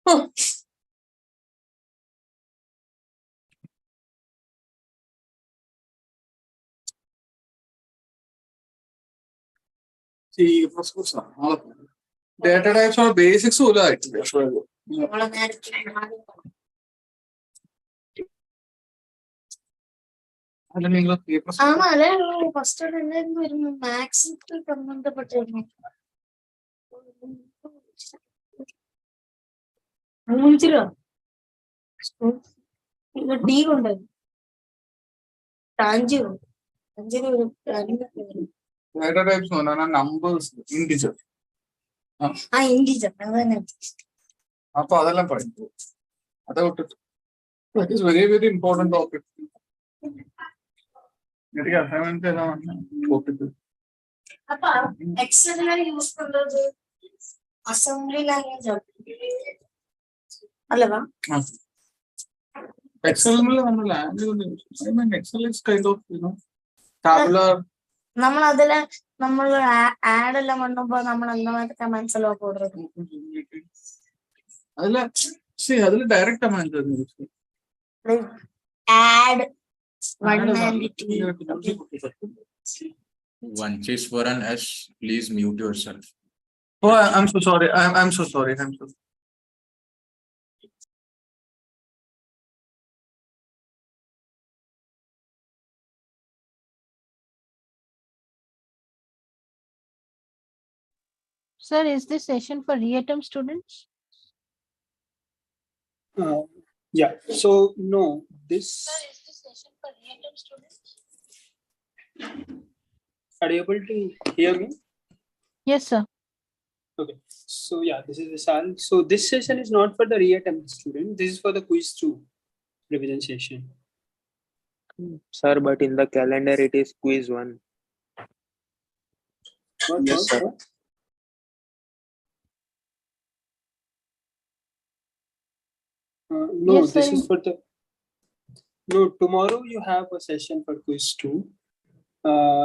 See, data types are basics. First വരുന്നു maths സംബന്ധപ്പെട്ടിരുന്നു D കൊണ്ട് Data types numbers, integer. integer. That is very, very important topic. Excel use பண்றது assembly language அல்லவா? Excel is kind of, tabular. നമ്മൾ add എല്ലാം பண்ணுമ്പോ നമ്മൾ എന്താ comments എല്ലാം പോടുறது അതില് direct command add 1 and 2. Once is for an S, please mute yourself. Oh, I'm so sorry. I'm so sorry. Sir, is this session for reattempt students? Yeah. So no, this. Sir, is this session for reattempt students? Are you able to hear me? Yes, sir. Okay. So yeah, this is Vishal. So this session is not for the reattempt student. This is for the quiz 2 revision session. Sir, but in the calendar it is quiz 1. Yes, sir. No, Yes, this sir. is for the. No, tomorrow you have a session for quiz 2.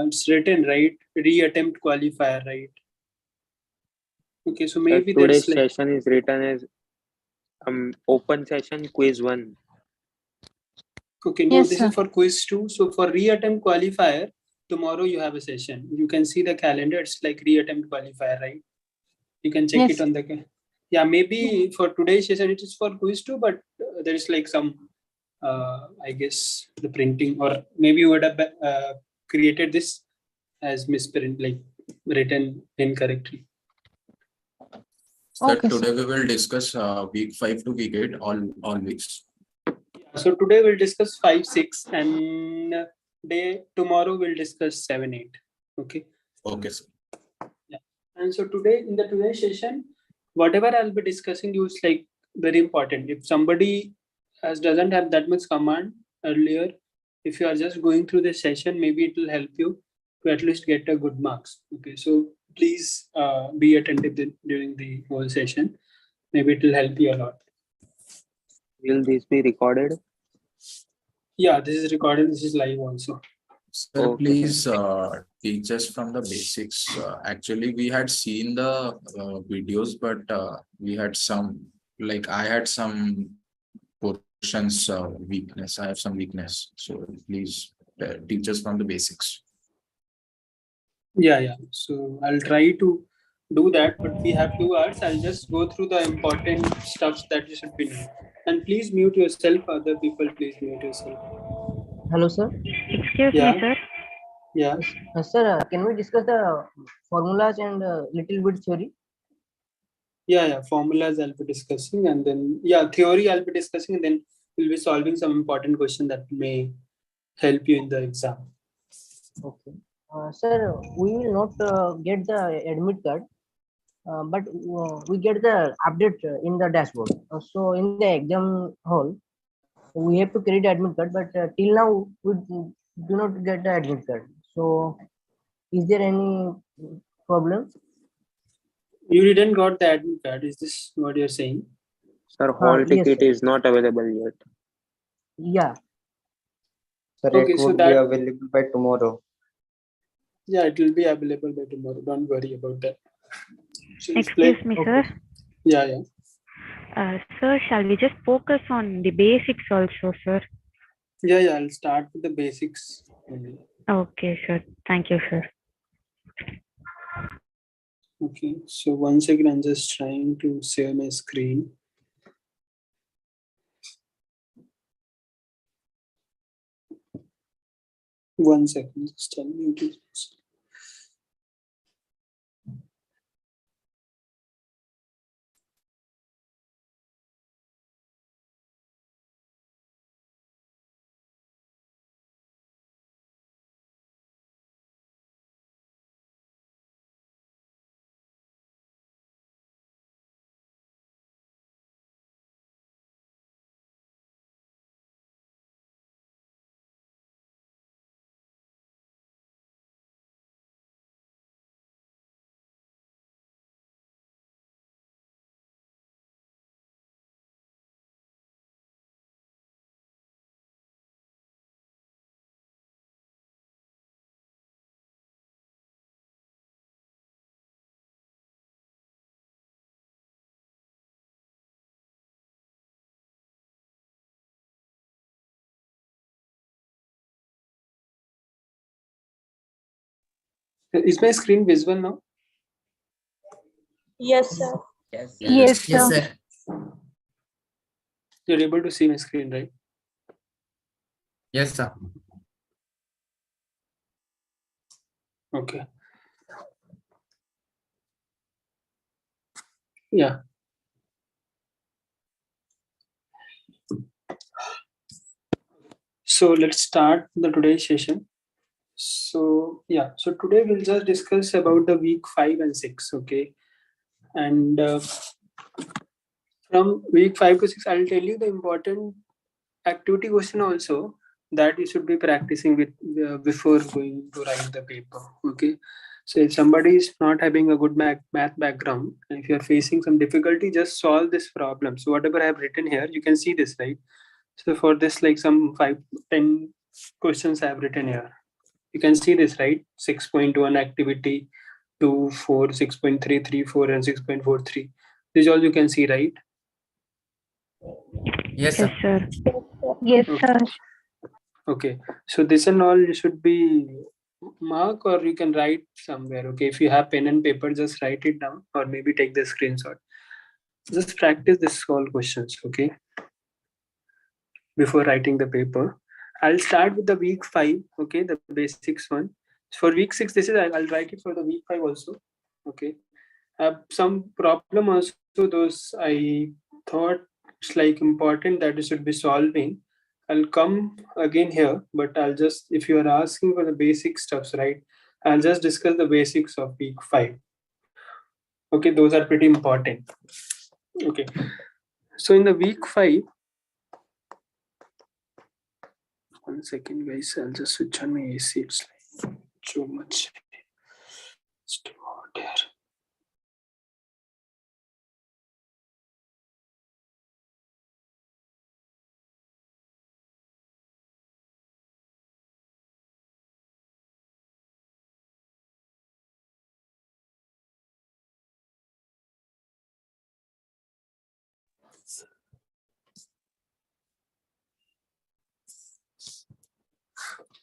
It's written right, reattempt qualifier, right? Okay, so maybe Today's there's session is written as open session quiz 1. Okay, no, Yes, this sir. is for quiz 2. So for reattempt qualifier, tomorrow you have a session. You can see the calendar. It's like reattempt qualifier, right? You can check Yes. it on the. Yeah, maybe for today's session it is for quiz 2, but there is like some, I guess the printing, or maybe you would have created this as misprint, like written incorrectly. Sir, Okay, today we will discuss week 5 to week 8, all weeks. So today we'll discuss 5, 6, and tomorrow we'll discuss 7, 8. Okay. Okay, sir. Yeah. And so today in the today's session, whatever I'll be discussing is like very important. If somebody doesn't have that much command earlier, if you are just going through this session, maybe it will help you to at least get a good marks. Okay, so please be attentive during the whole session. Maybe it will help you a lot. Will this be recorded? Yeah, this is recorded. This is live also. Sir, Okay. please teach us from the basics. Actually, we had seen the videos, but we had some, like I had some portions weakness. I have some weakness. So please teach us from the basics. Yeah. So I'll try to do that, but we have 2 hours. I'll just go through the important stuffs that you should be knowing. And please mute yourself. Other people, please mute yourself. Hello, sir. Excuse Yeah. me, sir. Yeah. Sir, can we discuss the formulas and little bit theory? Yeah. Formulas I'll be discussing, and then theory I'll be discussing, and then we'll be solving some important question that may help you in the exam. Okay. Sir, we will not get the admit card, but we get the update in the dashboard. So in the exam hall, we have to create admit card, but till now we do not get the admit card. So is there any problem? You didn't got the admit card. Is this what you're saying? Sir, hall Yes, ticket sir. is not available yet. Yeah. Sir, Okay, it so would be available by tomorrow. Yeah, it will be available by tomorrow. Don't worry about that. So Excuse me, okay. sir. Yeah. Sir, shall we just focus on the basics also, sir? Yeah, I'll start with the basics only. Okay, sir. Thank you, sir. Okay, so once again, I'm just trying to share my screen. One second, just tell me to. Is my screen visible now? Yes, sir. Yes, sir. You're able to see my screen, right? Yes, sir. Okay. Yeah. So let's start the today's session. So yeah, so today we'll just discuss about the week 5 and 6. Okay, and from week 5 to 6, I'll tell you the important activity question also that you should be practicing with before going to write the paper. Okay, so if somebody is not having a good math background, and if you're facing some difficulty, just solve this problem. So whatever I have written here, you can see this, right? So for this, like some 5-10 questions I have written here. You can see this, right? 6.1 activity 2, 4, 6.3, 3, 4, and 6.43. This all you can see, right? Yes, Yes, sir. sir. Yes, Okay. sir. Okay, so this and all you should be mark, or you can write somewhere. Okay, if you have pen and paper, just write it down, or maybe take the screenshot. Just practice this all questions, okay, before writing the paper. I'll start with the week 5, okay, the basics one. For week 6, this is I'll write it for the week 5 also. Okay, some problem also, those I thought it's like important that you should be solving. I'll come again here, but I'll just, if you are asking for the basic stuffs, right, I'll just discuss the basics of week 5. Okay, those are pretty important. Okay, so in the week 5, one second guys, I'll just switch on my AC. It's like too much. It's too hot here.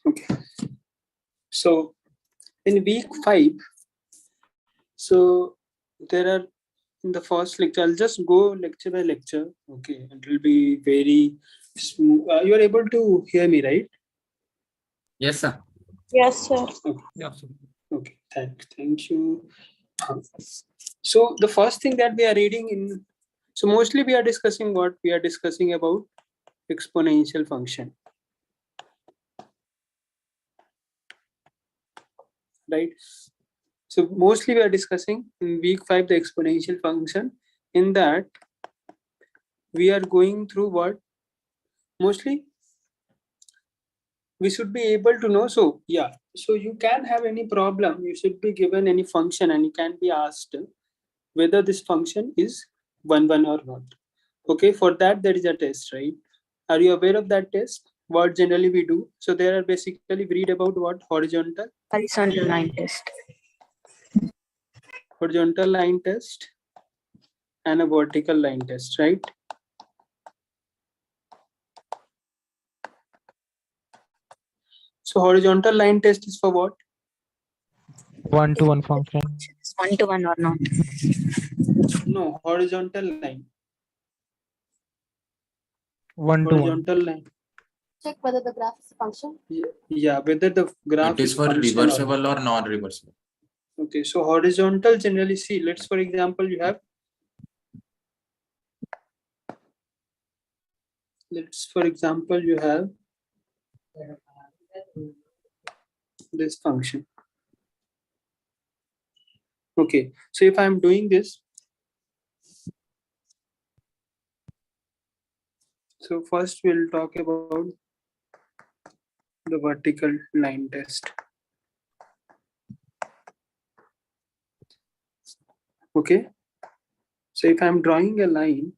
Okay, so in week 5, so there are, in the first lecture, I'll just go lecture by lecture. Okay, it will be very smooth. You are able to hear me, right? Yes, sir. Yes, sir. Okay, thank you. So the first thing that we are reading in, so mostly we are discussing what we are discussing about exponential function, right? So mostly we are discussing in week 5 the exponential function. In that we are going through what mostly we should be able to know. So yeah, so you can have any problem, you should be given any function, and you can be asked whether this function is 1 or not. Okay, for that there is a test, right? Are you aware of that test? What generally we do? So there are basically, we read about what? Horizontal Horizontal line test. line test, and a vertical line test, right? So horizontal line test is for what? One-to-one function. One to one or not? No, horizontal line. One-to-one. Horizontal line. Check whether the graph is a function. Yeah, whether the graph It is for function or not. reversible or non-reversible. Okay, so horizontal generally see, let's for example, you have, this function. Okay, so if I'm doing this, so first we'll talk about the vertical line test. Okay, so if I'm drawing a line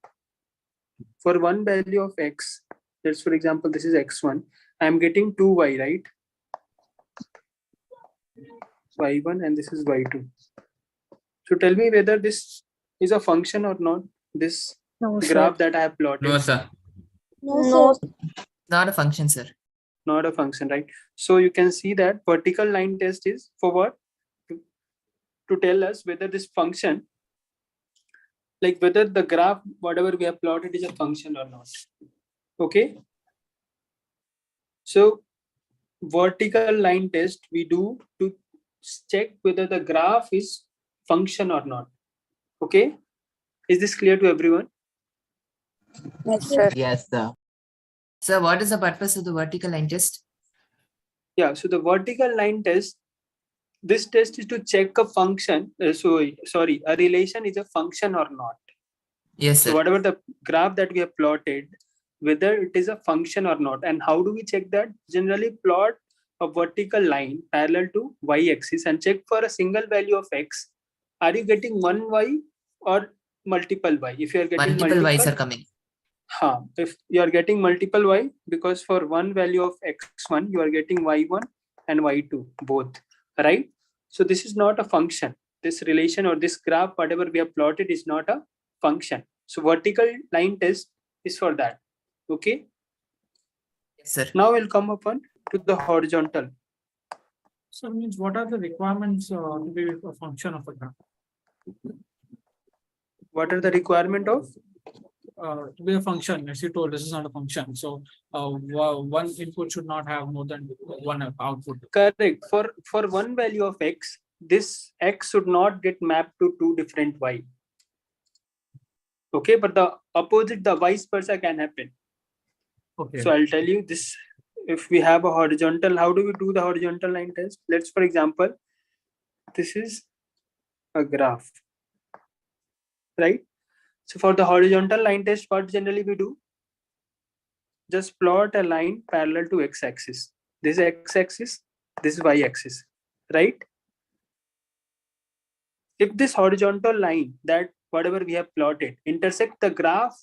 for one value of x, let's for example, this is x1, I'm getting 2y, right? y1 and this is y2. So tell me whether this is a function or not, this No, graph that I have plotted. No, sir. No. Not a function, sir. Not a function, right? So you can see that vertical line test is for what? To tell us whether this function, like whether the graph, whatever we have plotted, is a function or not. Okay. So vertical line test we do to check whether the graph is function or not. Okay. Is this clear to everyone? Yes, sir. Yes, sir. Sir, what is the purpose of the vertical line test? Yeah. So the vertical line test, this test is to check a function. A relation is a function or not. Yes, So sir. whatever the graph that we have plotted, whether it is a function or not. And how do we check that? Generally plot a vertical line parallel to y-axis and check for a single value of x. Are you getting one y or multiple y? If you are getting Multiple y's are coming. if you are getting multiple y, because for one value of x1 you are getting y1 and y2 both, right? So this is not a function. This relation or this graph, whatever we have plotted, is not a function. So vertical line test is for that. Okay. Yes, sir. Now we'll come upon to the horizontal. So it means what are the requirements to be a function of a graph? What are the requirement of? To be a function, as you told, this is not a function. So one input should not have more than one output. Correct. For one value of x, this x should not get mapped to two different y. Okay, but the opposite, the vice versa can happen. Okay. So I'll tell you this. If we have a horizontal, how do we do the horizontal line test? Let's, for example, this is a graph, right? So for the horizontal line test, what generally we do? Just plot a line parallel to x-axis. This is x-axis, this is y-axis, right? If this horizontal line, that whatever we have plotted, intersect the graph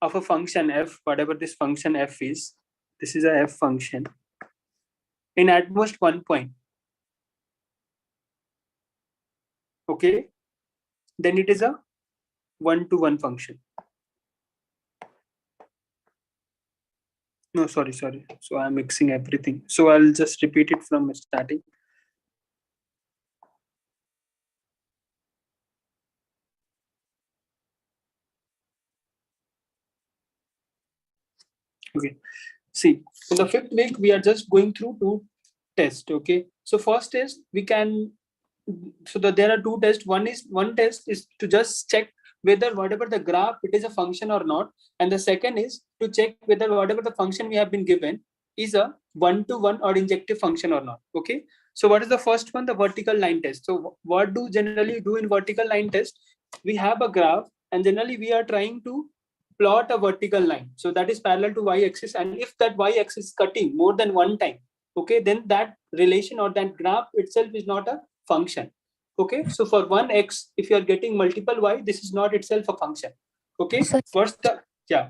of a function f, whatever this function f is, this is a f function, in at most one point. Okay, then it is a one-to-one function. No, sorry. So I'm mixing everything. So I'll just repeat it from starting. Okay. See, in the fifth week, we are just going through two tests. Okay. So first test, we can, so that there are two tests. One test is to just check whether whatever the graph, it is a function or not. And the second is to check whether whatever the function we have been given is a one-to-one or injective function or not. Okay. So what is the first one? The vertical line test. So what do generally do in vertical line test? We have a graph and generally we are trying to plot a vertical line. So that is parallel to y-axis. And if that y-axis is cutting more than one time, okay, then that relation or that graph itself is not a function. Okay, so for one x, if you are getting multiple y, this is not itself a function. Okay, what's the, yeah.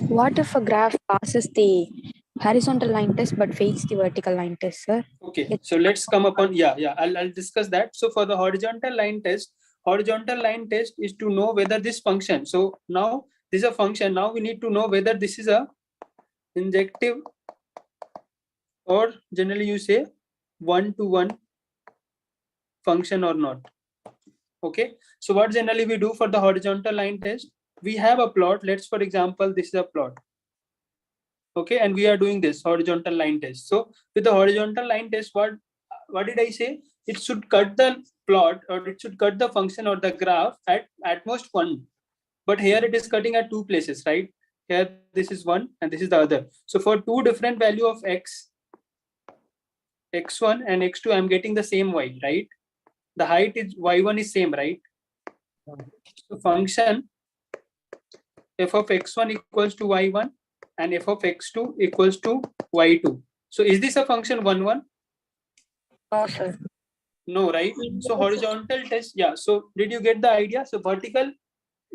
What if a graph passes the horizontal line test but fails the vertical line test, sir? Okay, so let's come upon, I'll discuss that. So for the horizontal line test, horizontal line test is to know whether this function. So now this is a function. Now we need to know whether this is a injective or generally you say one-to-one function or not. Okay. So what generally we do for the horizontal line test, we have a plot. Let's, for example, this is a plot. Okay, and we are doing this horizontal line test. So with the horizontal line test, what did I say? It should cut the plot, or it should cut the function or the graph at most one. But here it is cutting at two places, right? Here this is one and this is the other. So for two different value of x, x1 and x2, I'm getting the same y, right? The height is y1 is same, right? So function f of x1 equals to y1 and f of x2 equals to y2. So is this a function 1, 1? No, sir. No, right? So horizontal test, yeah. So did you get the idea? So vertical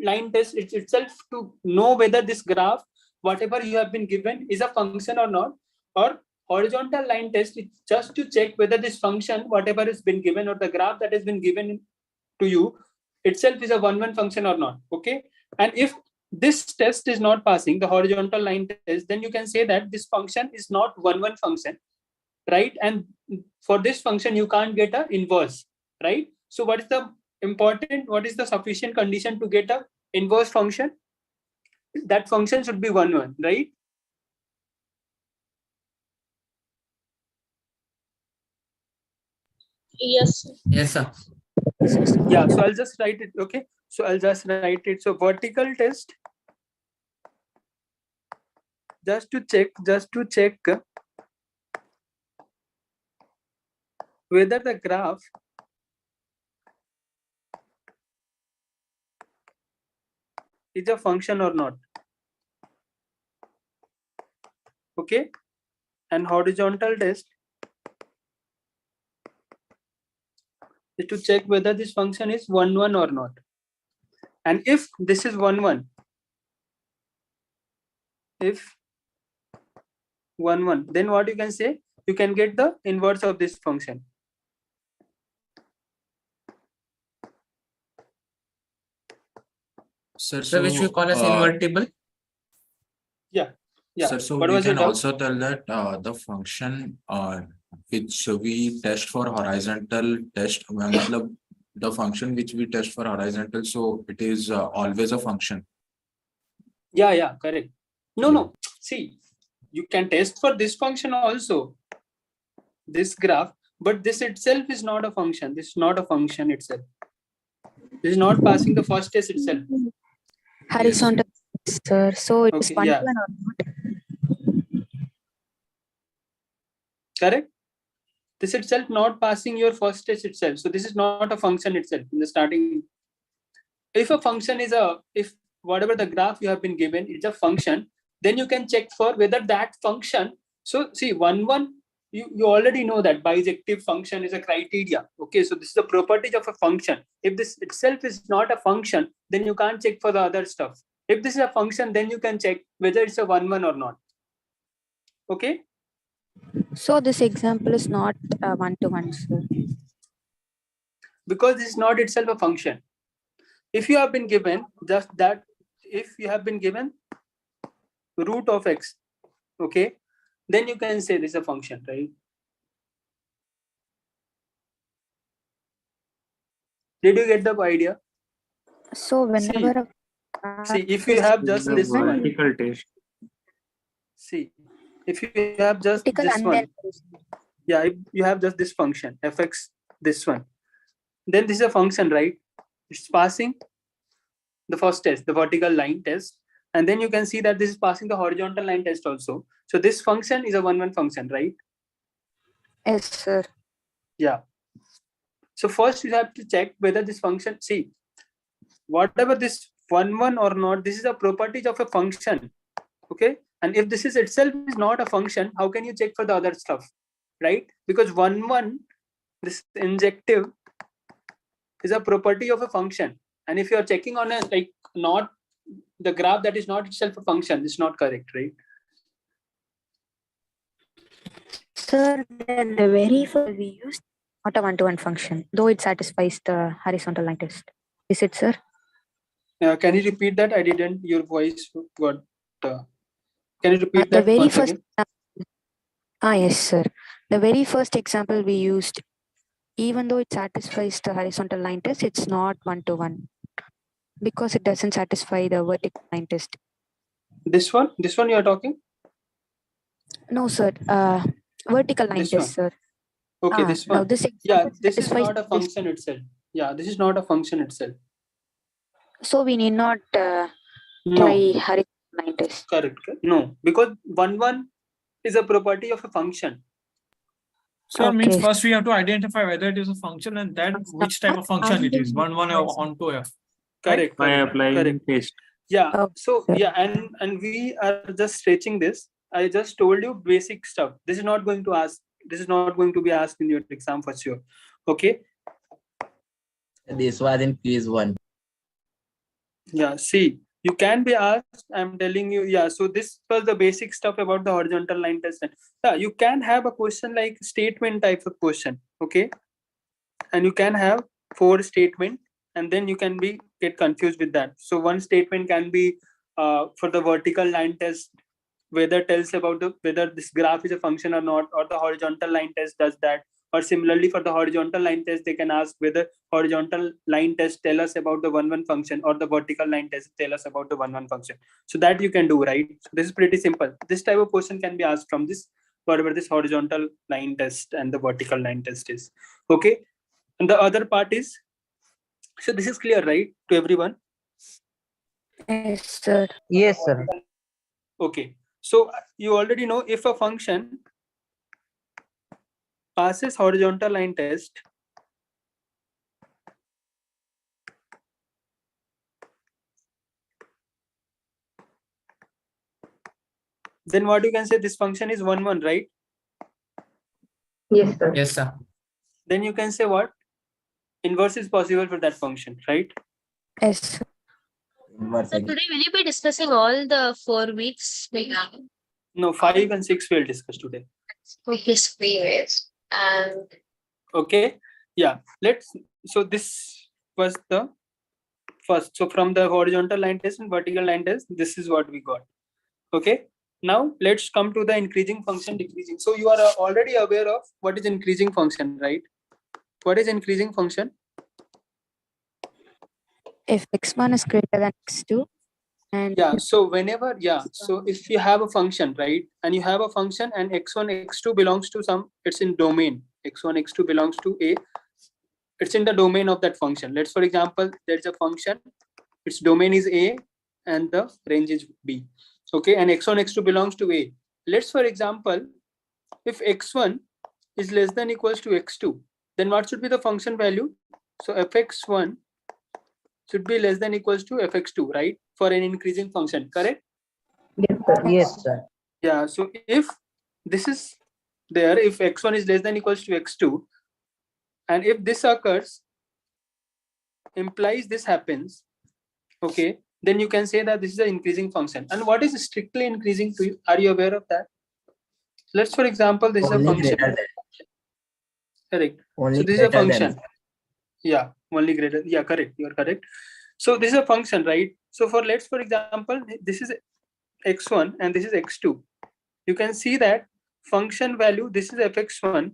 line test it's itself to know whether this graph, whatever you have been given, is a function or not. Or horizontal line test, it's just to check whether this function, whatever has been given, or the graph that has been given to you itself is a 1, 1 function or not. Okay. And if this test is not passing, the horizontal line test, then you can say that this function is not 1, 1 function, right? And for this function, you can't get a inverse, right? So what is the sufficient condition to get a inverse function? That function should be 1, 1, right? Yes. Yes, sir. Yeah, so I'll just write it. Okay, so I'll just write it. So vertical test, just to check whether the graph is a function or not. Okay, and horizontal test is to check whether this function is 1, 1 or not. And if this is 1, 1, if 1, 1, then what you can say? You can get the inverse of this function. Sir, So which we call as uh, invertible. Yeah. Sir, so What we was your can doubt? also tell that the function which we test for horizontal test, the function which we test for horizontal, so it is always a function. Yeah, correct. No. See, you can test for this function also, this graph, but this itself is not a function. This is not a function itself. This is not passing the first test itself. Horizontal, sir. So it is Okay, 1, yeah. 1 or not? Correct. This itself not passing your first test itself. So this is not a function itself in the starting. If a function is if whatever the graph you have been given is a function, then you can check for whether that function. So see, 1, 1, you already know that bijective function is a criteria. Okay, so this is the properties of a function. If this itself is not a function, then you can't check for the other stuff. If this is a function, then you can check whether it's a 1, 1 or not. Okay. So this example is not 1 to 1, sir. Because this is not itself a function. If you have been given just that, if you have been given root of x, okay, then you can say this is a function, right? Did you get the idea? So whenever See, if you have just this one, vertical test. see, if you have just vertical this and one, then yeah, if you have just this function fx, this one, then this is a function, right? It's passing the first test, the vertical line test, and then you can see that this is passing the horizontal line test also. So this function is a 1, 1 function, right? yes, sir. Yeah. So first you have to check whether this function, see, whatever this 1, 1 or not, this is a properties of a function. Okay. And if this is itself is not a function, how can you check for the other stuff, right? Because 1, 1, this injective is a property of a function. And if you are checking on a not the graph that is not itself a function, it's not correct, right? Sir, the very first we used not a 1 to 1 function, though it satisfies the horizontal line test. is it, sir? Can you repeat that? I didn't. Your voice got. Can you repeat The that very once first. again? Yes, sir. The very first example we used, even though it satisfies the horizontal line test, it's not one-to-one because it doesn't satisfy the vertical line test. This one you are talking? No, sir. Vertical line This test, one. sir. Okay, this one. Now this Yeah, example this is satisfies not a this. function itself. Yeah, this is not a function itself. So we need not No, try horizontal line test. correct. No, because one is a property of a function. So it means Okay. first we have to identify whether it is a function and then which type of function it is. One on two F. Correct. By correct, applying correct. test. Yeah. Okay. So yeah, and we are just stretching this. I just told you basic stuff. This is not going to ask. This is not going to be asked in your exam for sure. Okay. This was in quiz 1. Yeah. See, you can be asked. I'm telling you. Yeah. So this was the basic stuff about the horizontal line test. Yeah. You can have a question like statement type of question. Okay. And you can have 4 statement, and then you can be get confused with that. So one statement can be for the vertical line test, whether tells about the whether this graph is a function or not, or the horizontal line test does that. Or similarly for the horizontal line test, they can ask whether horizontal line test tell us about the one function, or the vertical line test tell us about the one function. So that you can do, right? So this is pretty simple. This type of question can be asked from this, whatever this horizontal line test and the vertical line test is. Okay. And the other part is, so this is clear, right, to everyone? Yes, sir. Yes, sir. Okay. So you already know if a function passes horizontal line test, then what you can say, this function is 1, right? Yes, sir. Yes, sir. Then you can say what? Inverse is possible for that function, right? Yes, sir. Inverse So today will you be discussing all the 4 weeks? No, 5 and 6 we'll discuss today. Okay, weeks. And Okay. Yeah. So this was the first. So from the horizontal line test and vertical line test, this is what we got. Okay. Now let's come to the increasing function, decreasing. So you are already aware of what is increasing function, right? What is increasing function? If x1 is greater than x2, and Yeah. So whenever, yeah. So if you have a function, right, and you have a function and x1, x2 belongs to some, it's in domain. X1, x2 belongs to A. It's in the domain of that function. Let's, for example, there's a function, its domain is A and the range is B. Okay, and x1, x2 belongs to A. Let's, for example, if x1 is less than equals to x2, then what should be the function value? So fx1 should be less than equals to fx2, right? For an increasing function, correct? Yes, sir. Yes, sir. Yeah, so if this is there, if x1 is less than equals to x2, and if this occurs, implies this happens, okay, then you can say that this is an increasing function. And what is strictly increasing to you? Are you aware of that? Let's, for example, this is a only function. greater than. Correct. Only So this is a greater function. than. Yeah, only greater. Yeah, correct. You are correct. So this is a function, right? So for let's, for example, this is x1 and this is x2. You can see that function value, this is fx1,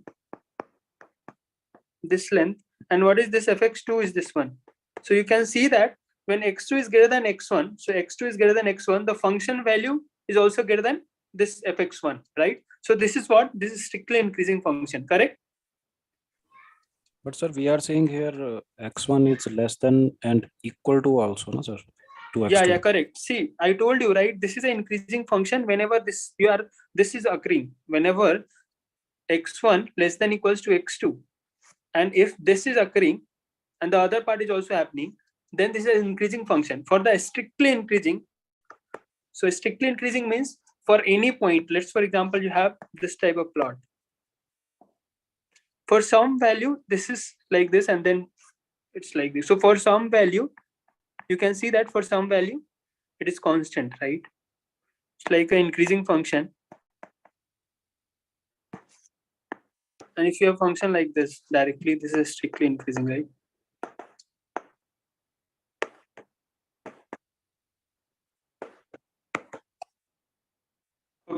this length, and what is this fx2 is this one. So you can see that when x2 is greater than x1, so x2 is greater than x1, the function value is also greater than this fx1, right? So this is what, this is strictly increasing function, correct? But sir, we are saying here x1 is less than and equal to also, no sir? To x2. Yeah, correct. See, I told you, right? This is an increasing function whenever this is occurring, whenever x1 less than equals to x2. And if this is occurring and the other part is also happening, then this is an increasing function. For the strictly increasing, so strictly increasing means for any point, let's, for example, you have this type of plot. For some value, this is like this, and then it's like this. So for some value, you can see that for some value, it is constant, right? It's like an increasing function. And if you have a function like this directly, this is strictly increasing, right?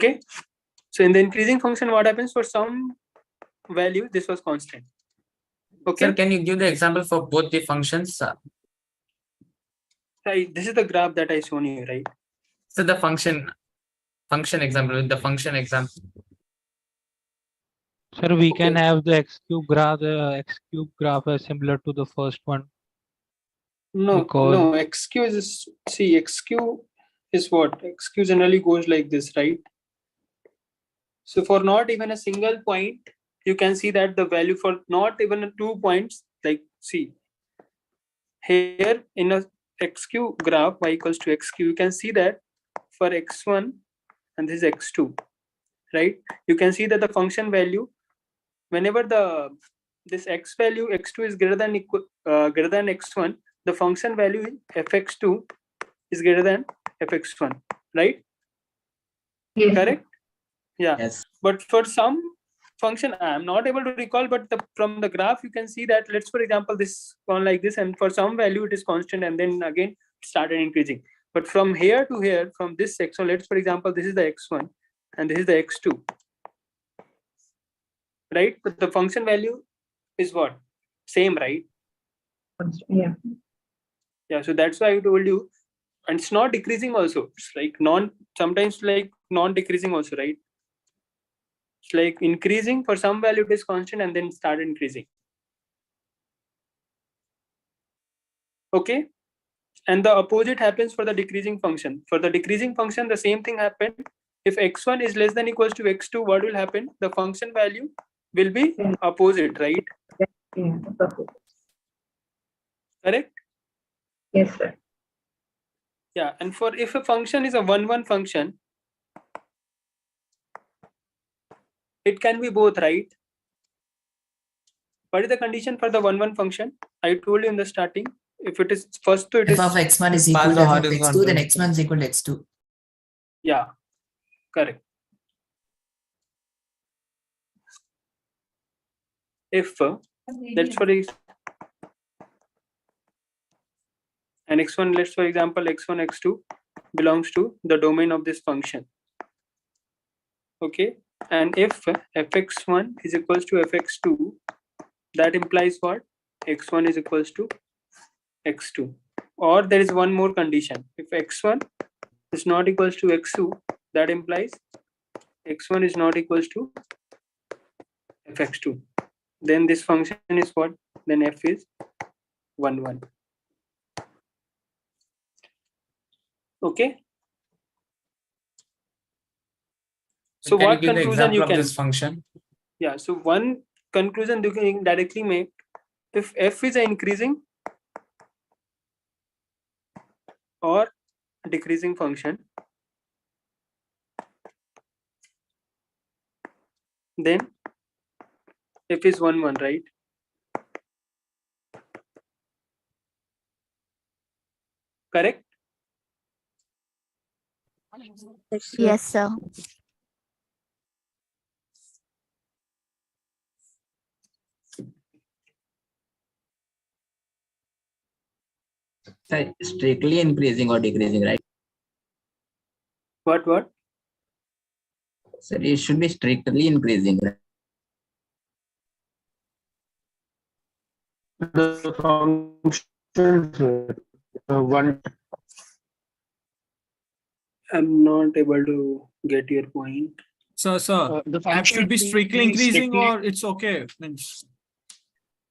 Okay. So in the increasing function, what happens for some value? This was constant. Okay. Sir, can you give the example for both the functions? Right. This is the graph that I shown you, right? So the function example with the function example. Sir, we can Okay. have the x cube graph. The x cube graph is similar to the first one. No, Because- no. XQ is, see, XQ is what? XQ generally goes like this, right? So for not even a single point, you can see that the value for not even 2 points, like see here in a XQ graph, y equals to XQ, you can see that for X1 and this is X2, right? You can see that the function value, whenever this X value X2 is greater than X1, the function value fx2 is greater than fx1, right? Yes. Correct? Yeah. Yes. But for some function, I'm not able to recall, but from the graph, you can see that, let's for example, this one like this, and for some value it is constant, and then again started increasing. But from here to here, from this section, let's for example, this is the x1 and this is the x2, right? But the function value is what? Same, right? Yeah. Yeah. So that's why I told you, and it's not decreasing also. It's like sometimes like non-decreasing also, right? It's like increasing for some value it is constant and then start increasing. Okay. And the opposite happens for the decreasing function. For the decreasing function, the same thing happened. If x1 is less than equals to x2, what will happen? The function value will be opposite, right? Yeah. Correct? Yes, sir. Yeah. And for if a function is a 1-1 function, it can be both, right? What is the condition for the 1-1 function? I told you in the starting. If it is first to it If is of x1 is equal Pass to the f of horizontal. x2, then x1 is equal to x2. yeah, correct. If that's for and x1, let's for example x1 x2 belongs to the domain of this function. Okay, and if fx1 is equals to fx2, that implies what? X1 is equals to x2. Or there is one more condition. If x1 is not equals to x2, that implies x1 is not equals to fx2. Then this function is what? Then f is 1-1. Okay. So can what you give the conclusion example you of can? this function? Yeah. So one conclusion you can directly make: if f is an increasing or decreasing function, then f is 1-1, right? Correct? Yes, sir. Sir, strictly increasing or decreasing, right? What? Sir, it should be strictly increasing, right? The functions one. I'm not able to get your point. So, The app function should be strictly increasing or it's okay. Means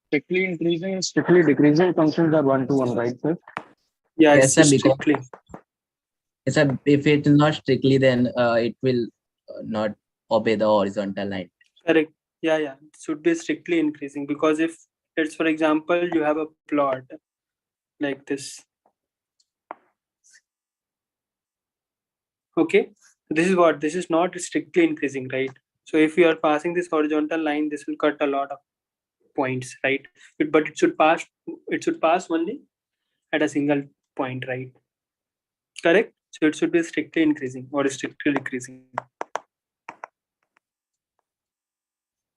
strictly increasing and strictly decreasing functions are 1-to-1, right, sir? Yeah, Yes, sir, it's because strictly. yes, sir, if it is not strictly, then it will not obey the horizontal line. Correct. Yeah. It should be strictly increasing, because if it's, for example, you have a plot like this. Okay. This is what? This is not strictly increasing, right? So if you are passing this horizontal line, this will cut a lot of points, right? But it should pass only at a single point, right? Correct? So it should be strictly increasing or strictly decreasing.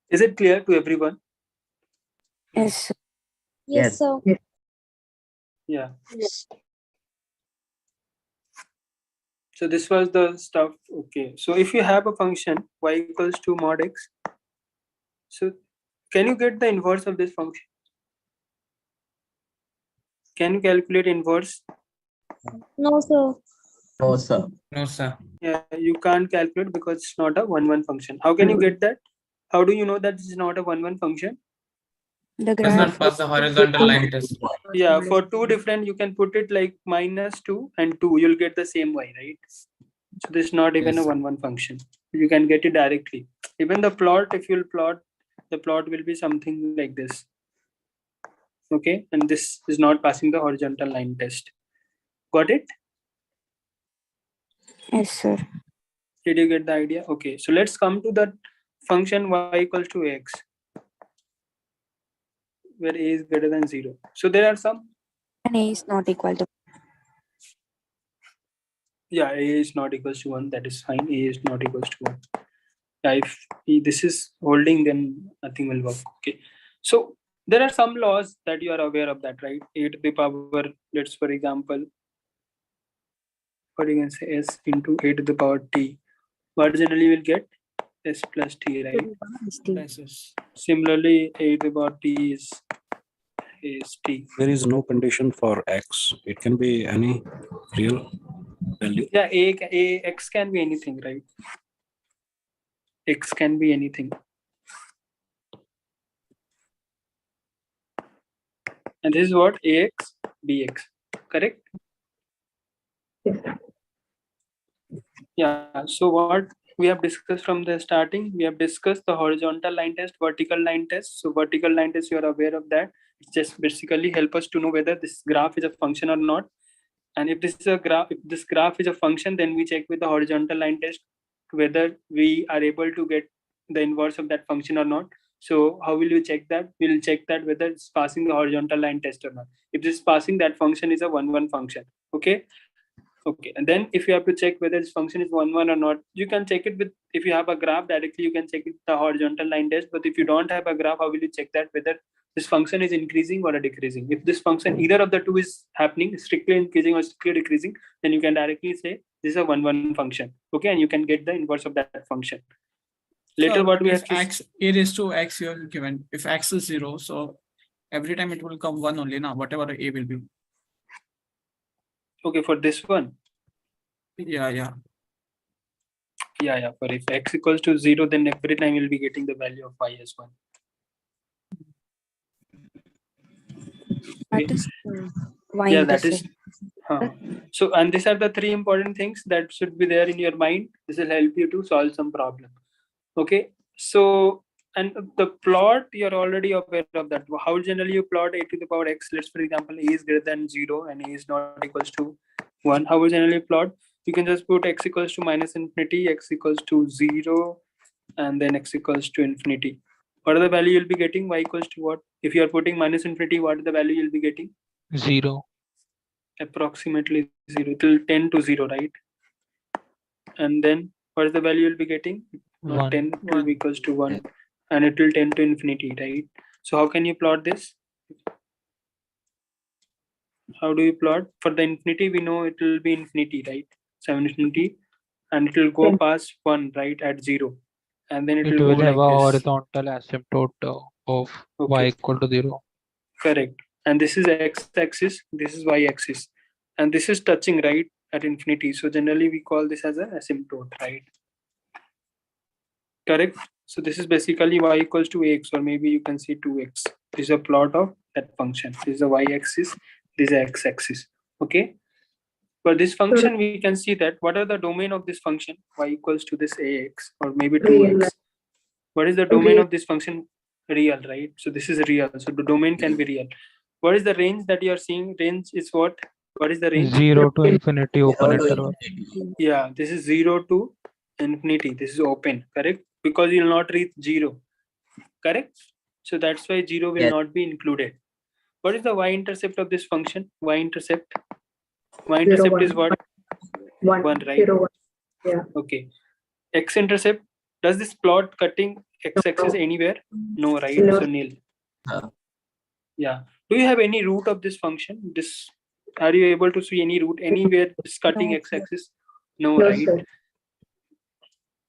Is it clear to everyone? Yes. Yes. sir. Yeah. So this was the stuff. Okay. So if you have a function y equals to mod x, so can you get the inverse of this function? Can you calculate inverse? No, sir. No, sir. No, sir. Yeah, you can't calculate because it's not a 1-1 function. How can you get that? How do you know that this is not a 1-1 function? The Does not graph. pass the horizontal line test. Yeah, for two different, you can put it like -2 and 2, you'll get the same y, right? So this is not even Yes. a 1-1 function. You can get it directly. Even the plot, if you'll plot, the plot will be something like this. Okay, and this is not passing the horizontal line test. Got it? Yes, sir. Did you get the idea? Okay, so let's come to that function y equals to x, where a is greater than 0. So there are some, And a is not equal to. yeah, a is not equals to 1, that is fine. A is not equals to 1. Yeah, if this is holding, then nothing will work. Okay, so there are some laws that you are aware of that, right? A to the power, let's for example, what you can say, s into a to the power t. What generally will get s plus t, right? Yes, yes. Similarly, a to the power t is t. There is no condition for x. It can be any real value. Yeah, x can be anything, right? X can be anything. And this is what ax bx, correct? Yeah, so what we have discussed from the starting, we have discussed the horizontal line test, vertical line test. So vertical line test, you are aware of that. It just basically help us to know whether this graph is a function or not. And if this is a graph, if this graph is a function, then we check with the horizontal line test whether we are able to get the inverse of that function or not. So how will you check that? We'll check that whether it's passing the horizontal line test or not. If this is passing, that function is a 1-1 function. Okay. Okay, and then if you have to check whether this function is 1-1 or not, you can check it with, if you have a graph directly, you can check it the horizontal line test. But if you don't have a graph, how will you check that whether this function is increasing or decreasing? If this function, either of the two is happening, strictly increasing or strictly decreasing, then you can directly say this is a 1-1 function. Okay, and you can get the inverse of that function. Later, So what we if have to x a raised to x you are given, if x is 0, so every time it will come 1 only now, whatever a will be. okay, for this one, Yeah. yeah. For if x equals to 0, then every time you'll be getting the value of y as 1. That is y Yeah, that is. intercept. So, and these are the three important things that should be there in your mind. This will help you to solve some problem. Okay, so, and the plot, you're already aware of that. How generally you plot a to the power x? Let's, for example, a is greater than 0 and a is not equals to 1. How we generally plot? You can just put x equals to minus infinity, x equals to 0, and then x equals to infinity. What are the value you'll be getting? Y equals to what? If you are putting minus infinity, what is the value you'll be getting? 0. Approximately 0. It will tend to 0, right? And then what is the value you'll be getting? 1. 10 will be equals to 1, and it will tend to infinity, right? So how can you plot this? How do you plot? For the infinity, we know it will be infinity, right? 7 infinity, and it will go past 1, right, at 0. And then it It will will go have a like this. horizontal asymptote of y Okay, equal to 0. correct. And this is x-axis, this is y-axis. And this is touching, right, at infinity. So generally we call this as an asymptote, right? Correct. So this is basically y equals to ax, or maybe you can see 2x. This is a plot of that function. This is the y-axis, this is x-axis. Okay. For this function, we can see that what are the domain of this function? Y equals to this ax, or maybe 2x. What is the domain of this function? Real, right? So this is real. So the domain can be real. What is the range that you are seeing? Range is what? What is the range? 0 to infinity open interval. Yeah, this is 0 to infinity. This is open, correct? Because you will not reach 0, correct? So that's why 0 will not be included. What is the y-intercept of this function? Y-intercept. Y-intercept is what? 1, right? 0, 1. Yeah. Okay. X-intercept. Does this plot cutting x-axis anywhere? No, right? No. So nil. Yeah. Do you have any root of this function? This, are you able to see any root anywhere is cutting No. x-axis? No, No, right? sir.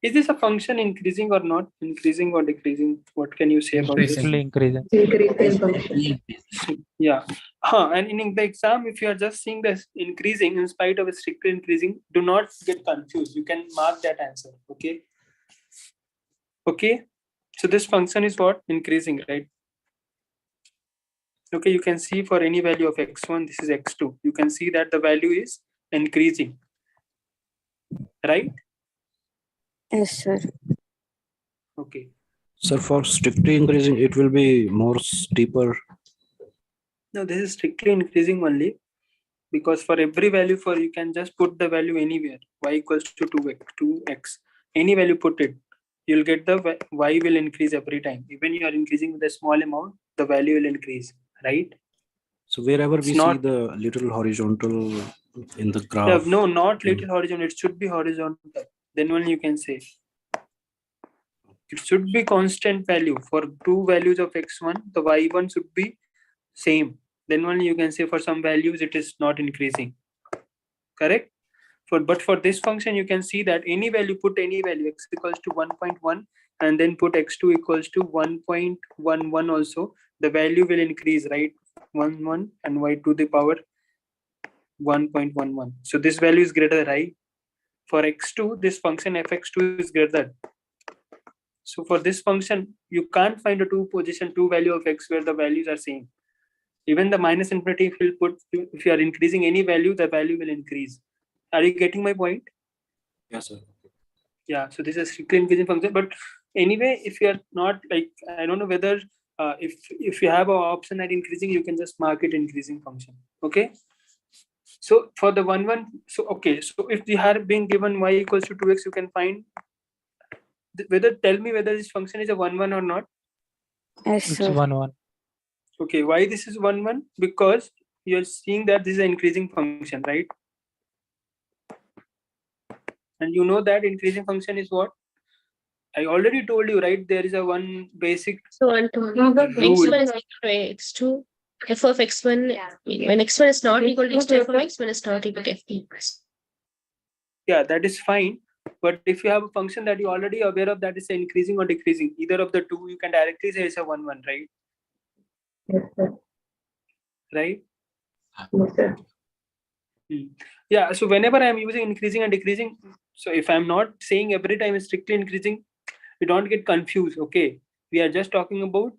Is this a function increasing or not? Increasing or decreasing? What can you say about this? Strictly increasing. Increasing function. Yeah. And in the exam, if you are just seeing this increasing in spite of a strictly increasing, do not get confused. You can mark that answer. Okay. Okay. So this function is what? Increasing, right? Okay. You can see for any value of x1, this is x2. You can see that the value is increasing. Right? Yes, sir. Okay. So for strictly increasing, it will be more steeper. No, this is strictly increasing only, because for every value for you can just put the value anywhere. Y equals to 2x. Any value put it. You'll get the y will increase every time. Even you are increasing with a small amount, the value will increase, right? So wherever we see not- the little horizontal in the Yeah, graph. no, not little horizontal. It should be horizontal. Then only you can say. It should be constant value. For two values of x1, the y1 should be same. Then only you can say for some values it is not increasing. Correct? But for this function, you can see that any value, put any value, x equals to 1.1, and then put x2 equals to 1.11 also, the value will increase, right? 1 and y to the power 1.11. So this value is greater, right? For x2, this function fx2 is greater. So for this function, you can't find a two value of x where the values are same. Even the minus infinity, if you put, if you are increasing any value, the value will increase. Are you getting my point? Yes, sir. Yeah, so this is a strictly increasing function. But anyway, if you are not like, I don't know whether if you have an option at increasing, you can just mark it increasing function. Okay. So for the 1 so okay, so if you have been given y equals to 2x, you can find whether, tell me whether this function is a 1 or not. Yes, It's sir. 1 Okay, why this is 1 because you're seeing that this is an increasing function, right? And you know that increasing function is what? I already told you, right? There is a one basic So one to one. rule. X1 is equal to x2. F of x1, when x1 is not equal to x2, f of x1 is not equal to f2. Yeah, that is fine. But if you have a function that you're already aware of that is increasing or decreasing, either of the two, you can directly say it's a 1, right? Yes, sir. Right? Yes, sir. Yeah, so whenever I'm using increasing and decreasing, so if I'm not saying every time it's strictly increasing, you don't get confused. Okay, we are just talking about,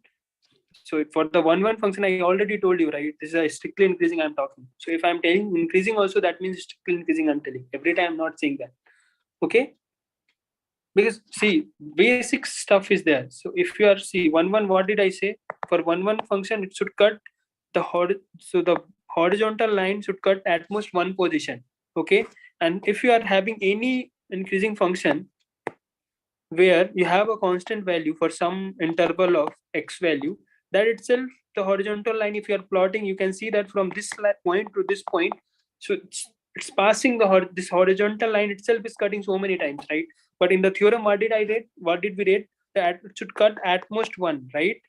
so for the 1 function, I already told you, right? This is a strictly increasing I'm talking. So if I'm telling increasing also, that means strictly increasing I'm telling. Every time I'm not saying that. Okay, because see, basic stuff is there. So if you are, see, 1 what did I say? For 1 function, it should cut the the horizontal line should cut at most one position. Okay, and if you are having any increasing function where you have a constant value for some interval of x value, that itself, the horizontal line, if you are plotting, you can see that from this point to this point, so it's passing this horizontal line itself is cutting so many times, right? But in the theorem, what did we read? That it should cut at most one, right?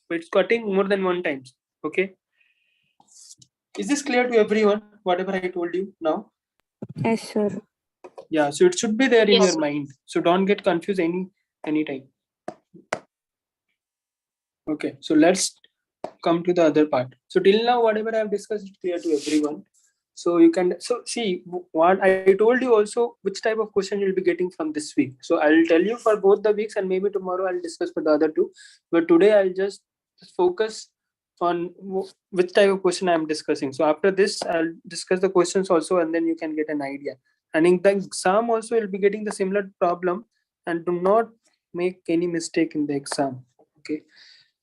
But it's cutting more than one times. Okay, is this clear to everyone, whatever I told you now? Yes, sir. Yeah, so it should be there in Yes. your mind, so don't get confused anytime. Okay, so let's come to the other part. So till now, whatever I've discussed is clear to everyone. So you can, so see what I told you also, which type of question you'll be getting from this week. So I'll tell you for both the weeks, and maybe tomorrow I'll discuss for the other two. But today I'll just focus on which type of question I'm discussing. So after this, I'll discuss the questions also, and then you can get an idea. And in the exam also, you'll be getting the similar problem, and do not make any mistake in the exam. Okay.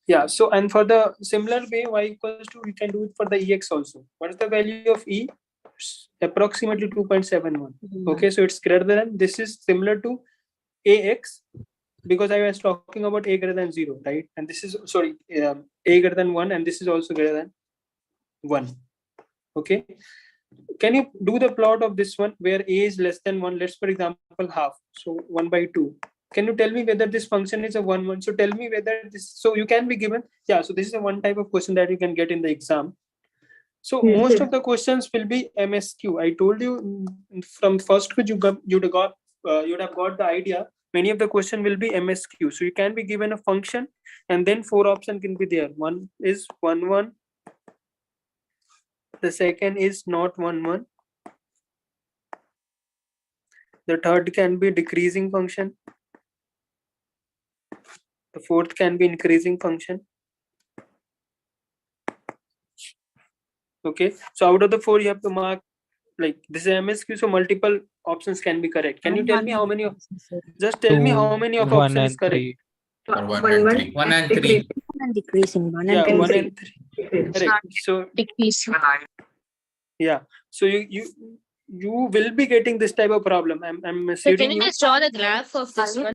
Yeah, so and for the similar way, y equals to, we can do it for the ex also. What is the value of e? Approximately 2.71. Okay, so it's greater than, this is similar to ax, because I was talking about a greater than 0, right? And this is, sorry, a greater than 1, and this is also greater than 1. Okay, can you do the plot of this one where a is less than 1? Let's, for example, half, so 1/2. Can you tell me whether this function is a 1 so tell me whether this, so you can be given, yeah, so this is a one type of question that you can get in the exam. So most of the questions will be MSQ. I told you from first quiz you'd have got the idea. Many of the question will be MSQ. So you can be given a function and then 4 options can be there. One is 1, 1. The second is not 1, 1. The third can be decreasing function. The fourth can be increasing function. Okay, so out of the 4 you have to mark like this is MSQ, so multiple options can be correct. Can you tell me how many of just tell me how many of 1 options is and correct? 3. Or 1 and 3. 1 and 3. And decreasing. 1 Yeah, and 1 3. and 3. Correct. So Decrease. yeah, so you will be getting this type of problem. I'm So can assuring you you. just draw the graph of this one?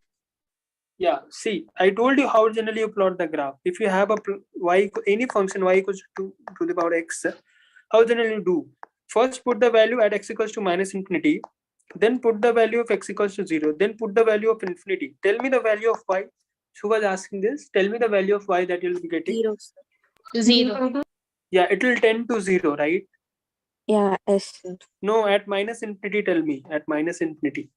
Yeah, see, I told you how generally you plot the graph. If you have a y any function y equals to the power x, how generally you do? First put the value at x equals to minus infinity, then put the value of x equals to 0, then put the value of infinity. Tell me the value of y. Who was asking this? Tell me the value of y that you'll be getting. 0. Yeah, it will tend to 0, right? Yeah, yes, sir. No, at minus infinity, tell me. At minus infinity.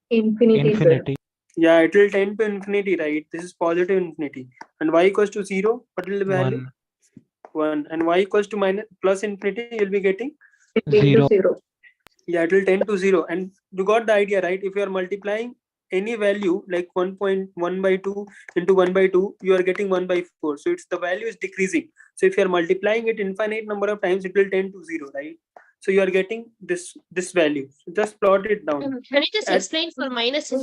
Infinity. Yeah, it will tend to infinity, right? This is positive infinity. And y equals to 0, what will the value? 1. And y equals to minus plus infinity, you'll be getting 0. Yeah, it will tend to 0. And you got the idea, right? If you are multiplying any value like 1.1 by 2 into 1 by 2, you are getting 1 by 4. So it's the value is decreasing. So if you are multiplying it infinite number of times, it will tend to 0, right? So you are getting this value. So just plot it down. Can you just explain for minus?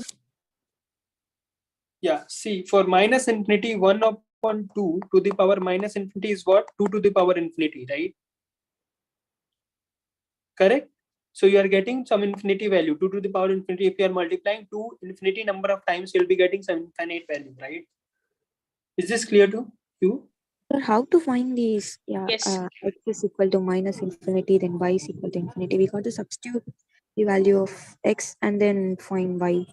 Yeah, see, for minus infinity, 1 upon 2 to the power minus infinity is what? 2 to the power infinity, right? Correct? So you are getting some infinity value, 2 to the power infinity. If you are multiplying 2 infinity number of times, you'll be getting some infinite value, right? Is this clear to you? Sir, how to find these? Yeah, Yes. x is equal to minus infinity, then y is equal to infinity. We got to substitute the value of x and then find y.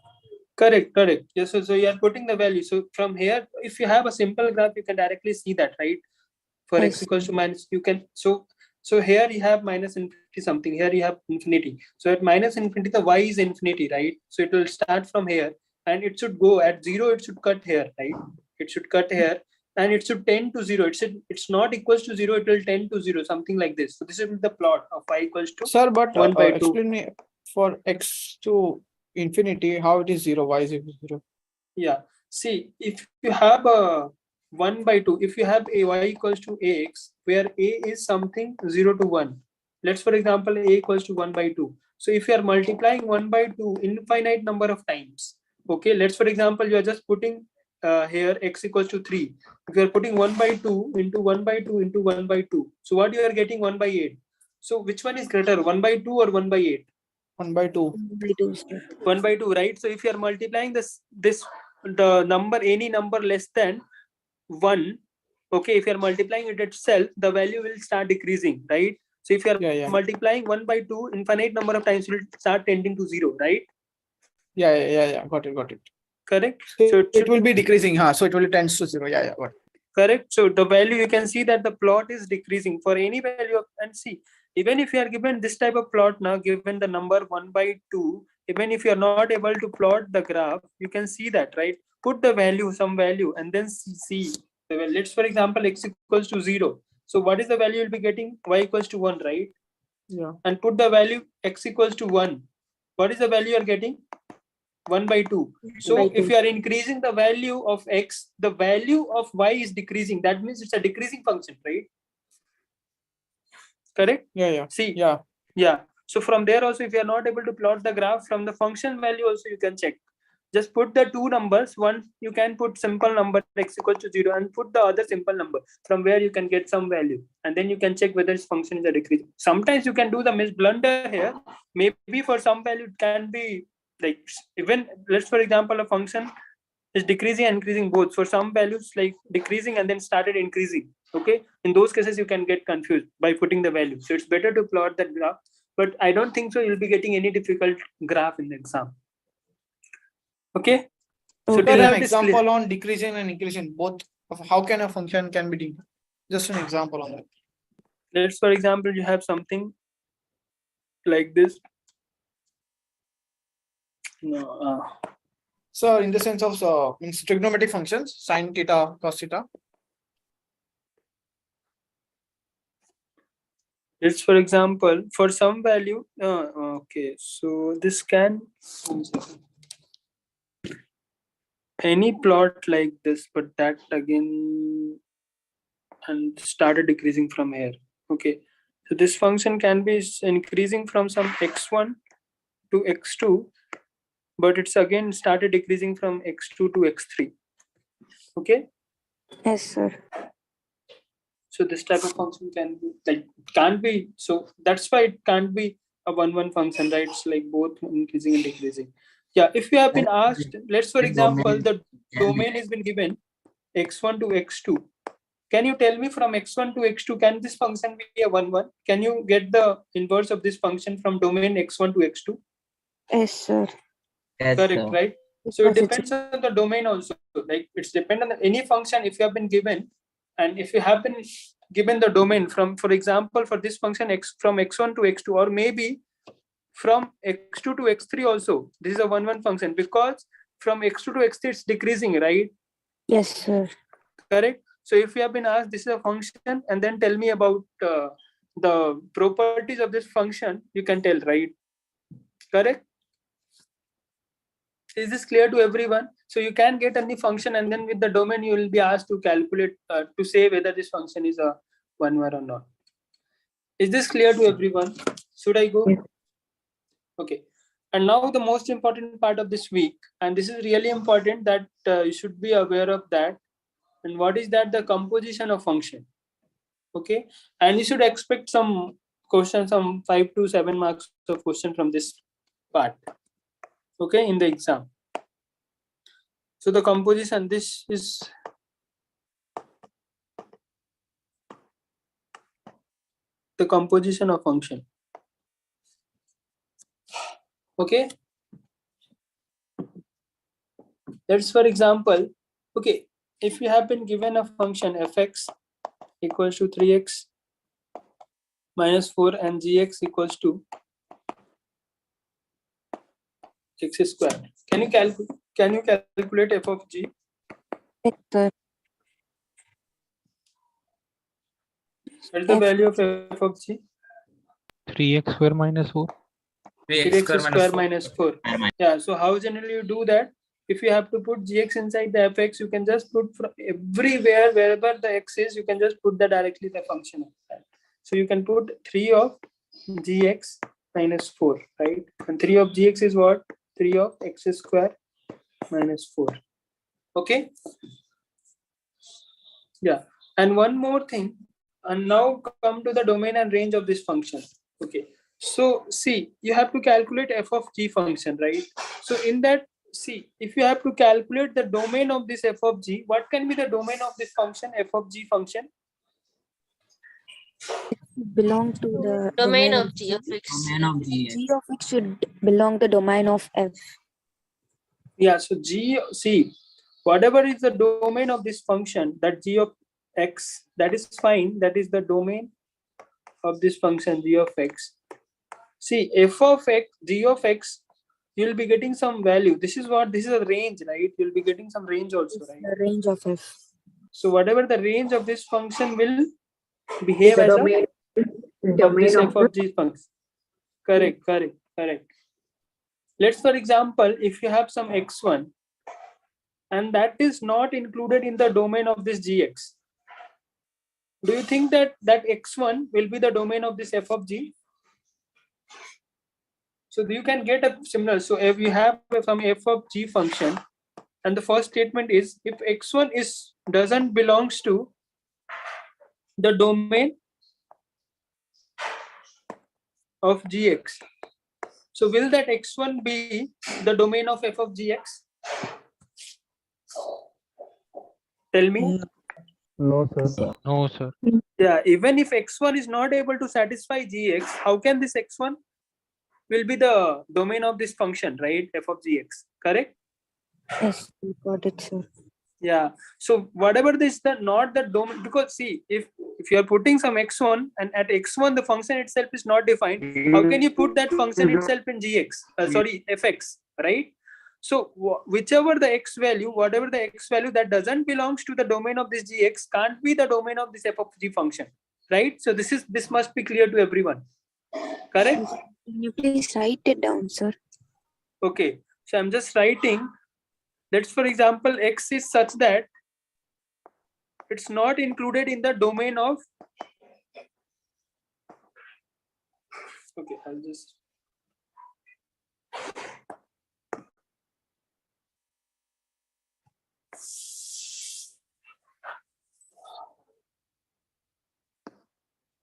Correct. Yes, so you are putting the value. So from here, if you have a simple graph, you can directly see that, right? For x equals to minus, you can so here you have minus infinity something, here you have infinity. So at minus infinity, the y is infinity, right? So it will start from here and it should go at 0, it should cut here, right? It should cut here and it should tend to 0. It's not equals to 0, it will tend to 0, something like this. So this is the plot of y equals to Sir, but 1 by 2. explain me for x to infinity, how it is 0, y is equal to 0. Yeah, see, if you have a 1 by 2, if you have a y equals to ax, where a is something 0 to 1. Let's for example, a equals to 1 by 2. So if you are multiplying 1 by 2 infinite number of times, okay, let's for example, you are just putting here x equals to 3. If you are putting 1 by 2 into 1 by 2 into 1 by 2, so what you are getting 1 by 8. So which one is greater, 1 by 2 or 1 by 8? 1 by 2. 1 by 2, right? So if you are multiplying the number, any number less than 1, okay, if you are multiplying it itself, the value will start decreasing, right? So if you are multiplying 1 by 2 infinite number of times, it will start tending to 0, right? Yeah. Got it. Correct. So it will be decreasing, so it will tend to 0. Yeah. Got it. Correct. So the value, you can see that the plot is decreasing for any value of, and see, even if you are given this type of plot now, given the number 1 by 2, even if you are not able to plot the graph, you can see that, right? Put the value, some value, and then see. Let's for example, x equals to 0. So what is the value you'll be getting? Y equals to 1, right? Yeah. And put the value x equals to 1. What is the value you're getting? 1 by 2. So if you are increasing the value of x, the value of y is decreasing. That means it's a decreasing function, right? Correct? Yeah. See, yeah. So from there also, if you are not able to plot the graph, from the function value also you can check. Just put the two numbers. One, you can put simple number x equals to 0 and put the other simple number from where you can get some value. And then you can check whether its function is a decreasing. Sometimes you can do the blunder here. Maybe for some value it can be like, even let's for example, a function is decreasing and increasing both. For some values like decreasing and then started increasing. Okay, in those cases you can get confused by putting the value. So it's better to plot that graph, but I don't think so you'll be getting any difficult graph in the exam. Okay. So there an example on decreasing and increasing both of how can a function can be decreased. Just an example on that. let's for example, you have something like this. No, So in the sense of in trigonometric functions, sine theta, cos theta. let's for example, for some value, okay, so this can, 1 second. Any plot like this, but that again and started decreasing from here. Okay, so this function can be increasing from some x1 to x2, but it's again started decreasing from x2 to x3. Okay, Yes, sir. so this type of function can be like, can't be, so that's why it can't be a 1-1 function, right? It's like both increasing and decreasing. Yeah, if you have been asked, let's for example, the domain has been given x1 to x2. Can you tell me from x1 to x2, can this function be a 1-1? Can you get the inverse of this function from domain x1 to x2? Yes, sir. Yes, Correct, sir. right? So it Because it's depends on the domain also. Like it's dependent on any function if you have been given, and if you have been given the domain from, for example, for this function x from x1 to x2, or maybe from x2 to x3 also. This is a 1-1 function because from x2 to x3 it's decreasing, right? Yes, sir. Correct. So if you have been asked this is a function and then tell me about the properties of this function, you can tell, right? Correct. Is this clear to everyone? So you can get any function and then with the domain you will be asked to calculate to say whether this function is a 1-1 or not. Is this clear to everyone? Should I go? Yes. Okay. And now the most important part of this week, and this is really important that you should be aware of that. And what is that? The composition of function. Okay. And you should expect some questions, some 5 to 7 marks of question from this part. Okay, in the exam. So the composition, this is the composition of function. Okay. Let's for example, okay, if you have been given a function fx equals to 3x minus 4 and gx equals to x square. Can you calculate f of g? Yes, sir. What is the value of f of g? 3x square minus 4. 3x square minus 4. Yeah, so how generally you do that? If you have to put gx inside the fx, you can just put from everywhere, wherever the x is, you can just put the directly the function of that. So you can put 3 of gx minus 4, right? And 3 of gx is what? 3 of x square minus 4. Okay. Yeah. And one more thing. And now come to the domain and range of this function. Okay. So see, you have to calculate f of g function, right? So in that, see, if you have to calculate the domain of this f of g, what can be the domain of this function, f of g function? Belong to the Domain of g of x. Domain of G. G of x should belong the domain of f. Yeah, so g, see, whatever is the domain of this function, that g of x, that is fine, that is the domain of this function g of x. See, f of x, g of x, you'll be getting some value. This is what, this is a range, right? You'll be getting some range also, right? The range of f. So whatever the range of this function will behave as a domain of f of g function. Correct. Let's for example, if you have some x1 and that is not included in the domain of this gx, do you think that that x1 will be the domain of this f of g? So you can get a similar. So if you have some f of g function, and the first statement is if x1 is doesn't belongs to the domain of gx, so will that x1 be the domain of f of gx? Tell me. No, sir. No, sir. Yeah, even if x1 is not able to satisfy gx, how can this x1 will be the domain of this function, right? F of gx, correct? Yes, we got it, sir. Yeah. So whatever this the not the domain, because see, if you are putting some x1 and at x1 the function itself is not defined, how can you put that function itself in gx? Sorry, fx, right? So whichever the x value, whatever the x value that doesn't belongs to the domain of this gx can't be the domain of this f of g function, right? So this must be clear to everyone. Correct? Can you please write it down, sir? Okay. So I'm just writing. Let's, for example, x is such that it's not included in the domain of. Okay, I'll just.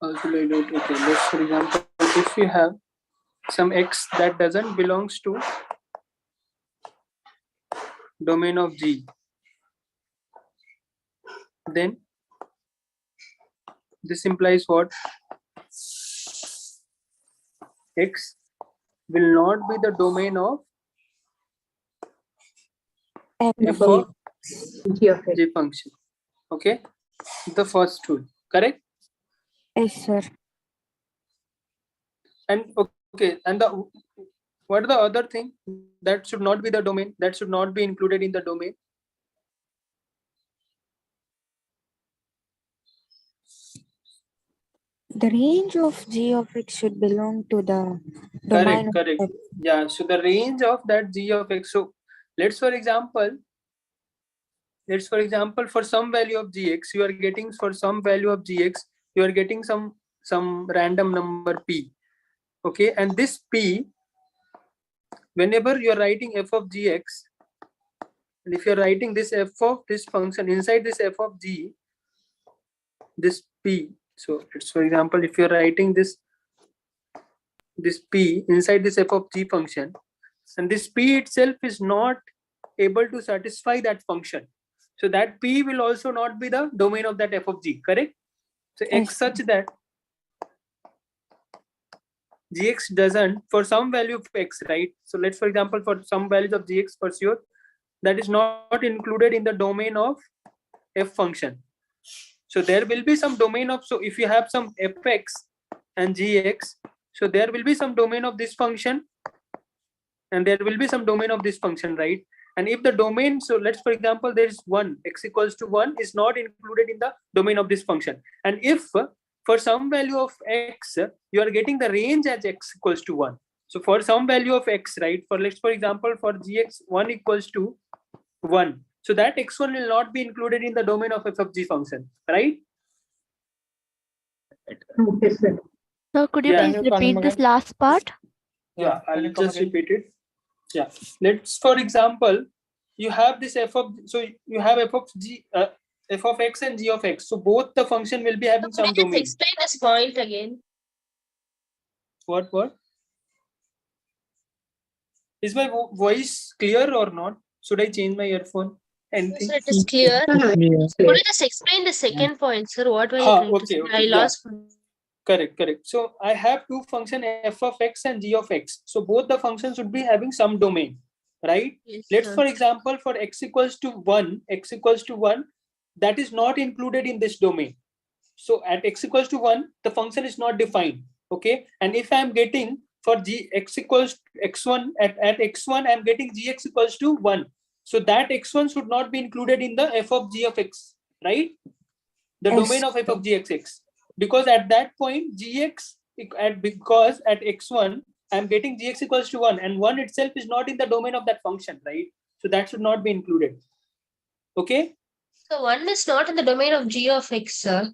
Also, okay, let's, for example, if you have some x that doesn't belongs to domain of G, then this implies what? X will not be the domain of f of G function. Okay, the first rule, correct? Yes, sir. And okay, and the what are the other thing that should not be the domain, that should not be included in the domain? The range of g of x should belong to the domain. Correct. Yeah, so the range of that g of x. So let's for example, for some value of gx, you are getting, for some value of gx, you are getting some random number p. Okay, and this p, whenever you are writing f of gx, and if you are writing this f of this function inside this f of g, this p. So it's, for example, if you are writing this p inside this f of g function, and this p itself is not able to satisfy that function, so that p will also not be the domain of that f of g, correct? So x such that gx doesn't, for some value of x, right? So let's, for example, for some values of gx for sure, that is not included in the domain of f function. So there will be some domain of, so if you have some fx and gx, so there will be some domain of this function and there will be some domain of this function, right? And if the domain, so let's, for example, there is 1, x equals to 1 is not included in the domain of this function. And if for some value of x, you are getting the range as x equals to 1. So for some value of x, right, for let's, for example, for gx 1 equals to 1. So that x1 will not be included in the domain of f of g function, right? Okay, sir. So could you please repeat this last part? Yeah, I'll just repeat it. Yeah, let's, for example, you have this f of, so you have f of g, f of x and g of x. So both the function will be having some domain. Explain this point again. What? Is my voice clear or not? Should I change my earphone? Anything? Sir, it is clear. Could you just explain the second point, sir? What were you trying to say? I lost. Correct. So I have two functions, f of x and g of x. So both the functions should be having some domain, right? Yes, Let's, sir. for example, for x equals to 1, that is not included in this domain. So at x equals to 1, the function is not defined. Okay. And if I'm getting for x equals to x1, at x1, I'm getting gx equals to 1. So that x1 should not be included in the f of g of x, right? The domain of f of gxx. Because at that point, because at x1, I'm getting gx equals to 1, and 1 itself is not in the domain of that function, right? So that should not be included. Okay? So 1 is not in the domain of g of x, sir.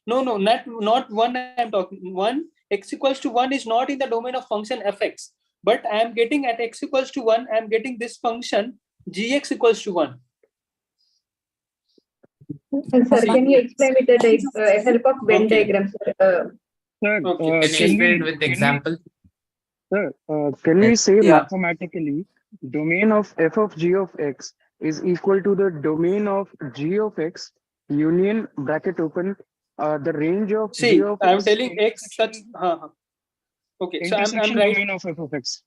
No, not 1 I'm talking. 1, x equals to 1 is not in the domain of function fx. But I am getting at x equals to 1, I am getting this function gx equals to 1. Sir, can you explain with the help of Venn diagram, sir? Sir, Can you explain with example? Sir, can we say mathematically domain of f of g of x is equal to the domain of g of x union bracket open the range of see, g of I'm x telling x such. Okay, so I'm intersection right. domain of f of x.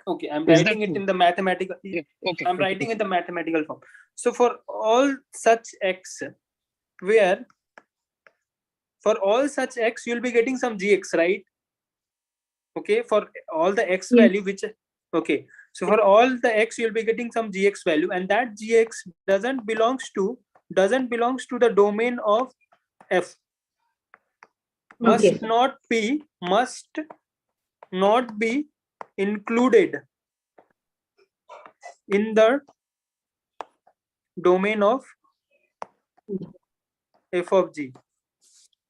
Okay, I'm Is that writing it true? in the mathematical. Yeah, okay. I'm writing in the mathematical form. So for all such x, where for all such x, you'll be getting some gx, right? Okay, for all the x value, which okay. So for all the x, you'll be getting some gx value, and that gx doesn't belongs to the domain of f. Okay. Must not be included in the domain of f of g.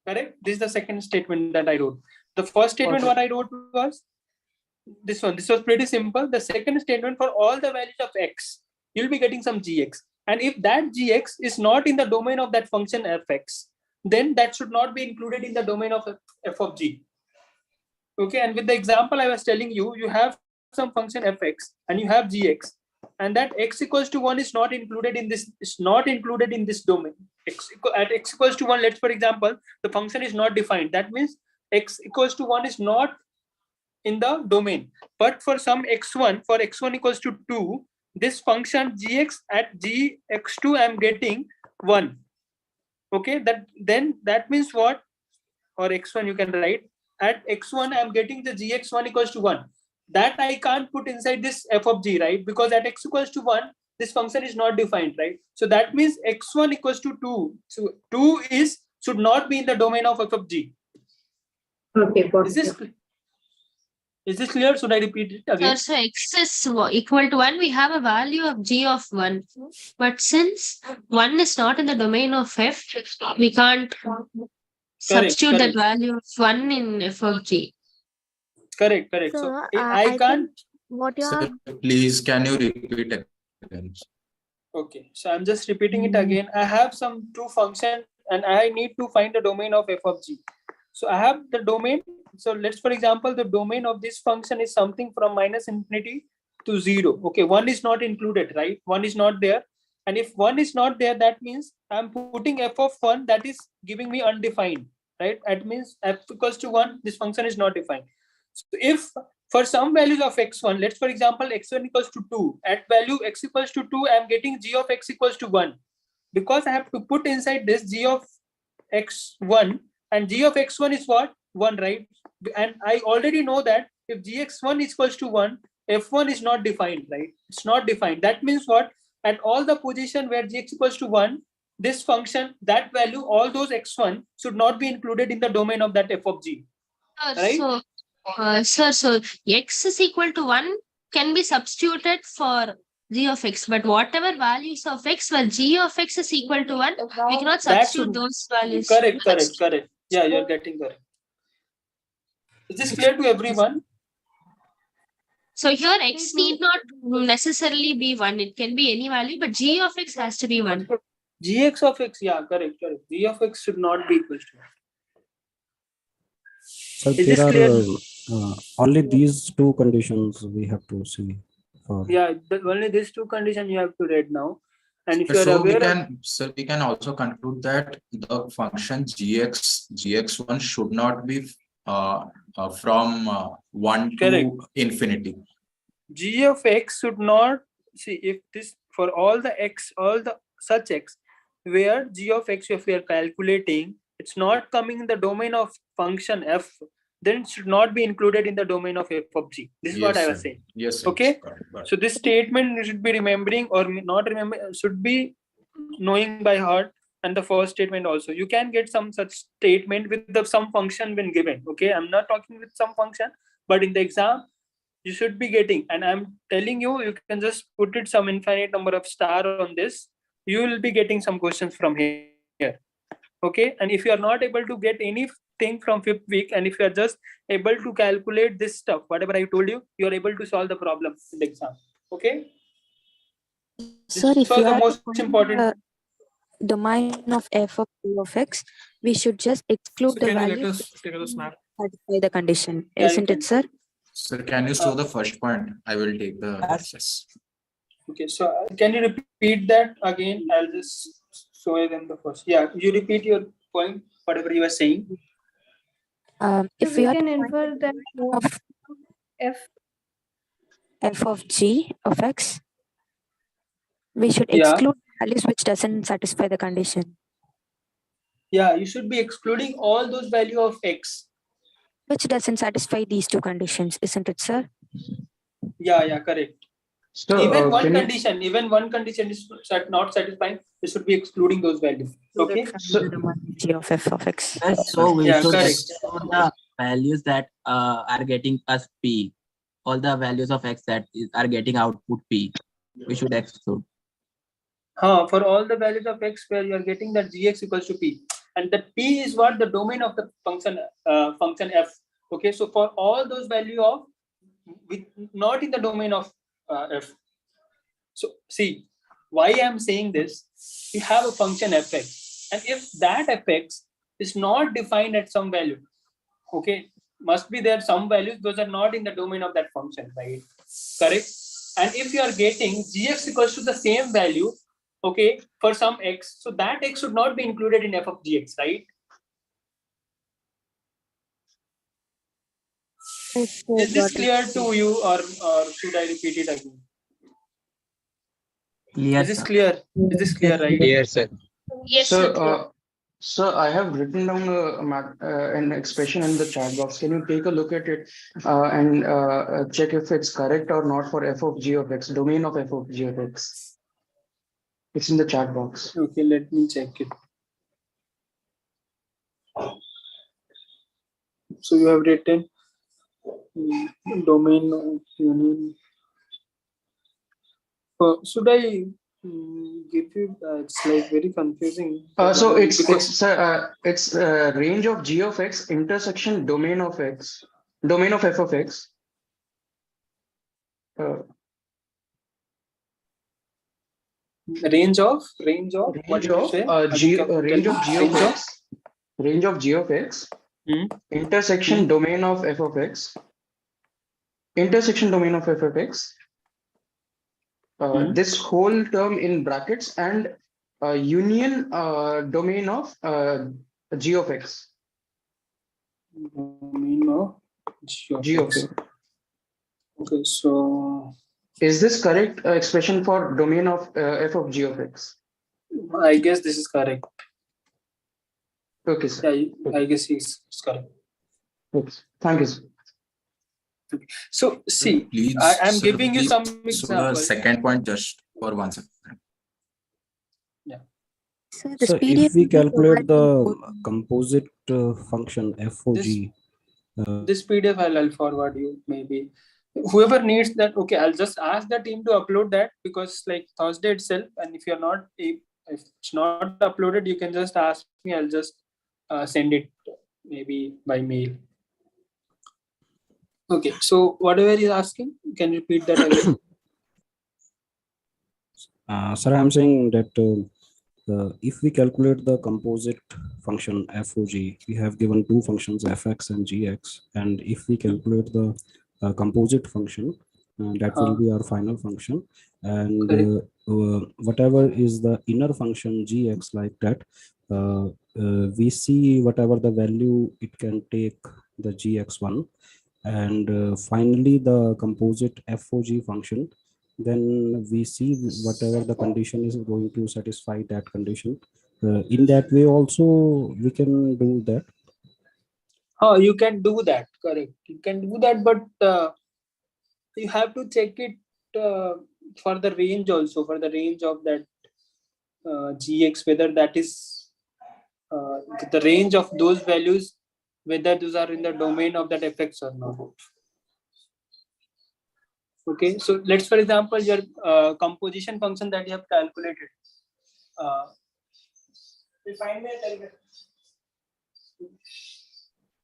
Correct? This is the second statement that I wrote. The first statement what I wrote was this one. This was pretty simple. The second statement, for all the values of x, you'll be getting some gx. And if that gx is not in the domain of that function fx, then that should not be included in the domain of f of g. Okay, and with the example I was telling you, you have some function fx and you have gx, and that x equals to 1 is not included in this, domain. At x equals to 1, let's for example, the function is not defined. That means x equals to 1 is not in the domain. But for some x1, for x1 equals to 2, this function gx at gx2 I'm getting 1. Okay, that means what? Or x1 you can write, at x1 I'm getting the gx1 equals to 1. That I can't put inside this f of g, right? Because at x equals to 1, this function is not defined, right? So that means x1 equals to 2. So 2 should not be in the domain of f of g. Okay, got Is this clear? Should I repeat it again? So x is equal to 1, we have a value of g of 1. But since 1 is not in the domain of f, we can't substitute that value of 1 in f of g. Correct. So I can't. What you Sir, please, can you repeat again? Okay, so I'm just repeating it again. I have some two functions and I need to find the domain of f of g. So I have the domain. So let's, for example, the domain of this function is something from -infinity to 0. Okay, 1 is not included, right? 1 is not there. And if 1 is not there, that means I'm putting f of 1 that is giving me undefined, right? That means f equals to 1, this function is not defined. So if for some values of x1, let's for example, x1 equals to 2, at value x equals to 2, I'm getting g of x equals to 1. Because I have to put inside this g of x1, and g of x1 is what? 1, right? And I already know that if gx1 is equals to 1, f1 is not defined, right? It's not defined. That means what? At all the position where gx equals to 1, this function, that value, all those x1 should not be included in the domain of that f of g. Right? So x is equal to 1 can be substituted for g of x, but whatever values of x where g of x is equal to 1, we cannot substitute those values. Correct. Yeah, you're getting correct. Is this clear to everyone? So here x need not necessarily be 1. It can be any value, but g of x has to be 1. Gx of x, yeah, correct. G of x should not be equal to 1. So there are only these two conditions we have to see. Yeah, only these two conditions you have to read now. And if you are So aware, we can also conclude that the function gx1 should not be from 1 to infinity. g of x should not, see, if this for all the x, all the such x, where g of x, if we are calculating, it's not coming in the domain of function f, then it should not be included in the domain of f of g. This is what I was saying. Yes, sir. Okay. So this statement you should be remembering or not remember, should be knowing by heart. And the first statement also, you can get some such statement with some function when given. Okay, I'm not talking with some function, but in the exam you should be getting, and I'm telling you, you can just put it some infinite number of star on this, you will be getting some questions from here. Okay, and if you are not able to get anything from 5th week, and if you are just able to calculate this stuff, whatever I told you, you are able to solve the problem in the exam. Okay. Sir, if was you the are most important domain of f of g of x, we should just exclude the Can you let values us take a snap? satisfy the condition, Yeah, you isn't can. it, sir? Sir, can you show the first point? I will take the process. Okay, so can you repeat that again? I'll just show them the first. Yeah, you repeat your point, whatever you were saying. If we we are can infer that of f f of g of x, we should Yeah. exclude values which doesn't satisfy the condition. Yeah, you should be excluding all those value of x. Which doesn't satisfy these two conditions, isn't it, sir? Yeah, correct. So, even one can you- condition is not satisfying, we should be excluding those values. Okay. G of f of x. So we Yeah, should correct. exclude the values that are getting us p. All the values of x that are getting output p. We should exclude. For all the values of x where you are getting that gx equals to p, and that p is what the domain of the function f. Okay, so for all those value of not in the domain of f. So see why I am saying this. We have a function fx, and if that fx is not defined at some value, okay, must be there some values those are not in the domain of that function, right? Correct. And if you are getting gx equals to the same value, okay, for some x, so that x should not be included in f of gx, right? Is this clear to you, or should I repeat it again? Clear, Is this sir. clear? Is this clear, right? Yes, sir. Yes, So, sir. so I have written down an expression in the chat box. Can you take a look at it and check if it's correct or not for f of g of x, domain of f of g of x? It's in the chat box. Okay, let me check it. So you have written domain of union. Should I give you? It's like very confusing. So Because- it's range of g of x intersection domain of x, domain of f of x. Range of what did you say? Range of g of x intersection domain of f of x, intersection domain of f of x, this whole term in brackets, and union domain of g of x. Domain of G of x. Okay, so is this correct expression for domain of f of g of x? I guess this is correct. Okay, sir. Yeah, I guess it's correct. Okay. Thank you, sir. So see, Please, I am sir, giving you please, some so the examples. second point just for 1 second. So So if we calculate the composite function f of g, This PDF I'll forward you, maybe. Whoever needs that, okay, I'll just ask the team to upload that, because like Thursday itself, and if you're not, if it's not uploaded, you can just ask me. I'll just send it maybe by mail. Okay, so whatever you're asking, can you repeat that again? sir, I'm saying that if we calculate the composite function f of g, we have given two functions fx and gx, and if we calculate the composite function, that will be our final function, and whatever is the inner function gx, like that, we see whatever the value it can take the gx1, and finally the composite f of g function, then we see whatever the condition is going to satisfy that condition. In that way also we can do that. Oh, you can do that, correct. You can do that, but you have to check it for the range also, for the range of that gx, whether that is the range of those values, whether those are in the domain of that fx or not. Okay, so let's, for example, your composition function that you have calculated.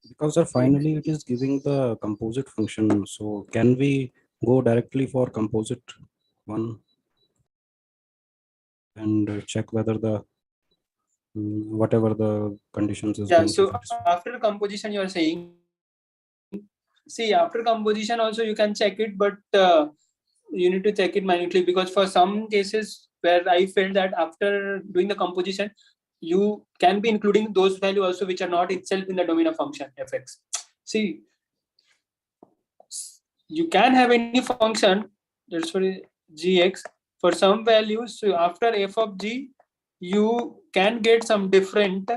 Because finally it is giving the composite function, so can we go directly for composite one and check whether the whatever the conditions is going So to satisfy? after composition, you are saying, see, after composition also you can check it, but you need to check it minutely, because for some cases where I felt that after doing the composition, you can be including those values also which are not itself in the domain of function fx. See, you can have any function, that's for gx, for some values. So after f of g, you can get some different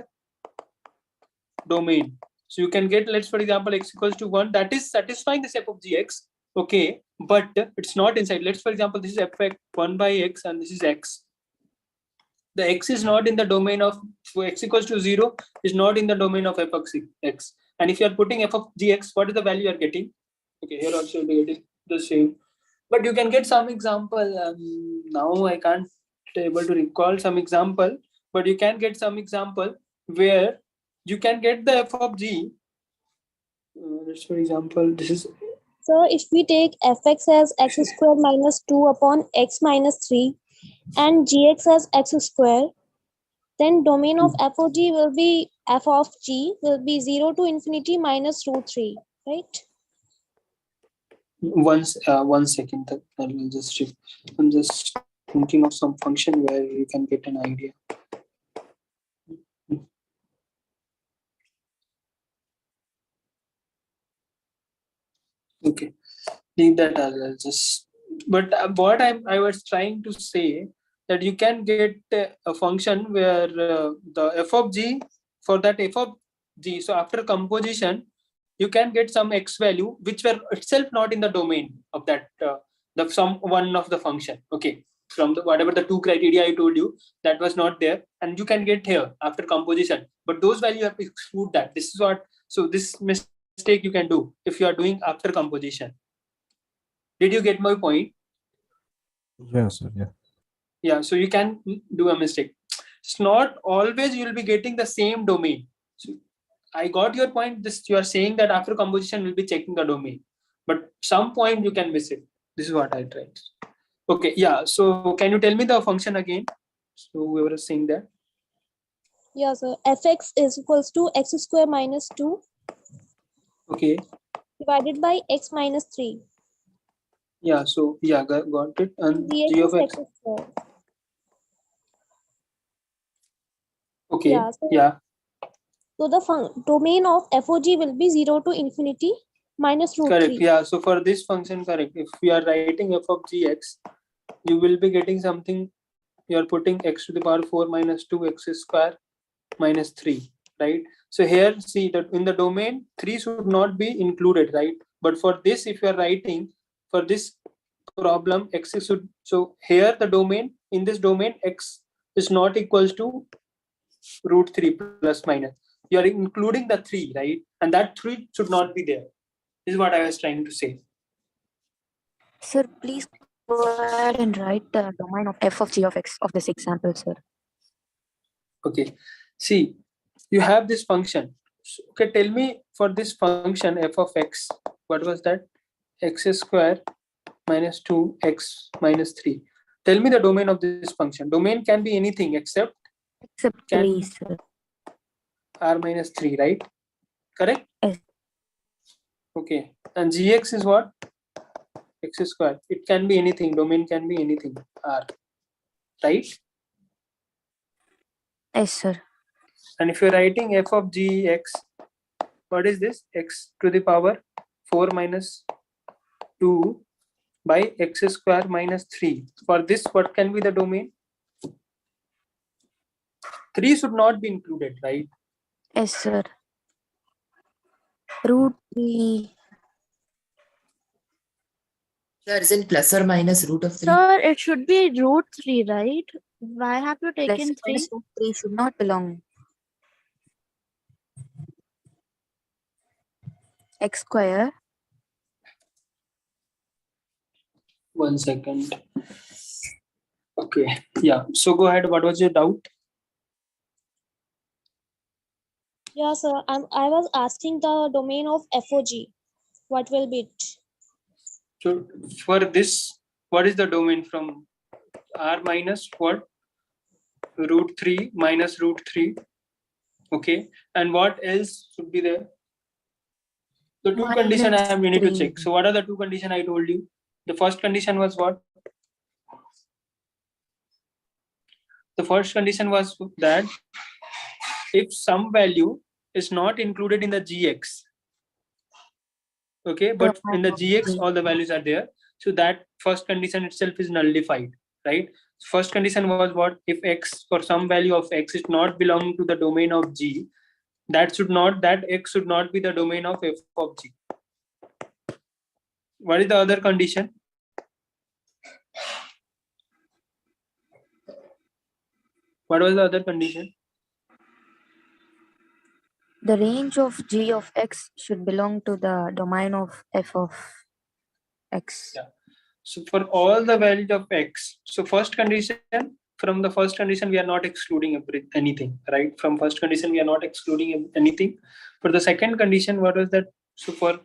domain. So you can get, let's for example, x equals to 1, that is satisfying this f of gx, okay, but it's not inside. Let's for example, this is f 1 by x and this is x. The x is not in the domain of x equals to 0 is not in the domain of f of x. And if you are putting f of gx, what is the value you are getting? Okay, here also you'll be getting the same. But you can get some example. Now I can't able to recall some example, but you can get some example where you can get the f of g. Let's for example, this is. So if we take fx as x square minus 2 upon x minus 3 and gx as x square, then domain of f of g will be 0 to infinity minus root 3, right? One second, I'll just shift. I'm just thinking of some function where you can get an idea. Okay, leave that. I'll just. But what I was trying to say that you can get a function where the f of g, for that f of g, so after composition, you can get some x value which were itself not in the domain of that the some one of the function. Okay, from the whatever the two criteria I told you, that was not there, and you can get here after composition. But those value you have to exclude that. This is what. So this mistake you can do if you are doing after composition. Did you get my point? Yeah, sir. Yeah. Yeah, so you can do a mistake. It's not always you will be getting the same domain. So I got your point. This you are saying that after composition we'll be checking the domain, but some point you can miss it. This is what I tried. Okay, yeah. So can you tell me the function again? So we were saying that. Yeah, so fx is equals to x square minus 2 Okay. divided by x minus 3. Yeah. So yeah, got it. And g of x. Square. Okay. Yeah. So the domain of f of g will be 0 to infinity minus root Correct. 3. Yeah. So for this function, correct. If we are writing f of gx, you will be getting something. You are putting x to the power 4 minus 2 x square minus 3, right? So here, see that in the domain 3 should not be included, right? But for this, if you are writing for this problem, x should, so here the domain, in this domain, x is not equals to root 3 plus minus. You are including the 3, right? And that 3 should not be there. This is what I was trying to say. Sir, please go ahead and write the domain of f of g of x of this example, sir. Okay, see, you have this function. Okay, tell me for this function f of x, what was that? X square minus 2x minus 3. Tell me the domain of this function. Domain can be anything except 3, sir. R minus 3, right? Correct? Yes. Okay, and gx is what? X square. It can be anything. Domain can be anything. R, right? Yes, sir. And if you're writing f of gx, what is this? X to the power 4 minus 2 by x square minus 3. For this, what can be the domain? 3 should not be included, right? Yes, sir. Root 3. Sir, isn't plus or minus root of 3? Sir, it should be root 3, right? Why have you Plus taken 3? minus root 3 should not belong. X square. 1 second. Okay, yeah. So go ahead. What was your doubt? Yeah, sir. I was asking the domain of f of g. What will be it? So for this, what is the domain from R minus what? Root 3 minus root 3. Okay. And what else should be there? The two conditions we need to check. So what are the two conditions I told you? The first condition was what? The first condition was that if some value is not included in the gx, Okay, but in the gx all the values are there, so that first condition itself is nullified, right? First condition was what? If x for some value of x is not belonging to the domain of g, that x should not be the domain of f of g. What is the other condition? What was the other condition? The range of g of x should belong to the domain of f of x. Yeah. So for all the values of x, so first condition, from the first condition we are not excluding anything, right? From first condition we are not excluding anything. For the second condition, what was that? So for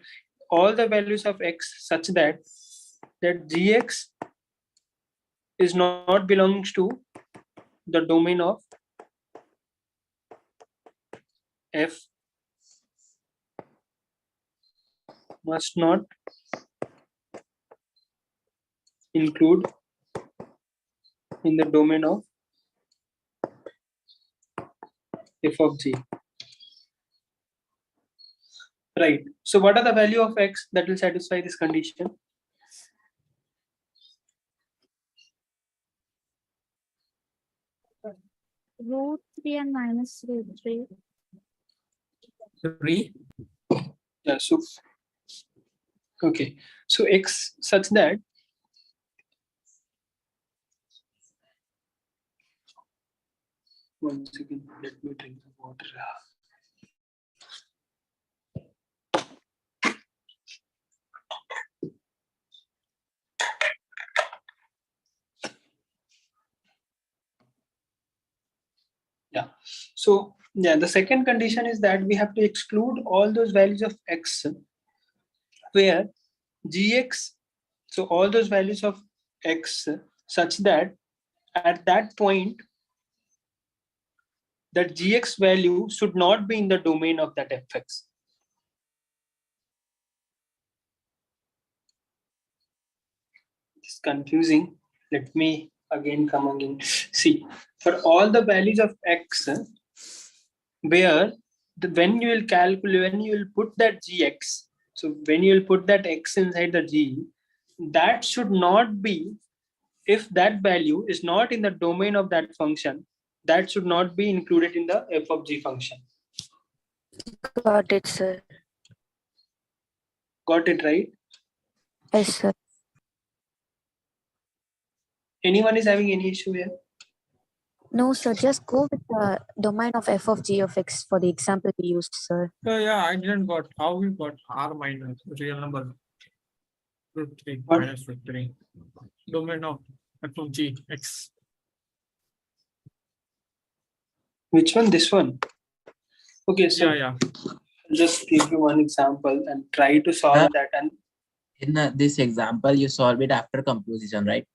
all the values of x such that gx is not belongs to the domain of f must not include in the domain of f of g. Right. So what are the value of x that will satisfy this condition? Root 3 and minus root 3. 3. Yeah, so okay, so x such that one second, let me drink the water. Yeah, so yeah, the second condition is that we have to exclude all those values of x where gx, so all those values of x such that at that point that gx value should not be in the domain of that fx. It's confusing. Let me again come again. See, for all the values of x where when you will calculate, when you will put that gx, so when you will put that x inside the g, that should not be, if that value is not in the domain of that function, that should not be included in the f of g function. Got it, sir. Got it, right? Yes, sir. Anyone is having any issue here? No, sir. Just go with the domain of f of g of x for the example we used, sir. So yeah, I didn't got how we got r minus real number root 3 What? minus root 3 domain of f of g x. Which one? This one? Okay, so Yeah. I'll just give you one example and try to solve that. And In this example, you solve it after composition, right?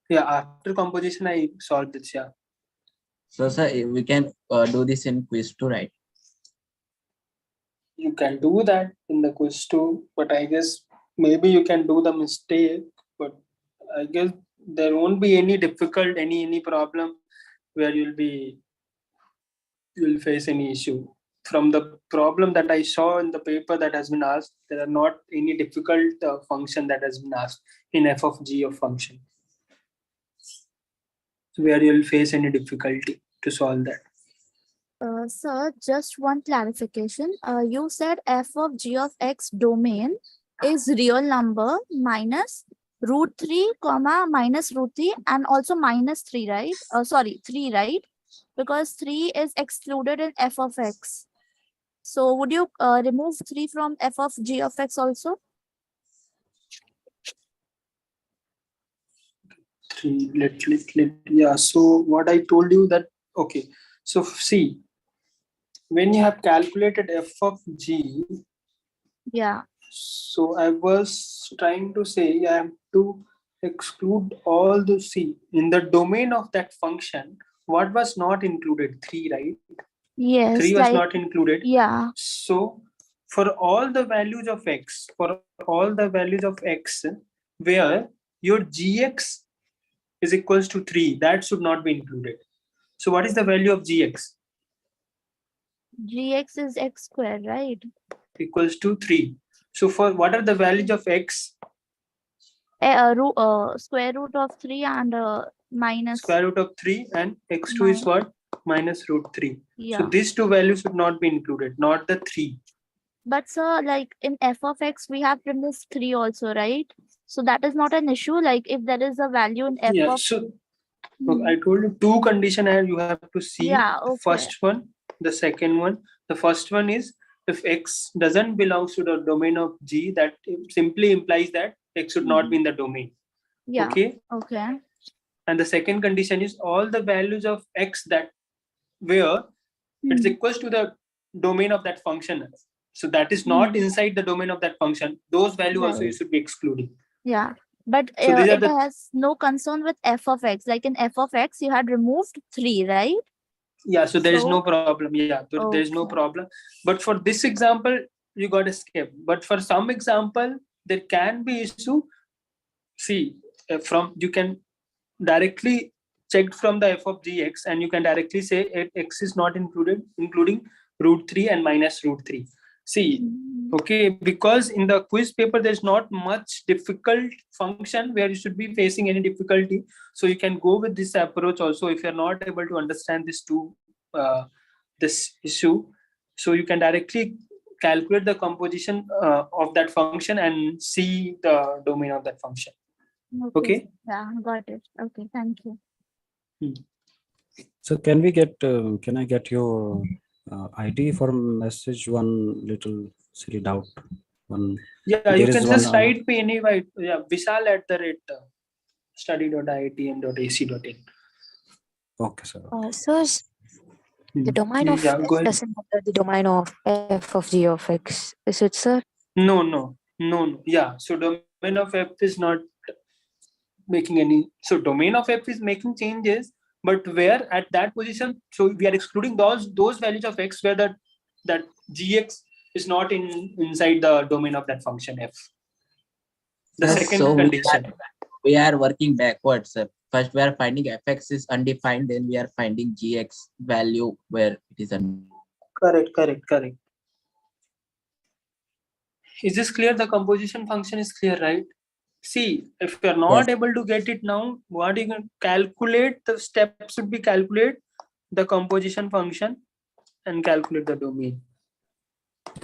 yeah, after composition, I solved this. Yeah. So, sir, we can do this in quiz too, right? You can do that in the quiz too, but I guess maybe you can do the mistake, but I guess there won't be any difficult, any problem where you'll face any issue. From the problem that I saw in the paper that has been asked, there are not any difficult function that has been asked in f of g of function, where you'll face any difficulty to solve that. Sir, just one clarification. You said f of g of x domain is real number minus root 3 comma minus root 3 and also minus 3, right? Sorry, 3, right? Because 3 is excluded in f of x. So would you remove 3 from f of g of x also? 3, yeah. So what I told you that, okay. So see, when you have calculated f of g, yeah. So I was trying to say I have to exclude all the c in the domain of that function. What was not included? 3, right? Yes. 3 was not included. Yeah. So for all the values of x, where your gx is equals to 3, that should not be included. So what is the value of gx? Gx is x squared, right? Equals to 3. So for what are the values of x? Square root of 3 and minus. Square root of 3 and x2 is what? Minus root 3. Yeah. So these two values should not be included, not the 3. But sir, like in f of x, we have written this 3 also, right? So that is not an issue. Like if there is a value in f Yeah, of. so look, I told you two condition and you have to see. Yeah, okay. First one, the second one. The first one is if x doesn't belong to the domain of G, that simply implies that x should not be in the domain. Yeah. Okay. Okay. And the second condition is all the values of x that where it's equals to the domain of that function. So that is not inside the domain of that function. Those values also you should be excluding. Yeah. But So these are it the has no concern with f of x. Like in f of x, you had removed 3, right? yeah. So there is So- no problem. Yeah, there is no problem. But for this example, you got to skip. But for some example, there can be issue. See, from you can directly check from the f of gx, and you can directly say x is not included, including root 3 and minus root 3. See, okay, because in the quiz paper there's not much difficult function where you should be facing any difficulty, so you can go with this approach also if you're not able to understand this issue. So you can directly calculate the composition of that function and see the domain of that function. Okay. Yeah, got it. Okay, thank you. So can we get, can I get your ID for message one little silly doubt? One. Yeah, there you is can one, just write me anyway. Yeah, vishal@study.iitm.ac.in. Okay, sir. So the domain of Yeah, f go ahead. doesn't matter the domain of f of g of x. Is it, sir? No. Yeah, so domain of f is not making any. So domain of f is making changes, but where at that position, so we are excluding those values of x where that gx is not inside the domain of that function f. The Sir, second so condition. we are working backwards, sir. First, we are finding fx is undefined, then we are finding gx value where it is undefined. Correct. Is this clear? The composition function is clear, right? See, if you are not able to get it now, what you can calculate, the steps should be calculate the composition function and calculate the domain.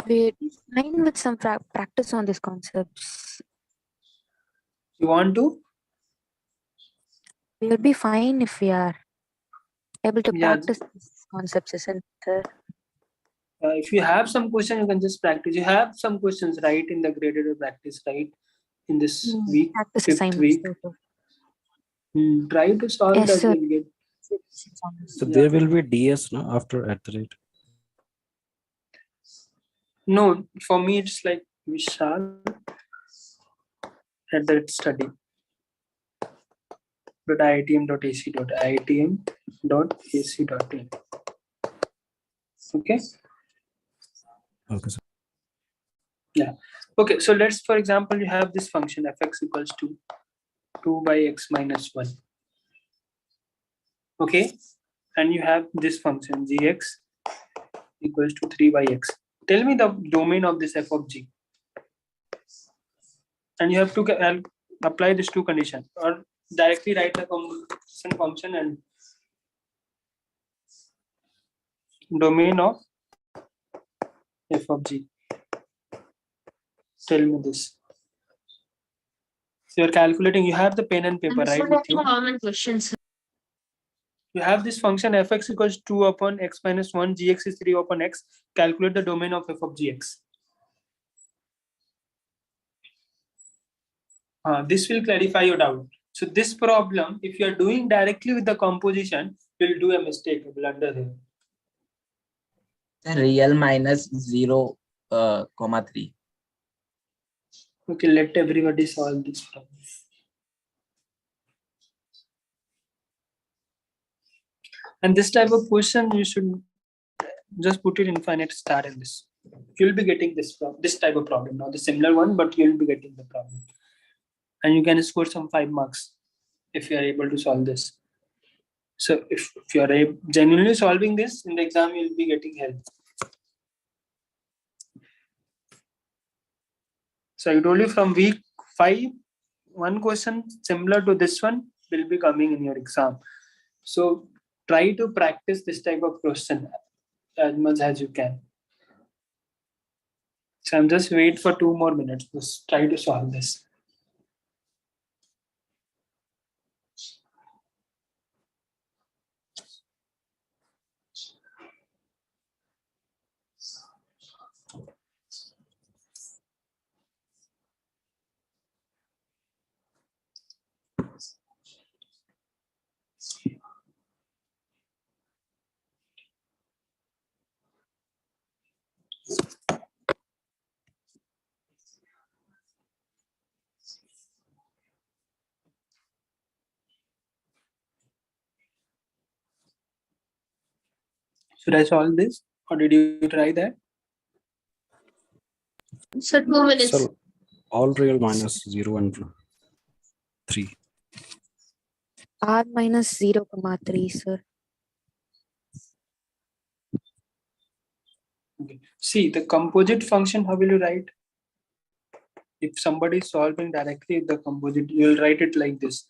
We're fine with some practice on these concepts. You want to? We'll be fine if we are able to Yeah. practice these concepts, isn't it? If you have some question, you can just practice. You have some questions, right, in the graded practice, right, in this week, Practice 5th assignments. week. Try to solve Yes, that. sir. You'll get. So there will be DS no, after at the rate. No, for me it's like Vishal at that study. .iitm.ac.in. Okay. Okay, sir. Yeah. Okay. So let's, for example, you have this function fx equals to 2 by x minus 1. Okay. And you have this function gx equals to 3 by x. Tell me the domain of this f of g. And you have to apply these two conditions, or directly write the composition function and domain of f of g. Tell me this. So you're calculating, you have the pen and paper, right? With you? Common questions. You have this function fx equals 2 upon x minus 1, gx is 3 upon x. Calculate the domain of f of gx. This will clarify your doubt. So this problem, if you are doing directly with the composition, you'll do a mistake, a blunder here. Real minus 0, 3. Okay, let everybody solve this problem. And this type of question, you should just put it infinite star in this. You'll be getting this type of problem, not the similar one, but you'll be getting the problem. And you can score some 5 marks if you are able to solve this. So if you are genuinely solving this in the exam, you'll be getting help. So I told you from week 5, one question similar to this one will be coming in your exam. So try to practice this type of question as much as you can. So I'm just wait for 2 more minutes. Just try to solve this. Should I solve this or did you try that? So 2 minutes. So all real minus 0 and 3. R minus 0, 3, sir. Okay. See the composite function, how will you write? If somebody is solving directly the composite, you will write it like this.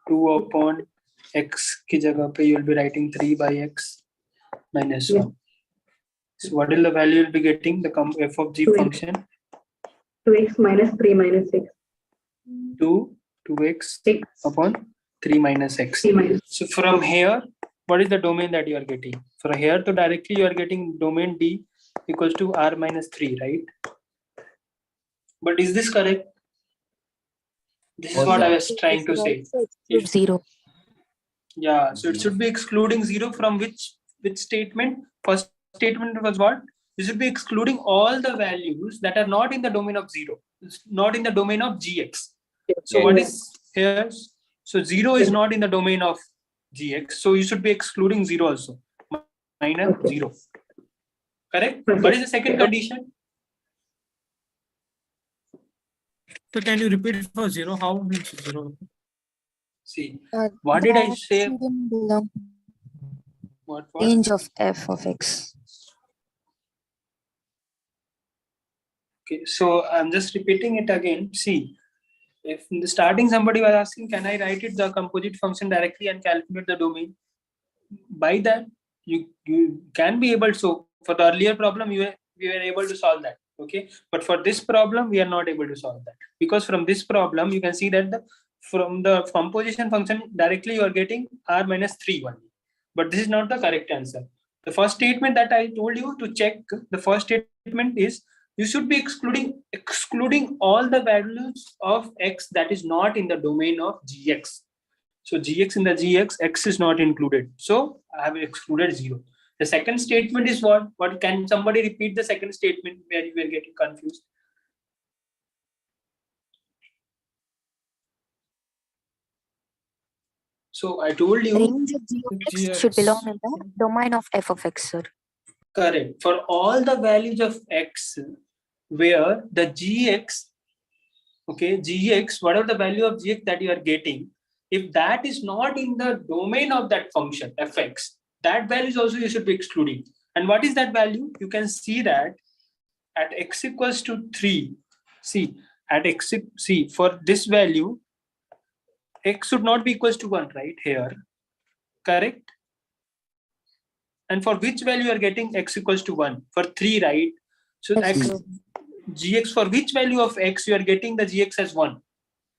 2 upon x ki jagah pe you will be writing 3 by x minus 1. So what is the value you will be getting? The f of g 2x. function. 2x minus 3 minus 6. 2x upon 3 minus x. So from here, what is the domain that you are getting? From here to directly you are getting domain D equals to r minus 3, right? But is this correct? This is what I was trying to say. If 0. Yeah, so it should be excluding 0 from which statement? First statement was what? You should be excluding all the values that are not in the domain of 0. It's not in the domain of gx. So what is here? So 0 is not in the domain of gx. So you should be excluding 0 also. Minus 0. Correct? What is the second condition? So can you repeat it for 0? How means 0? See, what did I say? What? Range of f of x. Okay, so I'm just repeating it again. See, if in the starting somebody was asking, can I write it the composite function directly and calculate the domain? By that, you can be able to. For the earlier problem, we were able to solve that. Okay, but for this problem, we are not able to solve that because from this problem, you can see that from the composition function directly you are getting r minus 3 only. But this is not the correct answer. The first statement that I told you to check, the first statement is you should be excluding all the values of x that is not in the domain of gx. So gx in the gx, x is not included. So I have excluded 0. The second statement is what? What can somebody repeat the second statement where you were getting confused? So I told you Range of g of x should belong in the domain of f of x, sir. Correct. For all the values of x where the gx, okay, gx, whatever the value of gx that you are getting, if that is not in the domain of that function fx, that values also you should be excluding. And what is that value? You can see that at x equals to 3. See, at x, see, for this value, x should not be equals to 1, right? Here, correct? And for which value you are getting x equals to 1? For 3, right? So x, gx, for which value of x you are getting the gx as 1?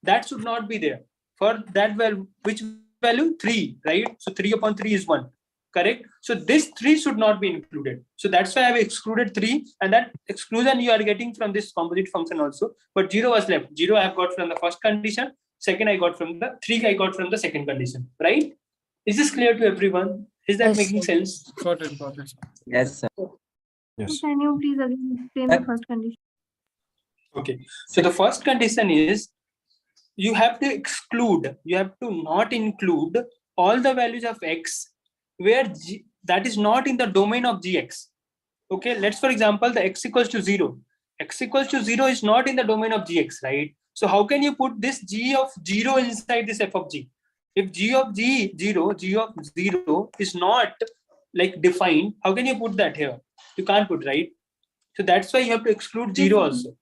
That should not be there. For that value, which value? 3, right? So 3 upon 3 is 1. Correct? So this 3 should not be included. So that's why I have excluded 3, and that exclusion you are getting from this composite function also. But 0 was left. 0 I have got from the first condition. Second I got from the 3 I got from the second condition. Right? Is this clear to everyone? Is that making sense? Got it. Yes, sir. Yes. Can you please again explain the first condition? Okay. So the first condition is you have to exclude, you have to not include all the values of x where that is not in the domain of gx. Okay, let's for example the x equals to 0. X equals to 0 is not in the domain of gx, right? So how can you put this g of 0 inside this f of g? If g of 0 is not like defined, how can you put that here? You can't put, right? So that's why you have to exclude 0 also.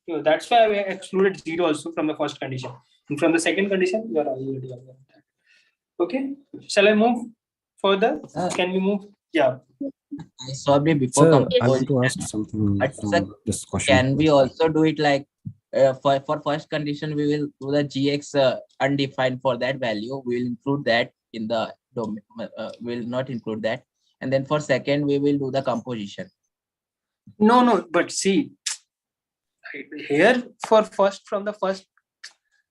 That's why I excluded 0 also from the first condition. And from the second condition, you are already aware of that. Okay. Shall I move further? Can we move? Yeah. I solved it before Sir, I want composition. to ask something But sir, from this question. can we also do it like for first condition, we will do the gx undefined for that value. We will include that in the domain. We will not include that. And then for second, we will do the composition. No, but see, here for first from the first.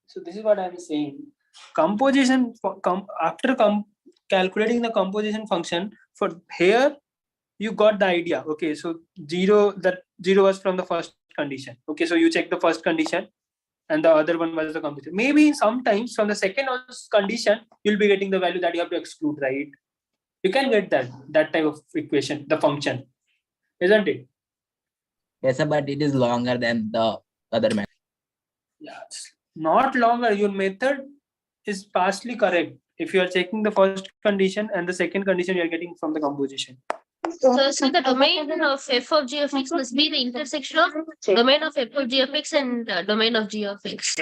So this is what I'm saying. Composition after calculating the composition function for here, you got the idea. Okay, so 0 was from the first condition. Okay, so you check the first condition and the other one was the composition. Maybe sometimes from the second condition, you'll be getting the value that you have to exclude, right? You can get that type of equation, the function, isn't it? Yes, sir, but it is longer than the other method. Yeah, it's not longer. Your method is partially correct. If you are checking the first condition and the second condition, you are getting from the composition. So the domain of f of g of x must be the intersection of domain of f of g of x and domain of g of x.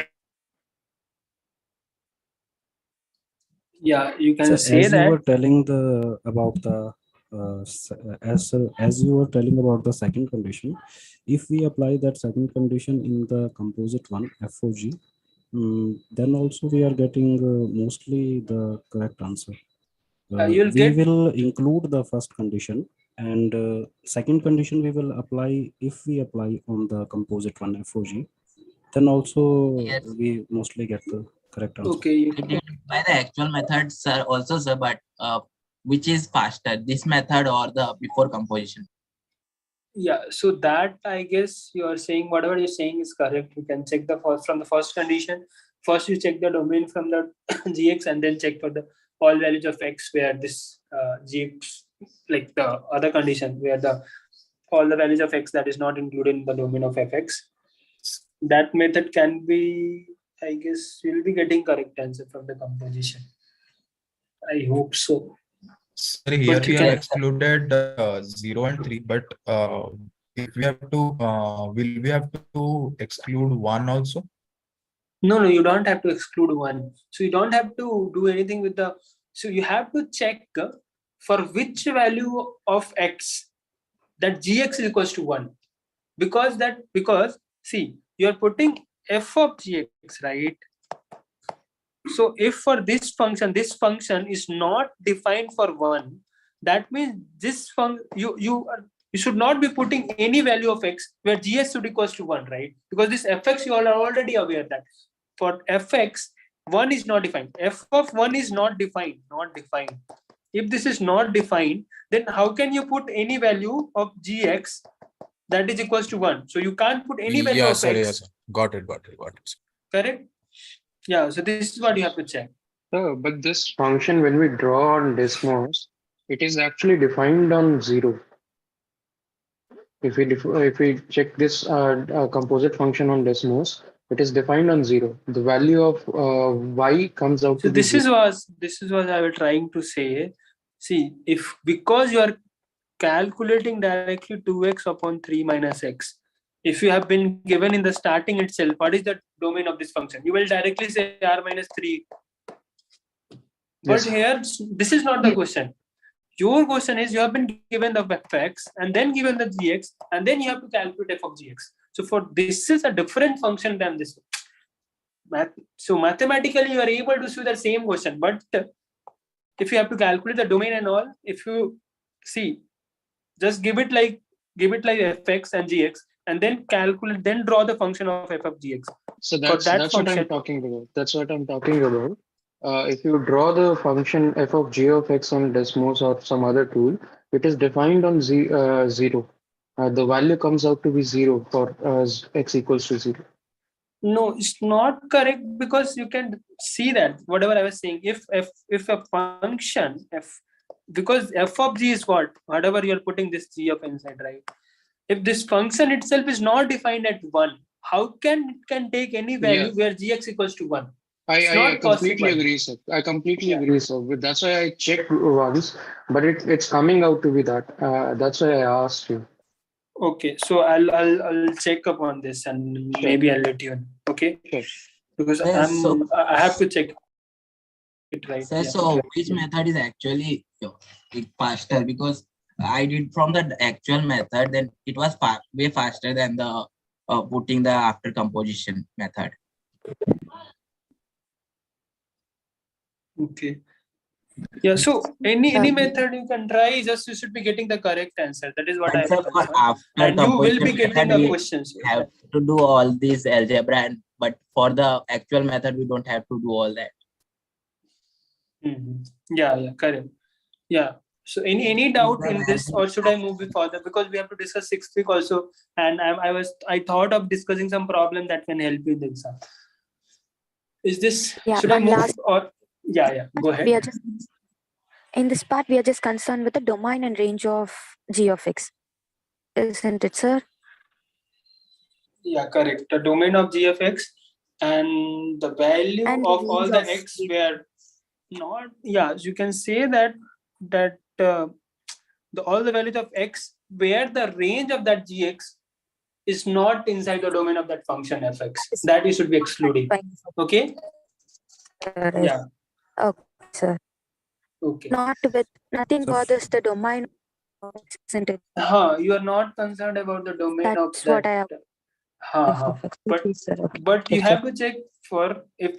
Yeah, you can So say as you that. were telling about the as you were telling about the second condition, if we apply that second condition in the composite one f of g, then also we are getting mostly the correct answer. We will include the first condition, and second condition we will apply if we apply on the composite one f of g, then also we mostly get the correct answer. Okay. By the actual methods, sir, also, sir, but which is faster, this method or the before composition? Yeah, so that I guess you are saying whatever you're saying is correct. You can check the first from the first condition. First, you check the domain from the gx, and then check for the all values of x where this gx, like the other condition where the all the values of x that is not included in the domain of fx. That method can be, I guess, you'll be getting correct answer from the composition. I hope so. Sorry, here we have excluded 0 and 3, but if we have to, will we have to exclude 1 also? No, you don't have to exclude 1. So you don't have to do anything with the. So you have to check for which value of x that gx is equals to 1, because see, you are putting f of gx, right? So if for this function is not defined for 1, that means this function you should not be putting any value of x where gs should equals to 1, right? Because this fx you are already aware that for fx 1 is not defined. F of 1 is not defined. If this is not defined, then how can you put any value of gx that is equals to 1? So you can't put any value of x. Yes, sir. Got it. Correct? Yeah, so this is what you have to check. But this function, when we draw on Desmos, it is actually defined on 0. If we check this composite function on Desmos, it is defined on 0. The value of y comes out so to be this is what I was trying to say. See, if because you are calculating directly 2x upon 3 minus x, if you have been given in the starting itself, what is the domain of this function? You will directly say r minus 3. But here, this is not the question. Your question is you have been given the fx and then given the gx, and then you have to calculate f of gx. So for this is a different function than this. So mathematically, you are able to see the same question, but if you have to calculate the domain and all, if you see, just give it like fx and gx, and then draw the function of f of gx. So that's what I'm talking about. That's what I'm talking about. If you draw the function f of g of x on Desmos or some other tool, it is defined on 0. The value comes out to be 0 for x equals to 0. No, it's not correct, because you can see that whatever I was saying, if a function because f of g is whatever you're putting this g of inside, right? If this function itself is not defined at 1, how can take any value where gx equals to 1? I completely agree, sir. I completely agree, sir. That's why I checked once, but it's coming out to be that. That's why I asked you. Okay, so I'll check up on this and maybe I'll let you know. Okay, because I have to check it right. Sir, so which method is actually faster? Because I did from the actual method, then it was way faster than the putting the after composition method. Okay. Yeah. So any method you can try, just you should be getting the correct answer. That is what I am concerned. After And you will be composition getting method, the we questions. have to do all these algebra, but for the actual method, we don't have to do all that. Yeah, correct. Yeah. So any doubt in this, or should I move further? Because we have to discuss 6th week also, and I thought of discussing some problem that can help you in the exam. Is this should I move or go ahead. We are just in this part. We are just concerned with the domain and range of g of x, isn't it, sir? Yeah, correct. The domain of g of x and the value And of range all the of x were not. Yeah, you can say that all the values of x where the range of that gx is not inside the domain of that function fx, that you should be excluding. Okay. Yeah. Okay, sir. Okay. Not with nothing bothers the domain, isn't it? You are not concerned about the domain of That's that. what I have. But you have to check for if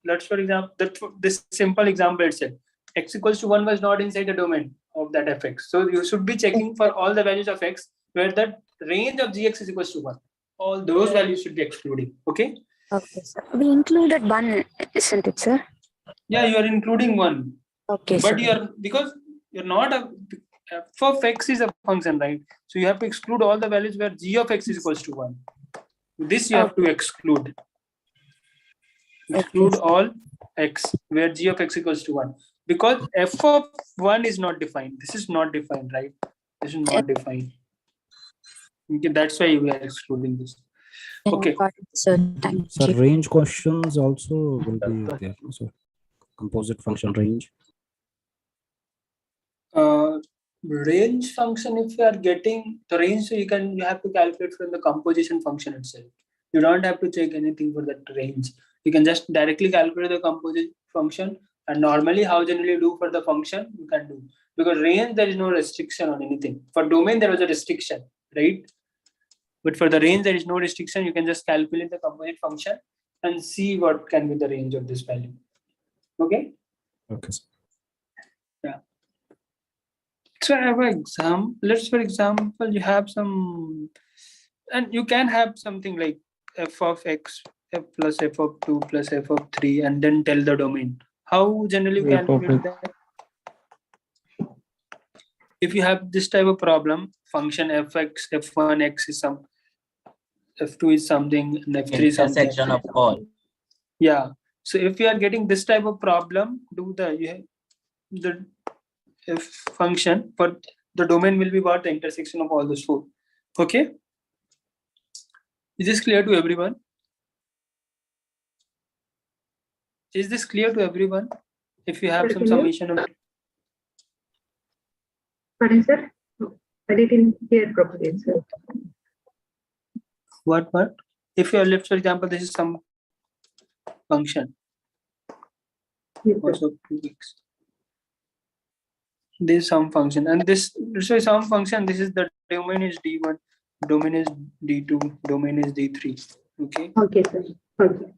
let's for example this simple example itself, x equals to 1 was not inside the domain of that fx. So you should be checking for all the values of x where the range of gx is equals to 1. All those values should be excluding. Okay. Okay, sir. We included 1, isn't it, sir? Yeah, you are including 1. Okay, but sir. because you're not f of x is a function, right? So you have to exclude all the values where g of x is equals to 1. This you have to exclude. Exclude all x where g of x equals to 1. Because f of 1 is not defined. This is not defined, right? This is not defined. Okay, that's why we are excluding this. Okay. So range questions also will be there. So composite function range. Range function, if you are getting the range, so you have to calculate from the composition function itself. You don't have to check anything for that range. You can just directly calculate the composite function, and normally how generally do for the function you can do, because range there is no restriction on anything. For domain there was a restriction, right? But for the range there is no restriction. You can just calculate the composite function and see what can be the range of this value. Okay. Okay. Yeah. So I have an example. Let's, for example, you have some, and you can have something like f of x, f plus f of 2 plus f of 3, and then tell the domain. How generally you calculate that? If you have this type of problem, function fx, f1x is some, f2 is something, and f3 is something. Intersection of all. Yeah. So if you are getting this type of problem, do the if function for the domain will be what? The intersection of all those 4. Okay. Is this clear to everyone? Is this clear to everyone? If you have some summation of. Pardon, sir? I didn't hear properly, sir. What? If you are left, for example, this is some function. Yes, also 2x. This is some function, and this is some function. This is the domain is d1, domain is d2, domain is d3. Okay. Okay, sir. Okay.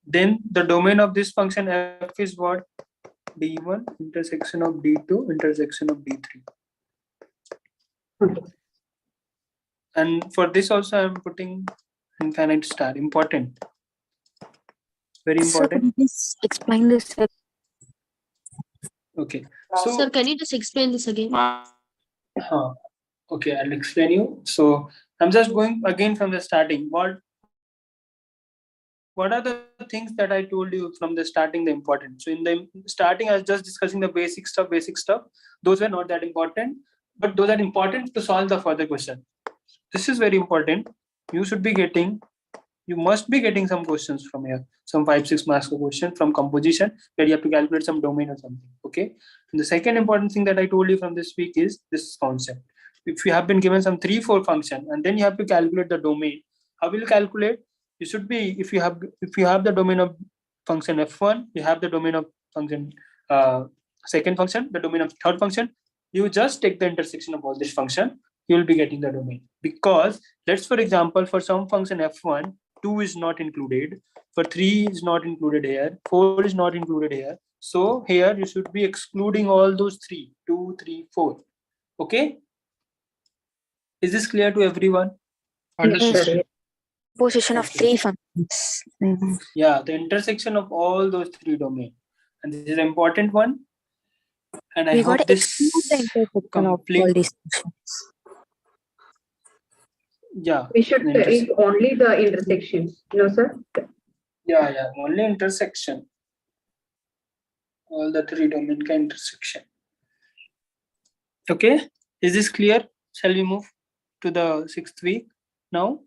Then the domain of this function f is what? d1 intersection of d2 intersection of d3. Okay. And for this also I am putting infinite star. Important. Very important. So can you please explain this? Okay. So, Sir, can you just explain this again? okay, I'll explain you. So I'm just going again from the starting. What are the things that I told you from the starting, the important? So in the starting, I was just discussing the basic stuff. Those were not that important, but those are important to solve the further question. This is very important. You must be getting some questions from here, some 5-6 marks question from composition where you have to calculate some domain or something. Okay. And the second important thing that I told you from this week is this concept. if you have been given some 3, 4 function, and then you have to calculate the domain. How will you calculate? You should be, if you have the domain of function f1, you have the domain of function second function, the domain of third function, you just take the intersection of all this function, you will be getting the domain. Because let's, for example, for some function f1, 2 is not included, for 3 is not included here, 4 is not included here. So here you should be excluding all those 3, 2, 3, 4. Okay? Is this clear to everyone? Understood. Position of 3 functions. Yeah, the intersection of all those 3 domains. And this is an important one. And I We hope got to this exclude the intersection of all these functions. Yeah. We should take only the intersections. No, sir? Yeah, only intersection. All the 3 domain ka intersection. Okay, is this clear? Shall we move to the 6th week now?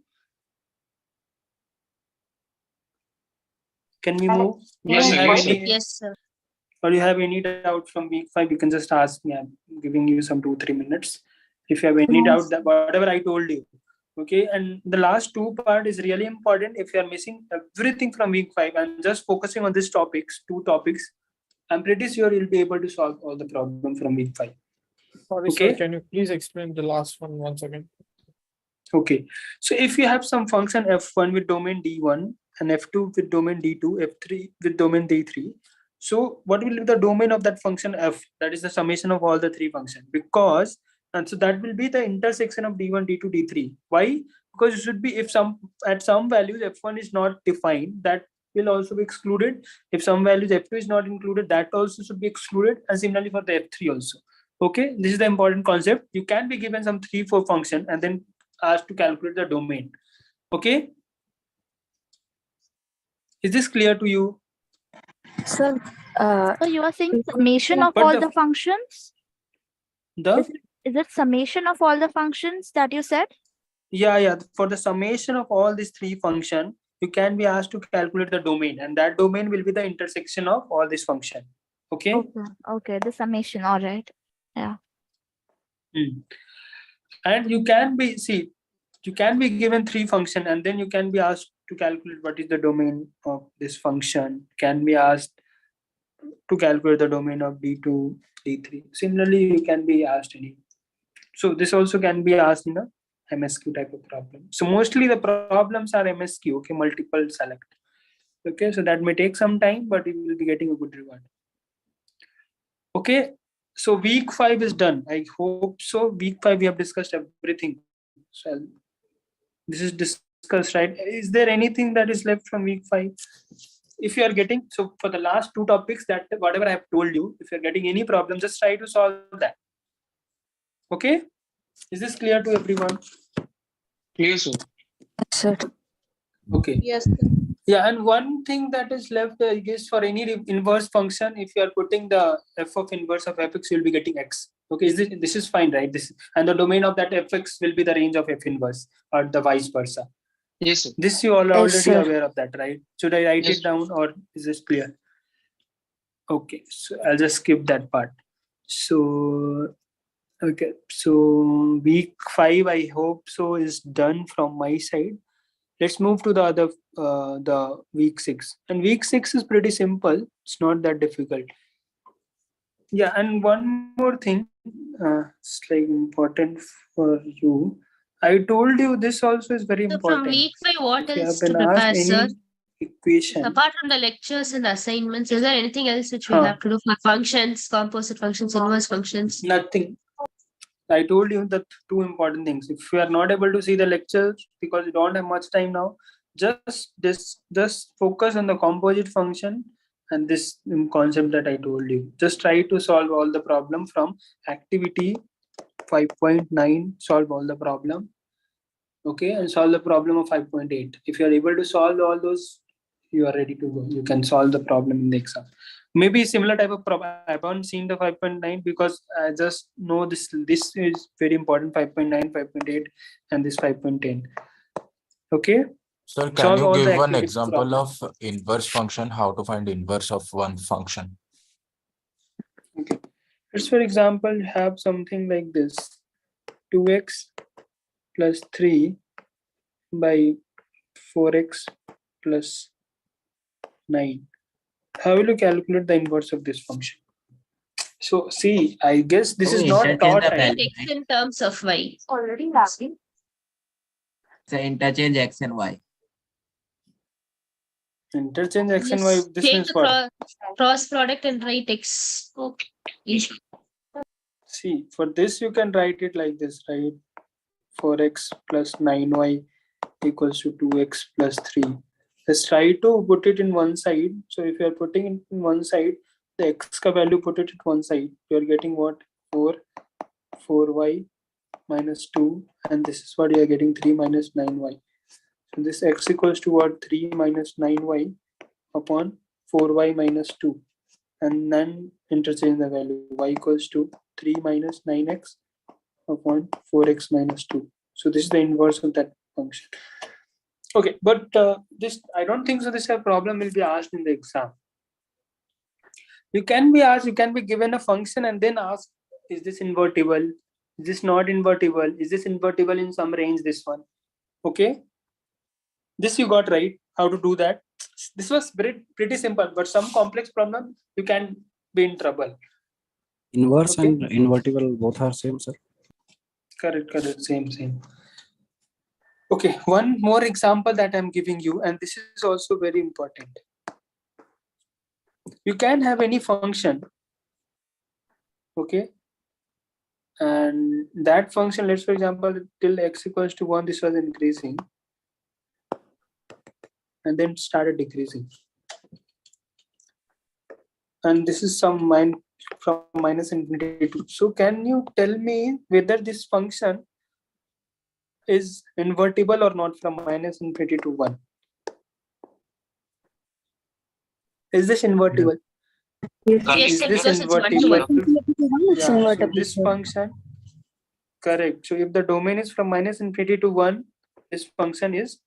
Can we move? Yes, sir. Or you have any doubt from week 5, you can just ask me. I'm giving you some 2-3 minutes. If you have any doubt, that whatever I told you. Okay, and the last 2 part is really important. If you are missing everything from week 5 and just focusing on these topics, 2 topics, I'm pretty sure you'll be able to solve all the problem from week 5. Sorry, Okay. sir, can you please explain the last one once again? Okay, so if you have some function f1 with domain d1 and f2 with domain d2, f3 with domain d3, so what will be the domain of that function f? That is the summation of all the 3 functions. Because, and so that will be the intersection of d1, d2, d3. Why? Because it should be, if at some values f1 is not defined, that will also be excluded. If some values f2 is not included, that also should be excluded, and similarly for the f3 also. Okay, this is the important concept. You can be given some 3, 4 function and then asked to calculate the domain. Okay, is this clear to you? So you are saying summation of But all the functions? The Is it summation of all the functions that you said? yeah, for the summation of all these 3 functions, you can be asked to calculate the domain, and that domain will be the intersection of all these functions. Okay. Okay, the summation. All right. Yeah. And you can be given 3 function, and then you can be asked to calculate what is the domain of this function. Can be asked to calculate the domain of d2, d3. Similarly, you can be asked any. So this also can be asked in a MSQ type of problem. So mostly the problems are MSQ, okay, multiple select. Okay, so that may take some time, but you will be getting a good reward. Okay, so week 5 is done. I hope so. Week 5 we have discussed everything. So this is discussed, right? Is there anything that is left from week 5? If you are getting, so for the last 2 topics, that whatever I have told you, if you're getting any problem, just try to solve that. Okay, is this clear to everyone? Clear, sir. Sir. Okay. Yes. Yeah, and one thing that is left is for any inverse function, if you are putting the f of inverse of fx, you'll be getting x. Okay, this is fine, right? This, and the domain of that fx will be the range of f inverse, or the vice versa. Yes, sir. This you are already sir. aware of that, right? Should I write it down, or is this clear? Okay, so I'll just skip that part. So okay, so week 5, I hope so, is done from my side. Let's move to the other, the week 6. And week 6 is pretty simple. It's not that difficult. Yeah, and one more thing, it's like important for you. I told you this also is very So important. from week 5, what If you else have to been asked prepare, sir? any equation. Apart from the lectures and assignments, is there anything else which we have to do for functions, composite functions, inverse functions? Nothing. I told you the 2 important things. If you are not able to see the lectures because you don't have much time now, just focus on the composite function and this concept that I told you. Just try to solve all the problem from activity 5.9, solve all the problem. Okay, and solve the problem of 5.8. If you are able to solve all those, you are ready to go. You can solve the problem in the exam. Maybe similar type of problem. I haven't seen the 5.9 because I just know this is very important, 5.9, 5.8, and this 5.10. Okay. Sir, can Solve you all the give one activity example problems. of inverse function, how to find inverse of one function? Okay. Let's, for example, have something like this. 2x plus 3 by 4x plus 9. How will you calculate the inverse of this function? So see, I guess this is not taught. X in terms of y. Already having. So interchange x and y. Interchange x and y. This Take means the what? cross product and write x. Okay. See, for this you can write it like this, right? 4x plus 9y equals to 2x plus 3. Let's try to put it in one side. So if you are putting it in one side, the x ka value, put it at one side. You are getting what? 4y minus 2, and this is what you are getting, 3 minus 9y. So this x equals to what? 3 minus 9y upon 4y minus 2, and then interchange the value. Y equals to 3 minus 9x upon 4x minus 2. So this is the inverse of that function. Okay, but this, I don't think so this problem will be asked in the exam. You can be asked, you can be given a function and then ask, is this invertible? Is this not invertible? Is this invertible in some range, this one? Okay, this you got right, how to do that. This was pretty simple, but some complex problem, you can be in trouble. Inverse and invertible both are same, sir. Correct, same. Okay, one more example that I'm giving you, and this is also very important. You can have any function, okay, and that function, let's for example, till x equals to 1, this was increasing, and then started decreasing, and this is some from minus infinity to. So can you tell me whether this function is invertible or not from minus infinity to 1? Is this invertible? Yes, Is this because it's 1 to 1. Yeah, so this function, correct. So if the domain is from minus infinity to 1, this function is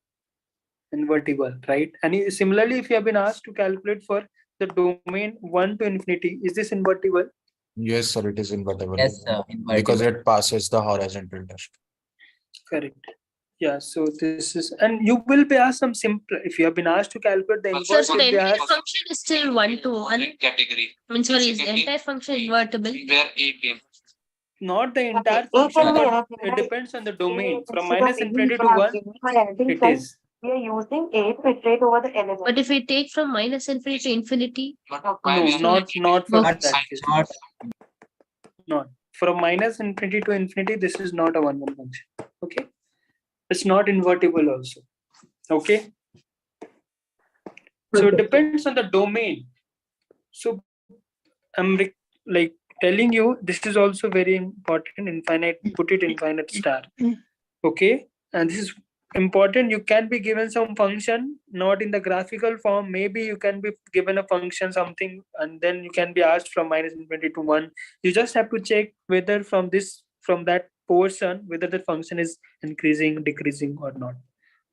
invertible, right? And similarly, if you have been asked to calculate for the domain 1 to infinity, is this invertible? Yes, sir, it is invertible. Yes, sir, invertible. Because it passes the horizontal test. Correct. Yeah, so this is, and you will be asked some simple, if you have been asked to calculate the inverse, So the you'll be entire asked, function is still 1 to 1. Category. Means sorry, is the entire function invertible? Where 8 not the entire function, but it depends on the domain. From minus infinity to 1, it is. We are using 8 to iterate over the element. But if we take from minus infinity to infinity, No, not for that case. Not from minus infinity to infinity, this is not a one-one function. Okay, it's not invertible also. Okay, so it depends on the domain. So I'm like telling you, this is also very important. Infinite, put it infinite star. Okay, and this is important. You can be given some function, not in the graphical form. Maybe you can be given a function something, and then you can be asked from minus infinity to 1. You just have to check whether from that portion, whether the function is increasing, decreasing or not.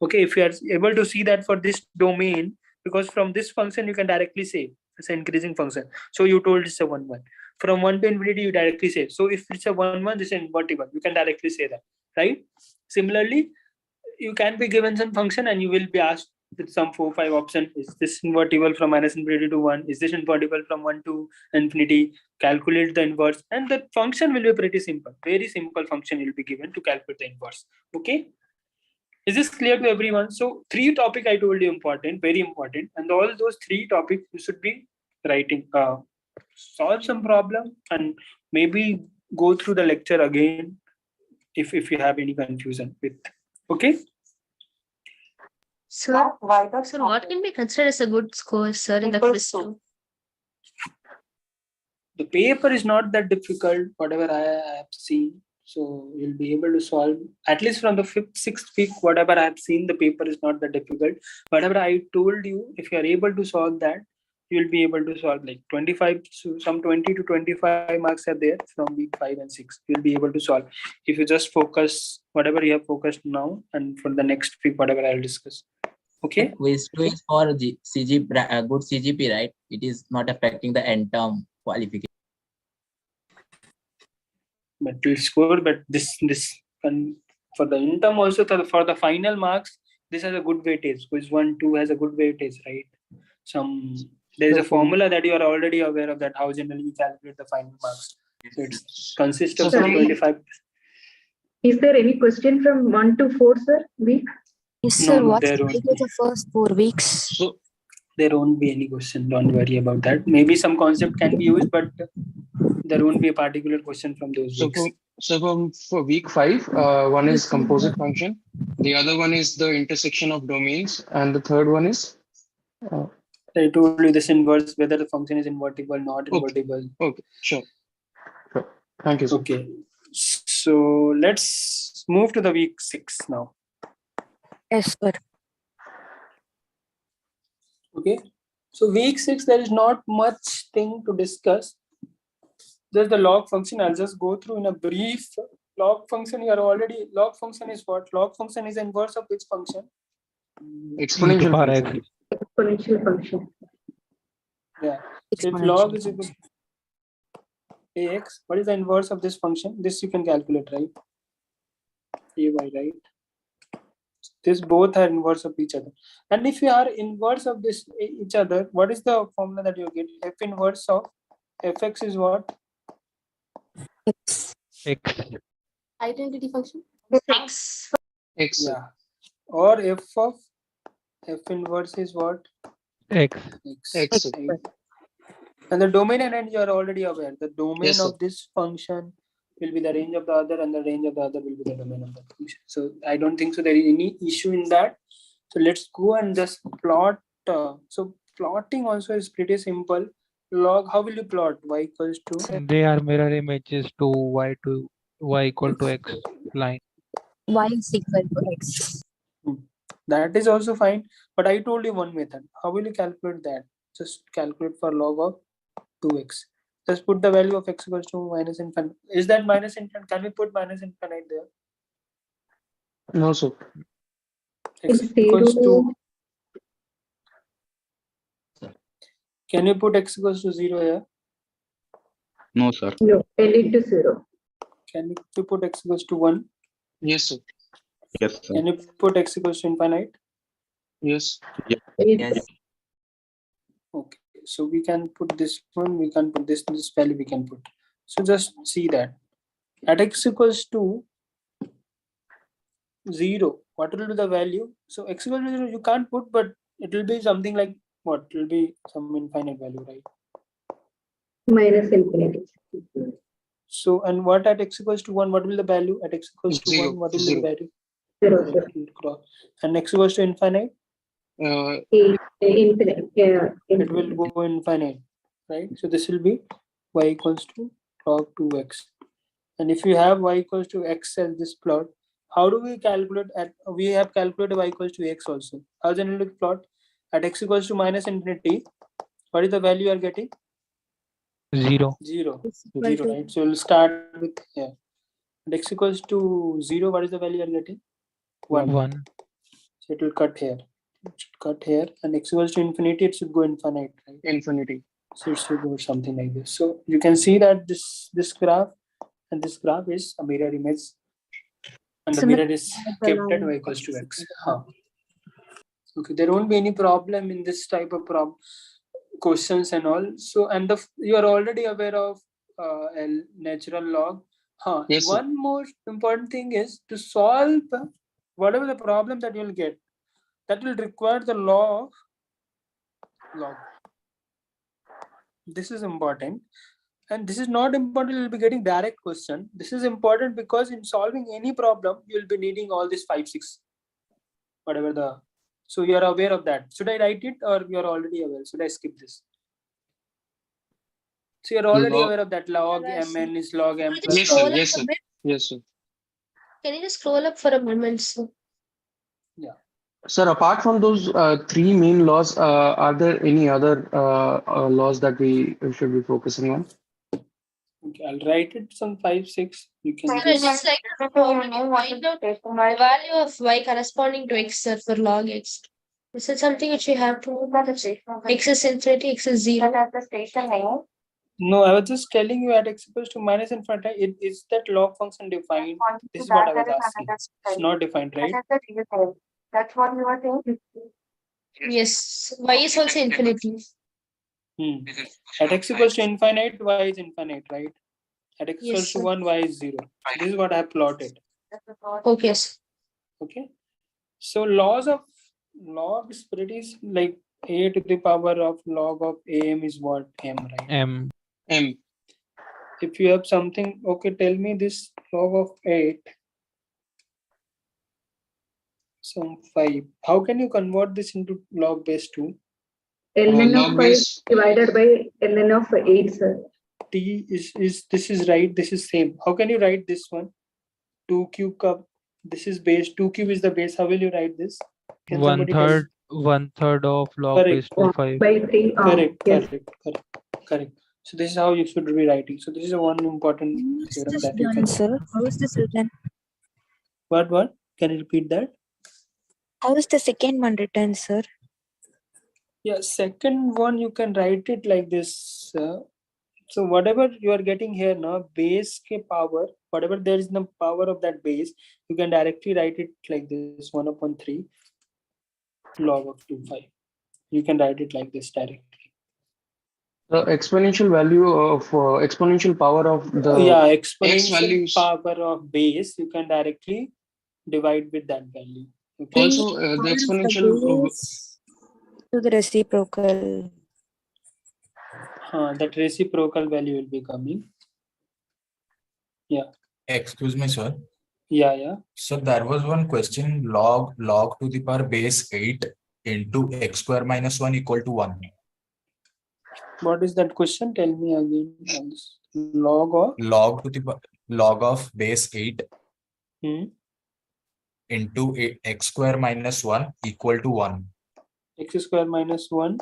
Okay, if you are able to see that for this domain, because from this function you can directly say it's an increasing function. So you told it's a 1 1. From 1 to infinity you directly say. So if it's a 1 1, this is invertible. You can directly say that, right? Similarly, you can be given some function and you will be asked with some 4 5 option. Is this invertible from minus infinity to 1? Is this invertible from 1 to infinity? Calculate the inverse, and the function will be pretty simple. Very simple function will be given to calculate the inverse. Okay, is this clear to everyone? So 3 topic I told you important, very important, and all those 3 topics you should be writing. Solve some problem and maybe go through the lecture again if you have any confusion with. Okay. Sir, what can be considered as a good score, sir, in the quiz? The paper is not that difficult, whatever I have seen. So you'll be able to solve, at least from the 5th, 6th week, whatever I have seen, the paper is not that difficult. Whatever I told you, if you are able to solve that, you'll be able to solve like 25, so some 20 to 25 marks are there from week 5 and 6. You'll be able to solve if you just focus whatever you have focused now, and for the next week, whatever I'll discuss. Okay. Quiz 2 is for good CGP, right? It is not affecting the end term qualification. but will score. But for the interim also, for the final marks, this has a good weightage. Quiz 1, 2 has a good weightage, right? There is a formula that you are already aware of, that how generally you calculate the final marks. So it consists of 25. Is there any question from 1 to 4, sir? Week? Yes, sir. No, What's there the won't weightage of first 4 weeks? So there won't be any question. Don't worry about that. Maybe some concept can be used, but there won't be a particular question from those weeks. For week 5, one is composite function, the other one is the intersection of domains, and the third one is. I told you this inverse, whether the function is invertible, not invertible. Okay, sure. Thank you, sir. Okay, so let's move to the week 6 now. Yes, sir. Okay, so week 6, there is not much thing to discuss. Just the log function. I'll just go through in a brief. Log function, log function is what? Log function is inverse of which function? Exponential function. Exponential function. Yeah. So if log is equal to ax, what is the inverse of this function? This you can calculate, right? Ay, right? This both are inverse of each other. And if you are inverse of this each other, what is the formula that you get? F inverse of fx is what? X. Identity function. X. Yeah. Or f of f inverse is what? X. X. And the domain and range you are already aware. The domain of this function will be the range of the other, and the range of the other will be the domain of the function. So I don't think so there is any issue in that. So let's go and just plot. So plotting also is pretty simple. Log, how will you plot? Y equals to? They are mirror images to y equal to x line. Y is equal to x. That is also fine. But I told you one method. How will you calculate that? Just calculate for log of 2x. Just put the value of x equals to minus infinite. Is that minus infinite? Can we put minus infinite there? No, sir. X equals to. Can you put x equals to 0 here? No, sir. No, L to 0. Can you put x equals to 1? Yes, sir. Yes, sir. Can you put x equals to infinite? Yes. Yes. Okay, so we can put this one, we can put this value we can put. So just see that at x equals to 0, what will be the value? So x equals to 0 you can't put, but it will be something like what? It will be some infinite value, right? Minus infinity. So, and what at x equals to 1, what will the value? At x equals to 1, what will be the value? 0. And x equals to infinite? Infinite. Yeah. It will go infinite, right? So this will be y equals to log 2x. And if you have y equals to x as this plot, how do we calculate we have calculated y equals to x also. How the analytic plot? At x equals to minus infinity, what is the value you are getting? 0. 0, right? So we'll start with here. At x equals to 0, what is the value you are getting? 1. So it will cut here. It should cut here, and x equals to infinity, it should go infinite, right? Infinity. So it should go something like this. So you can see that this graph and this graph is a mirror image, and the mirror is kept at y equals to x. Okay, there won't be any problem in this type of questions and all. So, and you are already aware of natural log. Yes, one more important thing is to solve whatever the problem that you will get, that will require the law of log. This is important, and this is not important. You'll be getting direct question. This is important because in solving any problem, you'll be needing all this 5, 6, whatever the. So you are aware of that. Should I write it, or you are already aware? Should I skip this? So you're already aware of that log mn is log m plus. Yes, sir. Yes, sir. Yes, sir. Can you just scroll up for a moment, sir? Yeah. Sir, apart from those 3 main laws, are there any other laws that we should be focusing on? Okay, I'll write it some 5, 6. You can Sir, just like find out the value of y corresponding to x, sir, for log x. This is something which we have to. X is infinity, x is 0. No, I was just telling you at x equals to minus infinity, is that log function defined? This is what I was asking. It's not defined, right? That's what you are saying. Yes, y is also infinity. At x equals to infinite, y is infinite, right? At x equals Yes, to sir. 1, y is 0. This is what I have plotted. Okay, sir. Okay. So log spirit is like a to the power of log of am is what? M, right? M. M. If you have something, okay, tell me this log of 8. So 5. How can you convert this into log base 2? ln log of 5 base divided by ln of 8, sir. T is this is right, this is same. How can you write this one? 2 cube cup. This is base. 2 cube is the base. How will you write this? Can One somebody tell? third of log base Correct. 2 5. By 3. Correct, Yes. correct. So this is how you should be writing. So this is one important How is theorem this that you done, can. sir? How is this written? What? Can you repeat that? How is the second one written, sir? Yeah, second one you can write it like this. So whatever you are getting here now, base ke power, whatever there is the power of that base, you can directly write it like this: 1/3 log of 2 5. You can write it like this directly. the exponential value of exponential power of the Yeah, x exponential values. power of base, you can directly divide with that value. Okay. Also, the exponential To the reciprocal. That reciprocal value will be coming. Yeah. Excuse me, sir. Yeah. So there was one question: log to the power base 8 into x square minus 1 equal to 1. What is that question? Tell me again. Log of base 8 into x square minus 1 equal to 1. X square minus 1.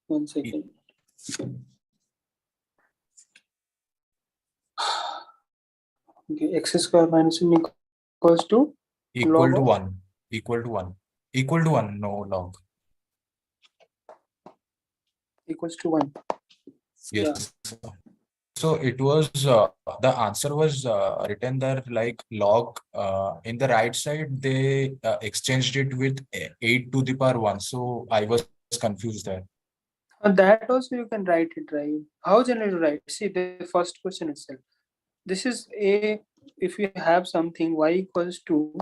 1 second. Okay, x square minus 1 equals to Equal to 1. Equal to 1. No log. Equals to 1. Yes. Yeah. So it was the answer was written there like log in the right side they exchanged it with 8 to the power 1. So I was confused there. That also you can write it, right? How generally to write? See the first question itself. This is a, if you have something y equals to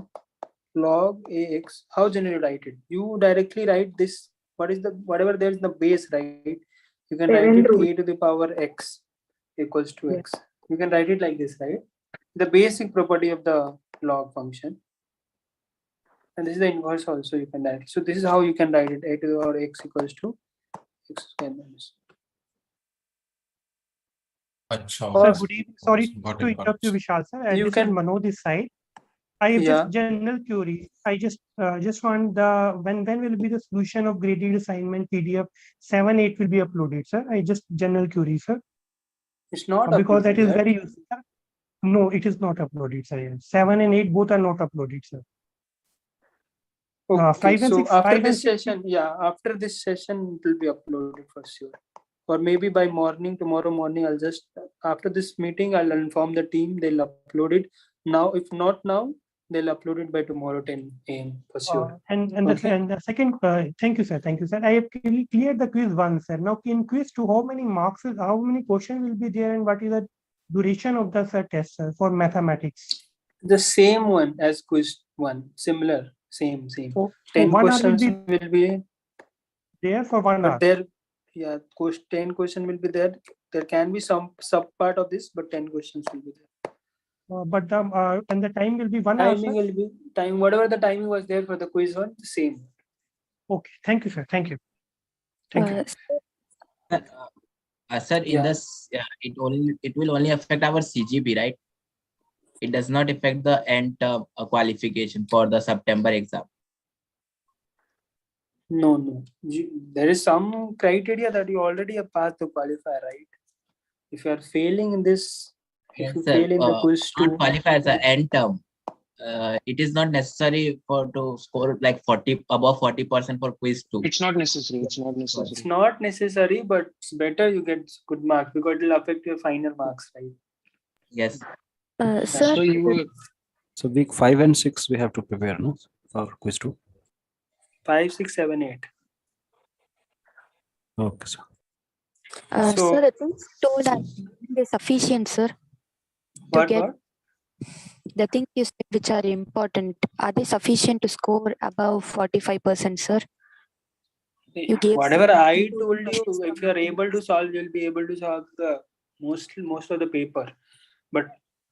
log ax, how generally write it? You directly write this. What is the whatever there is in the base, right? You can write it a to the power x equals to x. You can write it like this, right? The basic property of the log function. And this is the inverse also you can write. So this is how you can write it: a to the power x equals to x square minus. Sir, good evening. Sorry to interrupt you, Vishal sir. You This can- is Mano this side. I have Yeah. just general query. I just want the when will be the solution of graded assignment PDF 7, 8 will be uploaded, sir. I just general query, sir. It's not Because that is uploaded. very useful, sir. No, it is not uploaded, sir. 7 and 8 both are not uploaded, sir. Okay, 5 and so 6. after 5 and this 6. session, after this session it will be uploaded for sure. Or maybe by morning, tomorrow morning, I'll just, after this meeting, I'll inform the team, they'll upload it. Now, if not now, they'll upload it by tomorrow 10 a.m. for sure. And Okay. the second, thank you, sir. Thank you, sir. I have cleared the quiz 1, sir. Now, in quiz 2, how many marks, how many questions will be there, and what is the duration of the test, sir, for mathematics? The same one as quiz 1, similar, same. So 10 1 hour questions will will be there for 1 hour. But there, 10 question will be there. There can be some sub part of this, but 10 questions will be there. But the and the time will be 1 hour, Timing sir? will be time, whatever the timing was there for the quiz 1, the same. Okay, thank you, sir. Thank you. Thank you. Sir, in this, it will only affect our CGP, right? It does not affect the end term qualification for the September exam. No. There is some criteria that you already have passed to qualify, right? If you are failing in this, if you Sir, fail in the quiz not 2, qualify as an end term. it is not necessary for to score like 40 above 40% for quiz 2. It's not necessary. It's not necessary. It's not necessary, but it's better you get good marks because it will affect your final marks, right? Yes. Sir, So week 5 and 6 we have to prepare, no, for quiz 2. 5, 6, 7, 8. Okay, sir. So- Sir, the things told are they sufficient, sir? What? The things you said which are important, are they sufficient to score above 45%, sir? You gave Whatever some I told you, if you are able to solve, you'll be able to solve the most of the paper. But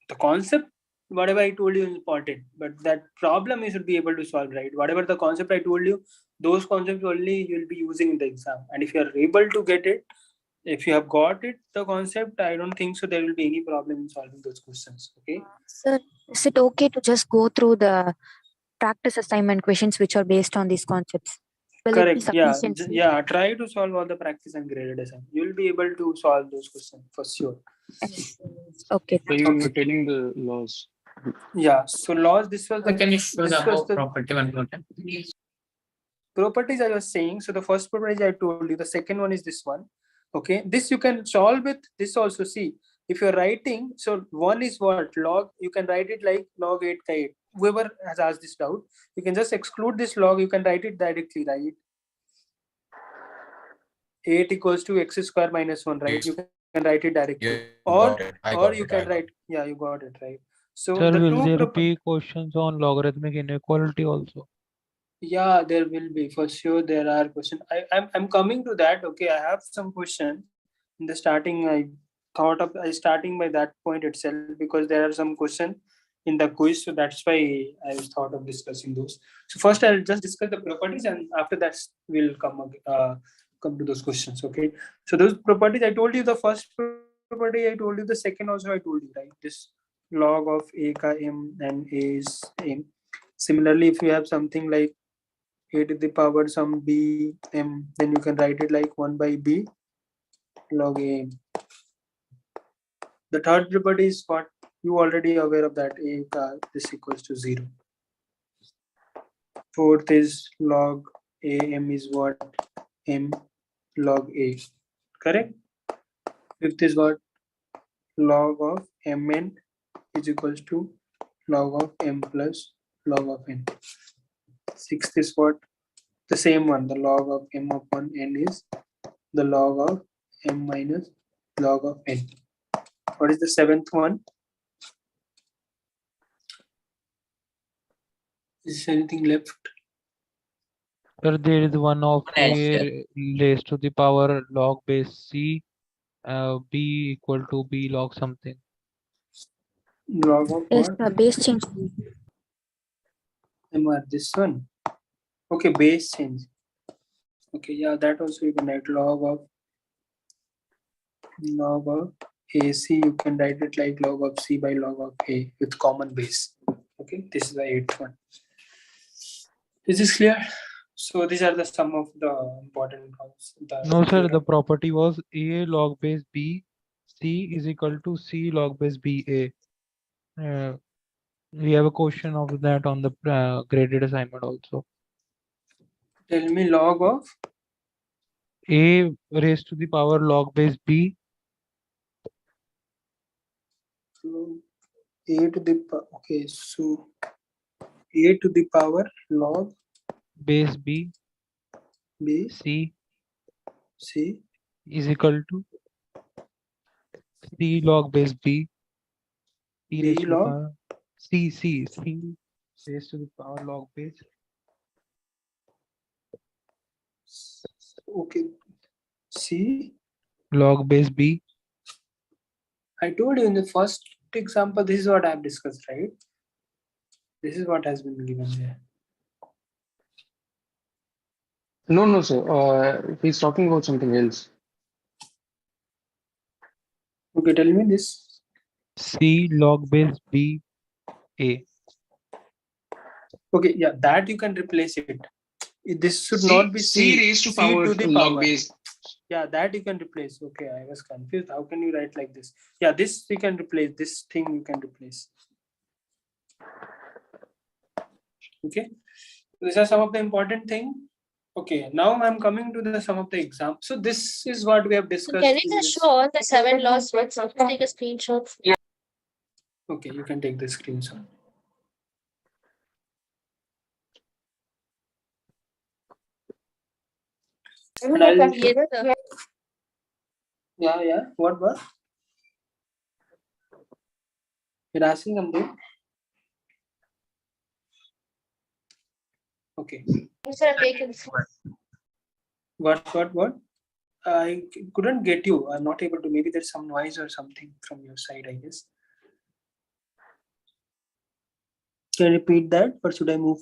the concept, whatever I told you is important. But that problem you should be able to solve, right? Whatever the concept I told you, those concepts only you'll be using in the exam. And if you are able to get it, if you have got it, the concept, I don't think so there will be any problem in solving those questions. Okay. Sir, is it okay to just go through the practice assignment questions which are based on these concepts? Will it be Correct. Yeah. sufficient, sir? Yeah. Try to solve all the practice and graded assignment. You'll be able to solve those questions for sure. Okay. So you're telling the laws. Yeah. So laws, this was the Can you show this the was above the property one more time? properties I was saying. So the first property I told you, the second one is this one. Okay. This you can solve with this also. See, if you're writing, so one is what? Log, you can write it like log 8 ka 8. Whoever has asked this doubt, you can just exclude this log, you can write it directly, right? 8 equals to x square minus 1, right? You can write it directly. Or you can write, yeah, you got it, right? So Sir, the will two there be questions on logarithmic inequality also? Yeah, there will be, for sure there are questions. I'm coming to that. Okay, I have some questions. In the starting, I starting by that point itself because there are some questions in the quiz, so that's why I was thought of discussing those. So first I'll just discuss the properties and after that we'll come to those questions. Okay, so those properties I told you, the first property I told you, the second also I told you, right? This log of a ka m and a is m. Similarly, if you have something like a to the power some b m, then you can write it like 1 by b log a m. The third property is what you already aware of, that a ka this equals to 0. Fourth is log a m is what? M log a. Correct? Fifth is what? Log of mn is equals to log of m plus log of n. Sixth is what? The same one, the log of m upon n is the log of m minus log of n. What is the seventh one? Is anything left? Sir, there is one of a raised to the power log base c, b equal to b log something. Log of Yes, what? the base change. This one. Okay, base change. Okay, yeah, that also you can write log of AC, you can write it like log of C by log of A with common base. Okay, this is the eighth one. Is this clear? So these are the some of the important ones. No, sir, the property was a log base b, c is equal to c log base b a. We have a question of that on the graded assignment also. Tell me log of a raised to the power log base b. A to the power. Okay, so a to the power log base b c is equal to c log base b b log c raised to the power log base. Okay, C log base b. I told you in the first example, this is what I have discussed, right? This is what has been given here. No, sir. He's talking about something else. Okay, tell me this. C log base b a. Okay, yeah, that you can replace it. This should C, not be C raised to C power to the log power. base. Yeah, that you can replace. Okay, I was confused. How can you write like this? Yeah, this you can replace. This thing you can replace. Okay, these are some of the important things. Okay, now I'm coming to the some of the examples. So this is what we have discussed. Can you just show all the 7 laws? Let's take a screenshot. Yeah. Okay, you can take the screenshot. And I'll yeah. What? You're asking something? Okay. What? I couldn't get you. I'm not able to. Maybe there's some noise or something from your side, I guess. Can you repeat that, or should I move?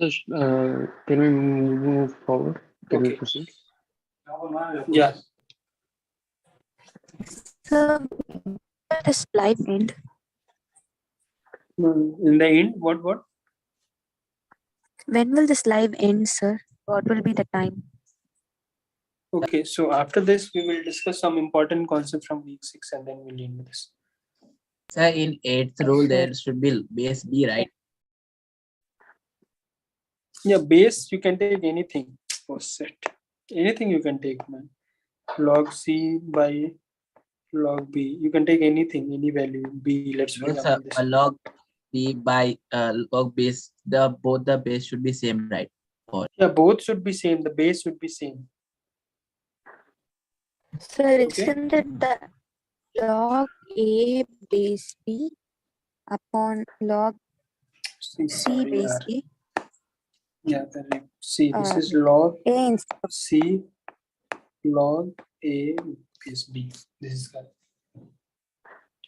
Can we move forward? Can we Okay. proceed? Yeah. So, the slide end. In the end, what? When will this live end, sir? What will be the time? Okay, so after this, we will discuss some important concepts from week 6 and then we'll end with this. Sir, in 8th rule, there should be base B, right? Yeah, base, you can take anything. Oh, set. Anything you can take, man. Log C by log B. You can take anything, any value. B, let's No, sir, a log B by log base, both the base should be same, right? Or yeah, both should be same. The base should be same. Sir, isn't it the log A base B upon log C base B? Yeah, correct. See, this is log C log A base B. This is correct.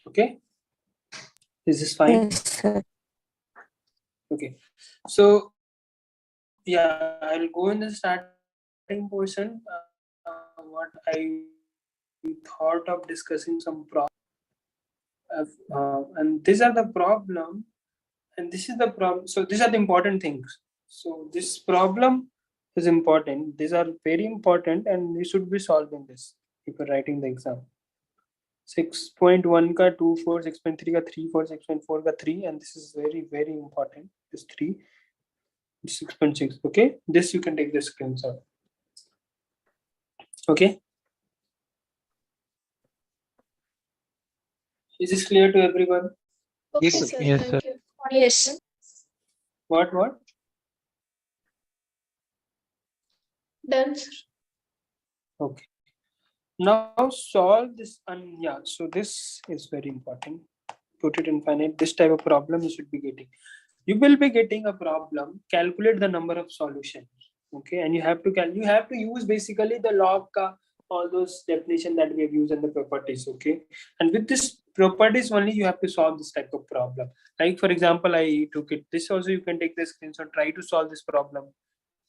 Okay. Is this fine? Yes, sir. Okay. So, yeah, I'll go in the starting portion. What I thought of discussing some problems. And these are the problem. And this is the problem. So these are the important things. So this problem is important. These are very important and we should be solving this if you're writing the exam. 6.1 ka 2 4, 6.3 ka 3 4, 6.4 ka 3, and this is very, very important. This 3, 6.6. Okay, this you can take the screenshot. Okay. Is this clear to everyone? Okay, yes, sir. Yes, sir. Yes. What? Done. Okay. Now solve this, and yeah, so this is very important. Put it in finite. This type of problem you should be getting. You will be getting a problem. Calculate the number of solutions. Okay, and you have to use basically the log ka, all those definition that we have used in the properties. Okay, and with this properties only you have to solve this type of problem. Like for example, I took it. This also you can take the screenshot. Try to solve this problem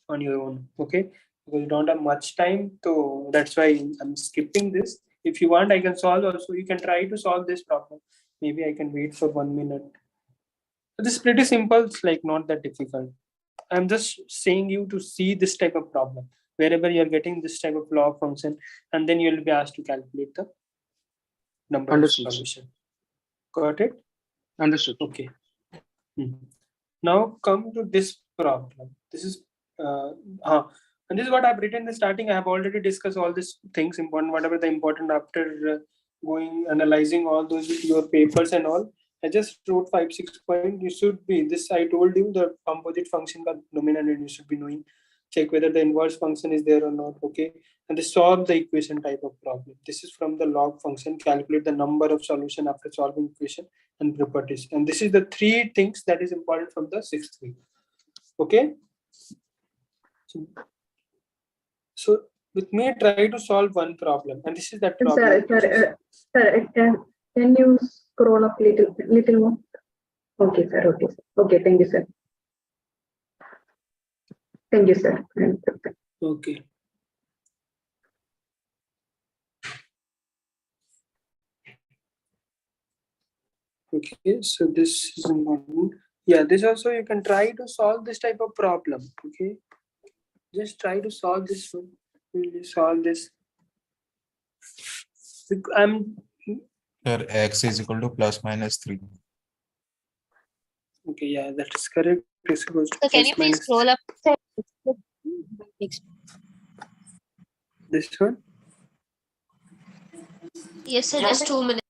on your own. Okay. Because you don't have much time, so that's why I'm skipping this. If you want, I can solve also. You can try to solve this problem. Maybe I can wait for 1 minute. This is pretty simple. It's like not that difficult. I'm just saying you to see this type of problem. Wherever you're getting this type of log function, and then you'll be asked to calculate the number of solution. Got it? Understood. Okay. Now come to this problem. This is and this is what I've written in the starting. I have already discussed all these things important, whatever the important after analyzing all those your papers and all. I just wrote 5-6 points. You should be this. I told you the composite function ka domain and you should be knowing. Check whether the inverse function is there or not. Okay, and this solve the equation type of problem. This is from the log function. Calculate the number of solution after solving equation and properties. And this is the 3 things that is important from the 6th week. Okay. So with me, try to solve one problem, and this is that problem. Sir, can you scroll up little more? Okay, sir. Okay, sir. Okay, thank you, sir. Thank you, sir. Okay. Okay, so this is important. Yeah, this also you can try to solve this type of problem. Okay, just try to solve this one. We'll solve this. Sir, x is equal to plus minus 3. Okay, yeah, that is correct. X equals to So can plus you please minus scroll up? this one. Yes, sir, just 2 minutes.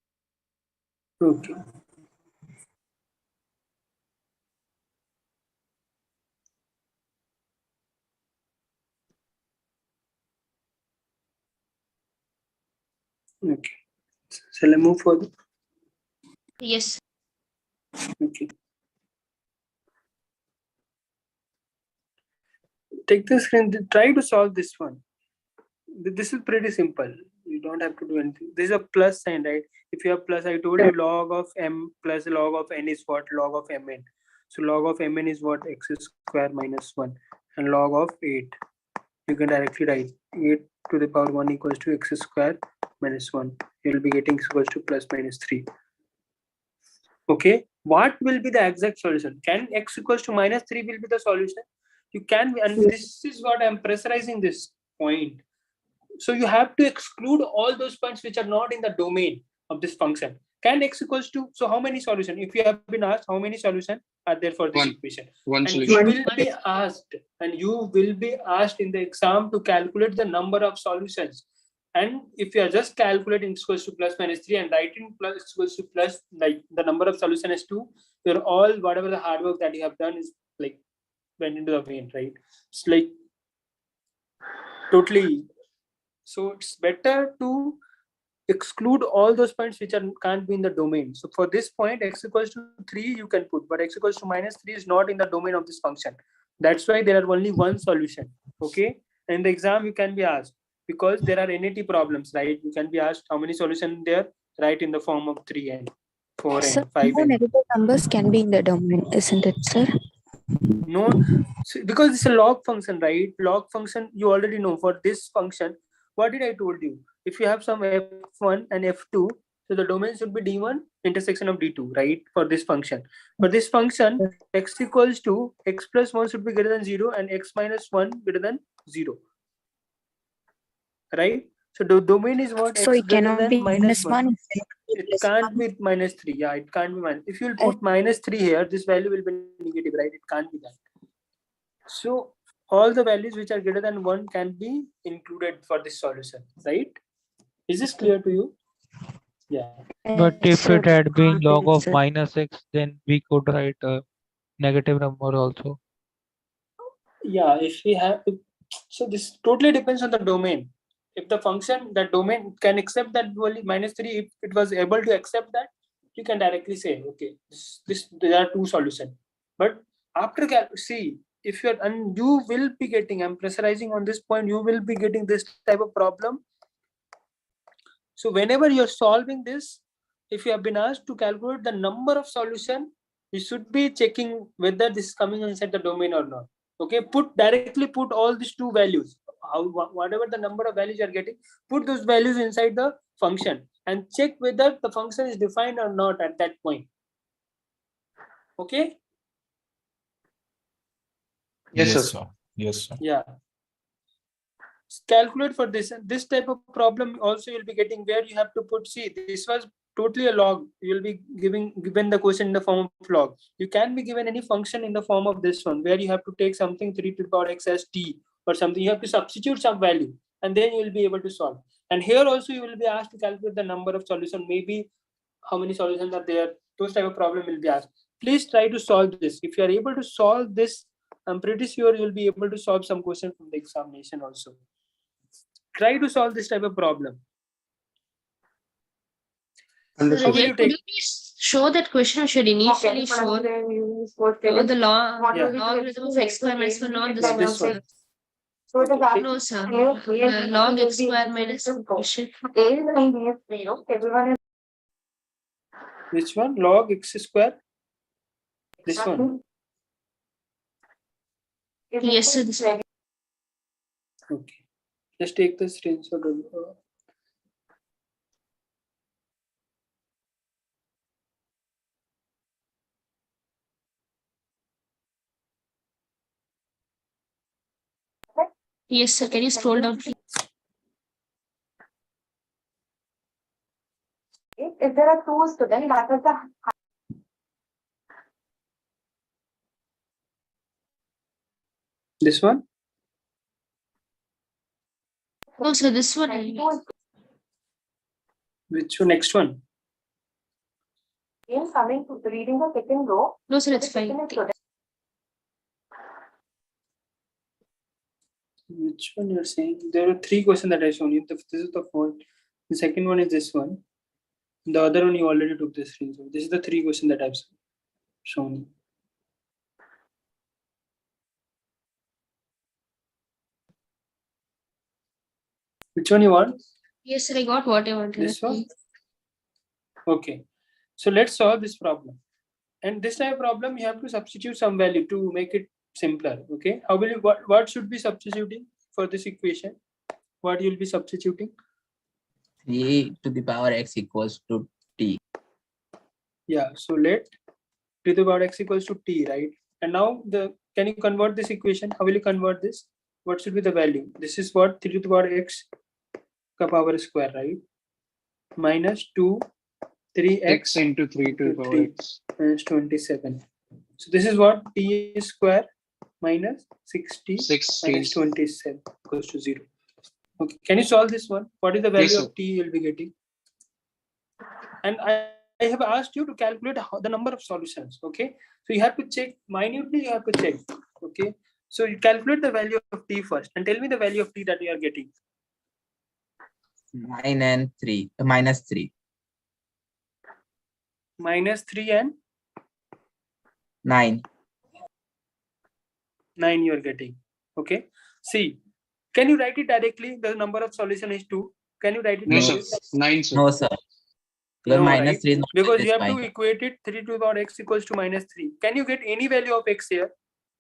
Okay. Okay. Shall I move further? Yes. Okay. Take the screen. Try to solve this one. This is pretty simple. You don't have to do anything. This is a plus sign, right? If you have plus, I told you log of m plus log of n is what? Log of mn. So log of mn is what? X square minus 1. And log of 8. You can directly write 8 to the power 1 equals to x square minus 1. You will be getting x equals to plus minus 3. Okay. What will be the exact solution? Can x equals to minus 3 will be the solution? You can be, and this is what I'm pressurizing this point. So you have to exclude all those points which are not in the domain of this function. Can x equals to, so how many solutions? If you have been asked how many solutions are there for this equation, One and solution. you will be asked in the exam to calculate the number of solutions. And if you are just calculating x equals to plus minus 3 and writing plus x equals to plus, like the number of solution is 2, you're all, whatever the hard work that you have done is like went into the vein, right? It's like totally. So it's better to exclude all those points which can't be in the domain. So for this point, x equals to 3 you can put, but x equals to minus 3 is not in the domain of this function. That's why there are only one solution. Okay. In the exam, you can be asked, because there are NAT problems, right? You can be asked how many solutions there, right, in the form of 3n, 4n, So 5n. no negative numbers can be in the domain, isn't it, sir? No, because it's a log function, right? Log function, you already know for this function. What did I told you? If you have some f1 and f2, so the domain should be d1 intersection of d2, right? For this function. For this function, x equals to x plus 1 should be greater than 0 and x minus 1 greater than 0. Right? So the domain is what? So X it greater cannot than be minus 1. -1. It can't be minus 3. Yeah, it can't be minus. If you'll put minus 3 here, this value will be negative, right? It can't be that. So all the values which are greater than 1 can be included for this solution, right? Is this clear to you? Yeah. But if it had been log of minus x, then we could write a negative number also. Yeah, if we have, so this totally depends on the domain. If the function, the domain can accept that only minus 3, if it was able to accept that, you can directly say, okay, there are two solutions. But after see, if you're, and you will be getting, I'm pressurizing on this point, you will be getting this type of problem. So whenever you're solving this, if you have been asked to calculate the number of solution, you should be checking whether this is coming inside the domain or not. Okay, directly put all these two values, whatever the number of values you are getting, put those values inside the function and check whether the function is defined or not at that point. Okay. Yes, sir. Yes, sir. Yeah. Calculate for this type of problem also you'll be getting, where you have to put, see, this was totally a log. You'll be given the question in the form of log. You can be given any function in the form of this one, where you have to take something 3 to the power x as t or something. You have to substitute some value and then you will be able to solve. And here also you will be asked to calculate the number of solutions, maybe how many solutions are there. Those type of problem will be asked. Please try to solve this. If you are able to solve this, I'm pretty sure you'll be able to solve some question from the examination also. Try to solve this type of problem. Could you please show that question which should initially show the logarithm of x square minus 1, not this one, sir. No, sir. Log x square minus question. Which one? Log x square? This one? Yes, sir. This one. Okay. Just take the screenshot. Yes, sir. Can you scroll down, please? If there are two students, that is the This one? Also, this one. Which one? Next one? In coming to reading the second row. No, sir, it's fine. Which one you're saying? There are 3 questions that I shown you. This is the fourth. The second one is this one. The other one you already took this screen. So this is the 3 questions that I've shown you. Which one you want? Yes, sir, I got what I wanted. This one? Okay. So let's solve this problem. And this type of problem, you have to substitute some value to make it simpler. Okay. How will you, what should be substituting for this equation? What you'll be substituting? 3 to the power x equals to t. Yeah. So let 3 to the power x equals to t, right? And now can you convert this equation? How will you convert this? What should be the value? This is what 3 to the power x ka power square, right? Minus 2 3x into 3 to the power x minus 27. So this is what t square minus 60 minus 27 equals to 0. Okay, can you solve this one? What is the value of t you'll be getting? And I have asked you to calculate the number of solutions. Okay, so you have to check minutely. You have to check. Okay, so you calculate the value of t first and tell me the value of t that you are getting. 9 and 3 minus 3. Minus 3 and 9. 9 you are getting. Okay, see, can you write it directly? The number of solution is 2. Can you write it? No, directly? sir. 9, sir. No, sir. The No, minus right? 3 is not Because you have to satisfying. equate it 3 to the power x equals to minus 3. Can you get any value of x here?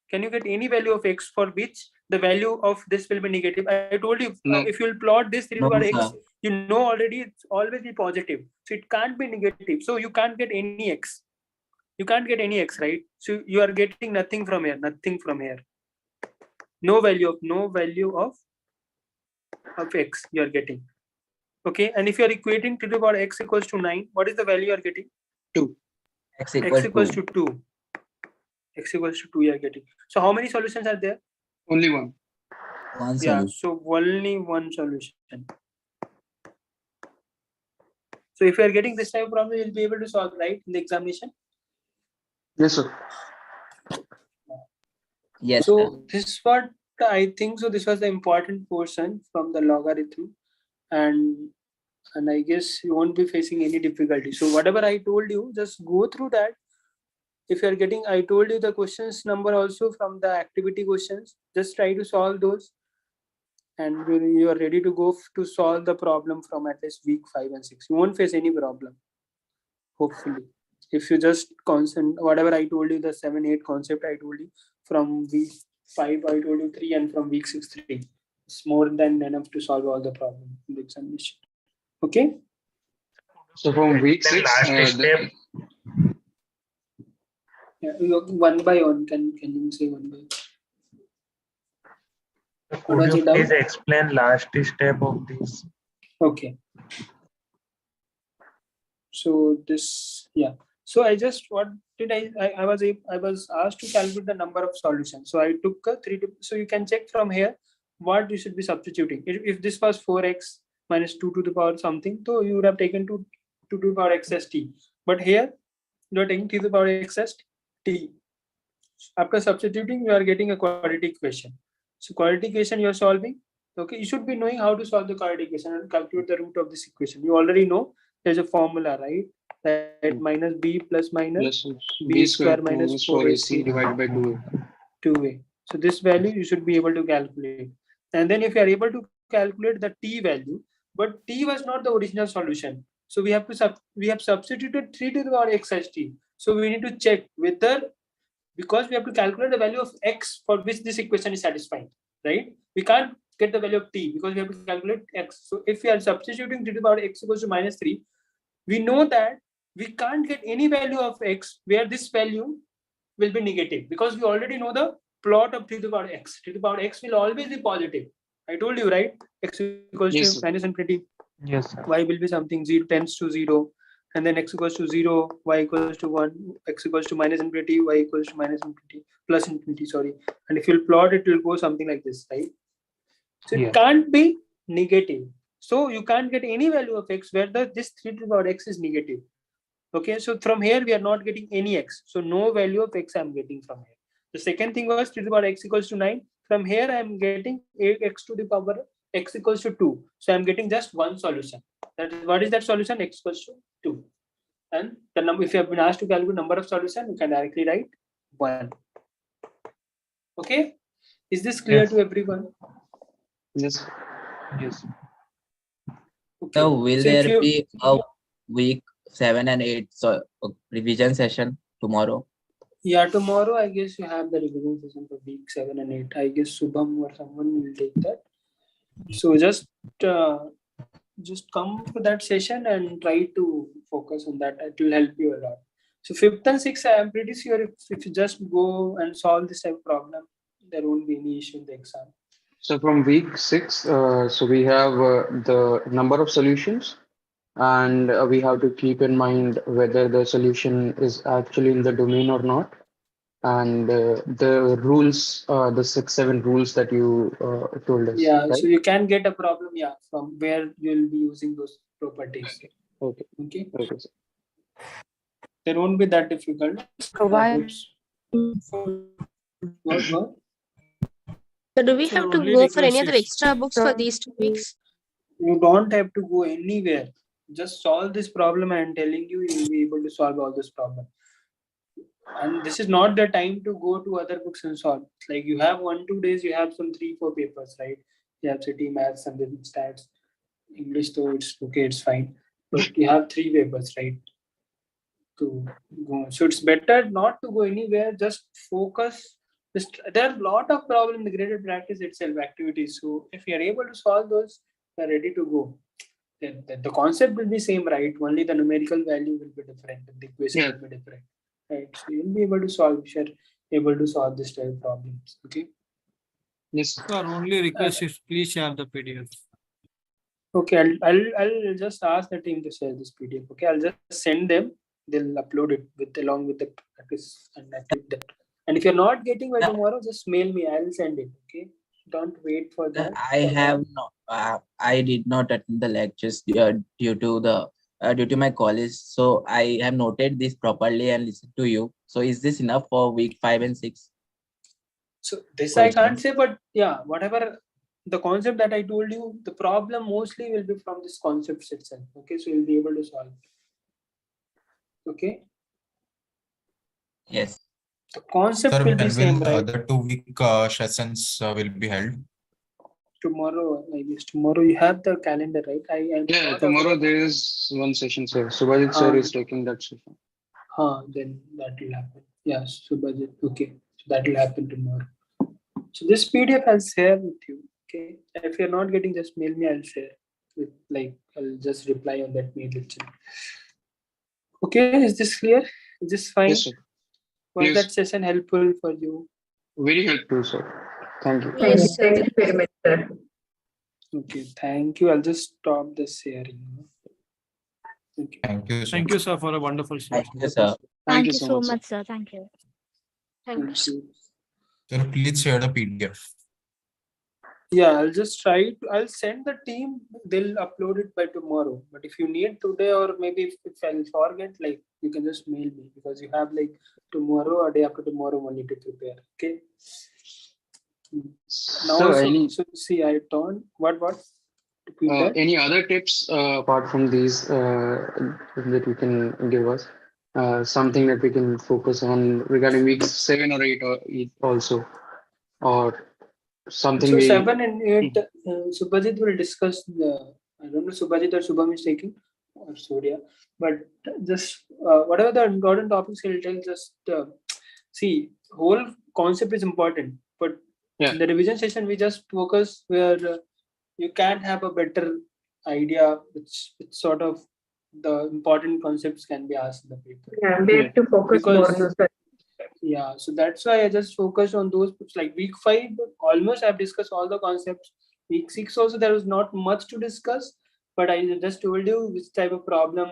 Can you get any value of x for which the value of this will be negative? I told you, if you will plot this 3 to the power x, you know already it's always be positive. So it can't be negative. So you can't get any x. You can't get any x, right? So you are getting nothing from here, nothing from here. No value of x you are getting. Okay, and if you are equating 3 to the power x equals to 9, what is the value you are getting? 2. X X equals to to 2. X equals to 2 you are getting. So how many solutions are there? Only one. One Yeah, solution. so only one solution. So if you are getting this type of problem, you'll be able to solve, right, in the examination? Yes, sir. Yes. So this is what I think. So this was the important portion from the logarithm, and I guess you won't be facing any difficulty. So whatever I told you, just go through that. If you are getting, I told you the questions number also from the activity questions. Just try to solve those, and you are ready to go to solve the problem from at least week 5 and 6. You won't face any problem, hopefully. If you just concentrate, whatever I told you, the 7, 8 concept I told you, from week 5 I told you 3, and from week 6 3. It's more than enough to solve all the problems in the examination. Okay. So from week 6, Yeah, one by one. Can you say one by one? Could you please explain last step of this? Okay. So this, yeah. So I just, what did I was asked to calculate the number of solutions. So I took a 3 to, so you can check from here what you should be substituting. If this was 4x minus 2 to the power something, so you would have taken 2 to the power x as t. But here you are taking 3 to the power x as t. After substituting, you are getting a quadratic equation. So quadratic equation you are solving. Okay, you should be knowing how to solve the quadratic equation and calculate the root of this equation. You already know there's a formula, right? That minus b plus minus b square minus 4ac divided by 2a. 2a. So this value you should be able to calculate. And then if you are able to calculate the t value, but t was not the original solution. So we have substituted 3 to the power x as t. So we need to check whether, because we have to calculate the value of x for which this equation is satisfying, right? We can't get the value of t because we have to calculate x. So if we are substituting 3 to the power x equals to minus 3, we know that we can't get any value of x where this value will be negative, because we already know the plot of 3 to the power x. 3 to the power x will always be positive. I told you, right? X equals to minus infinity. Yes, sir. Y will be something 0 tends to 0, and then x equals to 0, y equals to 1, x equals to minus infinity, y equals to minus infinity, plus infinity, sorry. And if you'll plot, it will go something like this, right? So it can't be negative. So you can't get any value of x where this 3 to the power x is negative. Okay, so from here we are not getting any x. So no value of x I'm getting from here. The second thing was 3 to the power x equals to 9. From here I'm getting x to the power x equals to 2. So I'm getting just one solution. That is, what is that solution? X equals to 2. And the number, if you have been asked to calculate number of solution, you can directly write 1. Okay, is this clear to everyone? Yes. Yes. Okay. So will So if there you- be a week 7 and 8 revision session tomorrow? Yeah, tomorrow I guess you have the revision session for week 7 and 8. I guess Subham or someone will take that. So just come to that session and try to focus on that. It will help you a lot. So 5th and 6th, I am pretty sure if you just go and solve this type of problem, there won't be any issue in the exam. So from week 6, so we have the number of solutions, and we have to keep in mind whether the solution is actually in the domain or not, and the rules, the 6-7 rules that you told us. Yeah, right? so you can get a problem, yeah, from where you'll be using those properties. Okay. Okay. Okay. Sir. There won't be that difficult. Provide. What? So do we So have to only go for any request other is- extra books for these 2 weeks? You don't have to go anywhere. Just solve this problem. I am telling you, you'll be able to solve all this problem. And this is not the time to go to other books and solve. It's like you have 1-2 days, you have some 3-4 papers, right? You have city maths and then stats, English, though it's okay, it's fine. But you have 3 papers, right? To go. So it's better not to go anywhere, just focus. There are a lot of problems in the graded practice itself, activities. So if you are able to solve those, you are ready to go. The concept will be same, right? Only the numerical value will be different. The equation will be different, right? So you'll be able to solve if you're able to solve this type of problems. Okay. Yes. Our only request is please share the PDF. Okay, I'll just ask the team to share this PDF. Okay, I'll just send them. They'll upload it along with the practice and activity. And if you're not getting by tomorrow, just mail me. I'll send it. Okay. Don't wait for that. I have not. I did not attend the lectures due to my college. So I have noted this properly and listened to you. So is this enough for week 5 and 6? So this I can't say, but yeah, whatever the concept that I told you, the problem mostly will be from this concept itself. Okay, so you'll be able to solve it. Okay. Yes. The concept Sir, will be when same, will right? the 2-week sessions will be held? Tomorrow, I guess. Tomorrow you have the calendar, right? I'm Yeah, not tomorrow aware. there is one session, sir. Subhajit sir is taking that session. Then that will happen. Yes, Subhajit. Okay, so that will happen tomorrow. So this PDF I'll share with you. Okay, if you're not getting, just mail me. I'll share with I'll just reply on that mail itself. Okay, is this clear? Is this fine? Yes, sir. Was Yes. that session helpful for you? Very helpful, sir. Thank you. Yes, sir. Thank you very much, sir. Okay, thank you. I'll just stop the sharing. Okay. Thank you, sir. Thank you, sir, for a wonderful session. Thank you, sir. Thank you so much, sir. Thank you. Thanks. Sir, please share the PDF. Yeah, I'll just try to, I'll send the team, they'll upload it by tomorrow. But if you need today or maybe if I'll forget, you can just mail me because you have tomorrow or day after tomorrow only to prepare. Okay. Now, so see, I don't, what? Any other tips apart from these that you can give us? Something that we can focus on regarding weeks 7 or 8 also, or something. So 7 and 8, Subhajit will discuss I don't know Subhajit or Subham is taking or Surya, but just whatever the important topics he'll tell, just see, whole concept is important, but in the revision session we just focus where you can have a better idea which sort of the important concepts can be asked in the paper. Yeah, we have to focus more on the Yeah, so that's why I just focused on those books. Like week 5, almost I've discussed all the concepts. Week 6 also there was not much to discuss, but I just told you which type of problem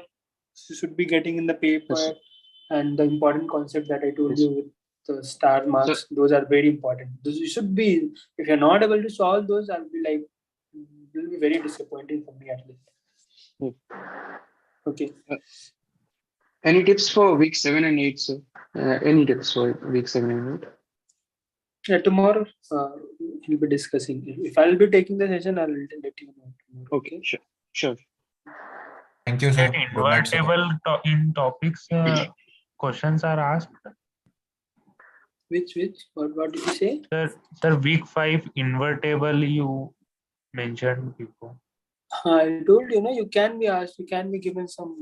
you should be getting in the paper, Yes. and the important concept that I told Yes. you with the star marks, those are very important. Those you should be. If you're not able to solve those, I'll be like, it will be very disappointing for me at least. Okay. Any tips for week 7 and 8, sir? Any tips for week 7 and 8? Yeah, tomorrow we'll be discussing. If I'll be taking the session, I'll let you know tomorrow. Okay, sure. Thank you, sir. In Good night, sir. invertible in topics, questions are asked. Which? What did you say? Sir, week 5 invertible you mentioned before. I told you, you can be asked, you can be given some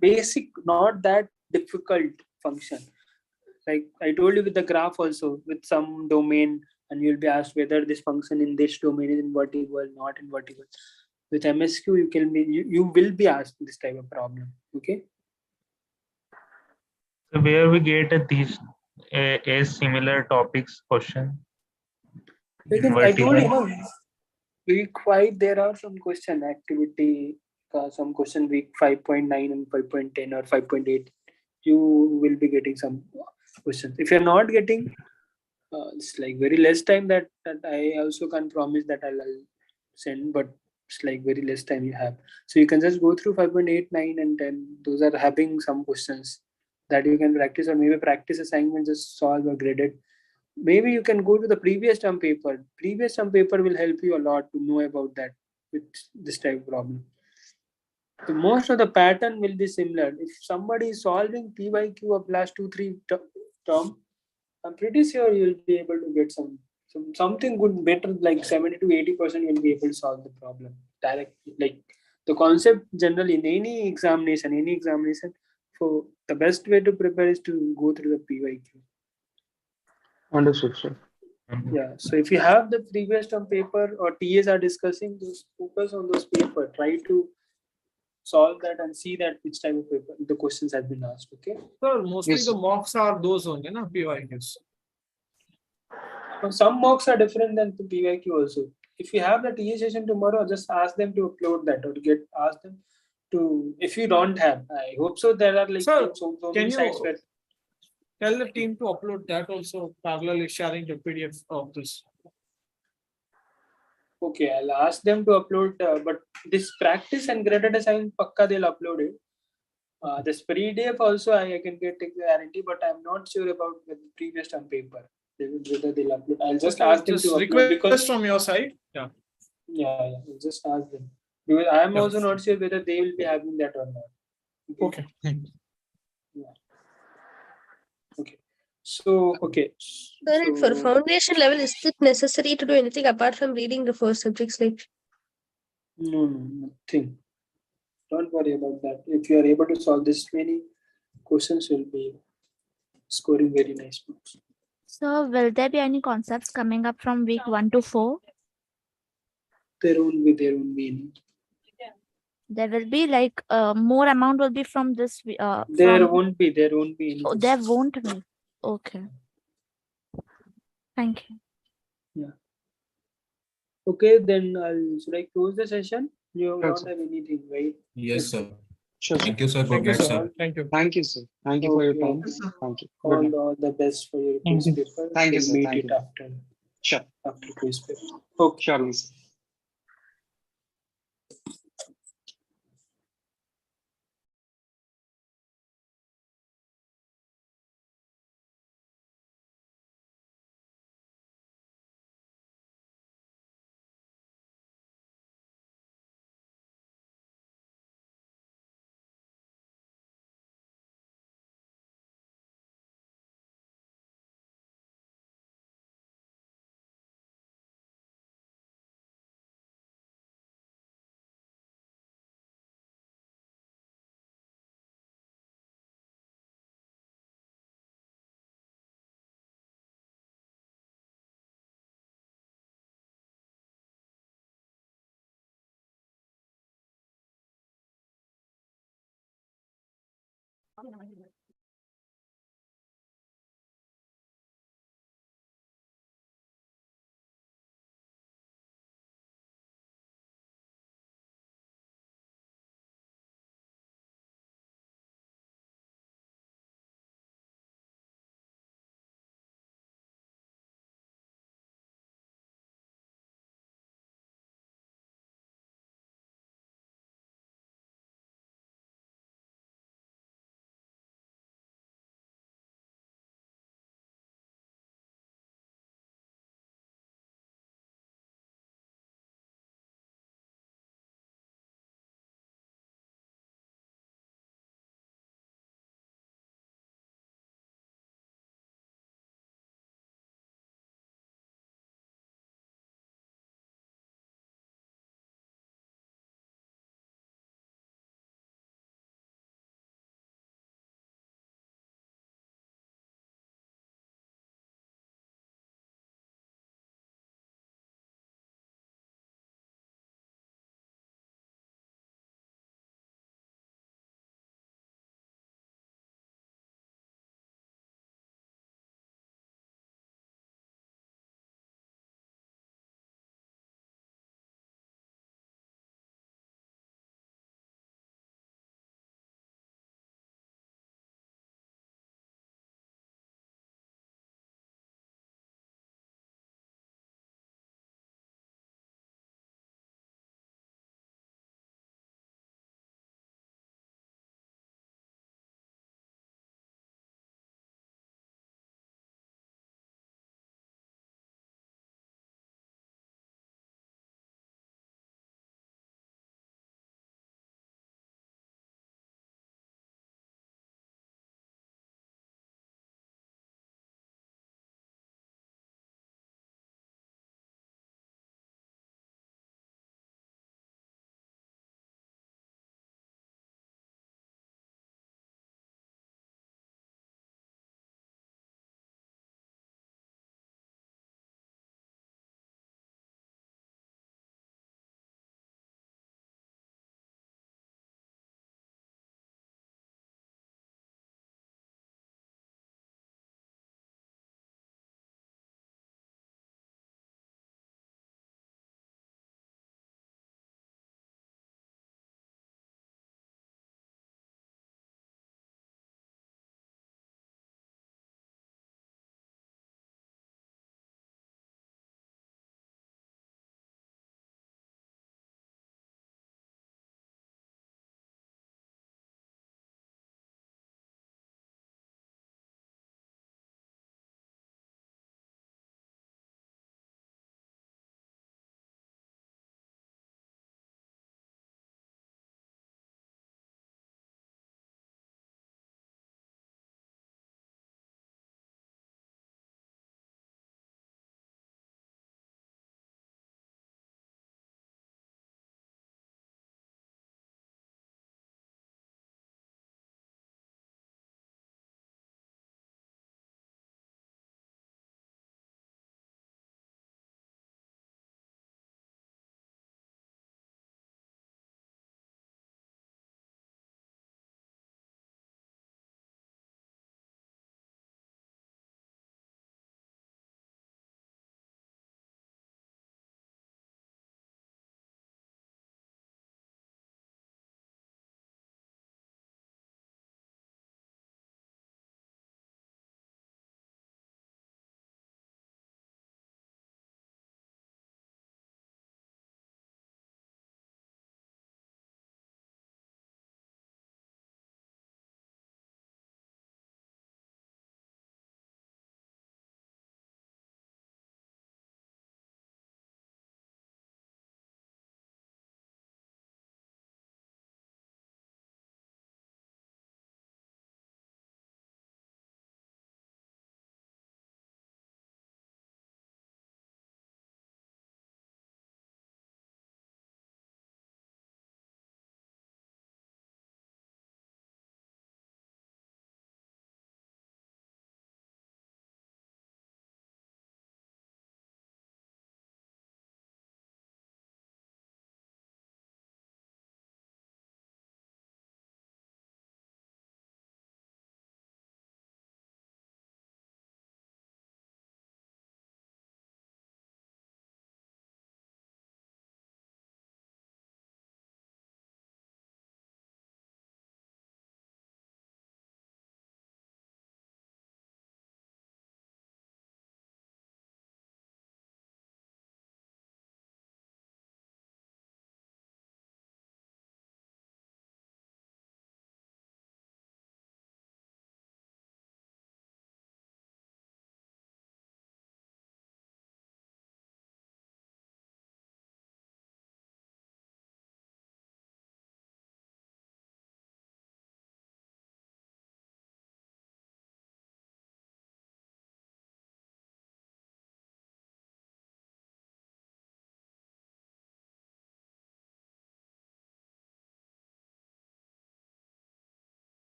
basic, not that difficult function. Like I told you with the graph also, with some domain, and you'll be asked whether this function in this domain is invertible, not invertible. With MSQ, you will be asked this type of problem. Okay. So where we get these a similar topics question? I told you, week 5 there are some question activity, some question week 5.9 and 5.10 or 5.8. You will be getting some questions. If you're not getting, it's like very less time that I also can't promise that I'll send, but it's like very less time you have. So you can just go through 5.8, 9 and 10. Those are having some questions that you can practice, or maybe practice assignment, just solve or graded. Maybe you can go to the previous term paper. Previous term paper will help you a lot to know about that with this type of problem. So most of the pattern will be similar. If somebody is solving PYQ of last 2-3 term, I'm pretty sure you'll be able to get something good, better, like 70 to 80% you'll be able to solve the problem directly. Like the concept generally in any examination, for the best way to prepare is to go through the PYQ. Understood, sir. Yeah. So if you have the previous term paper or TAs are discussing, just focus on those paper. Try to solve that and see that which type of paper the questions have been asked. Okay. So mostly the mocks are those only, na PYQs. Some mocks are different than the PYQ also. If you have the TA session tomorrow, just ask them to upload that, or ask them to. If you don't have, I hope so. There are like Sir, so can many sites where. Tell the team to upload that also, parallelly sharing the PDF of this. Okay, I'll ask them to upload, but this practice and graded assignment, pakka they'll upload it. This PDF also I can get a guarantee, but I'm not sure about the previous term paper. Whether they'll upload. I'll just ask them to upload because from your side. Yeah. Yeah. I'll just ask them because I am also not sure whether they will be having that or not. Okay. Yeah. Okay. So okay. Sir, and for foundation level, is it necessary to do anything apart from reading the first subjects like? No, nothing. Don't worry about that. If you are able to solve this many questions, you'll be scoring very nice marks. So will there be any concepts coming up from week 1 to 4? There won't be any. There will be like more amount will be from this. There won't be any. Oh, there won't be. Okay. Thank you. Yeah. Okay, then should I close the session? You don't have anything, right? Yes, sir. Sure, Thank you, sir. Good night, sir. Thank you. Thank you, sir. Thank you for your time. Thank you. Good night. All the best for your quiz paper. Thank you, We'll sir. meet Thank it you. after quiz paper. Okay. Sure, miss.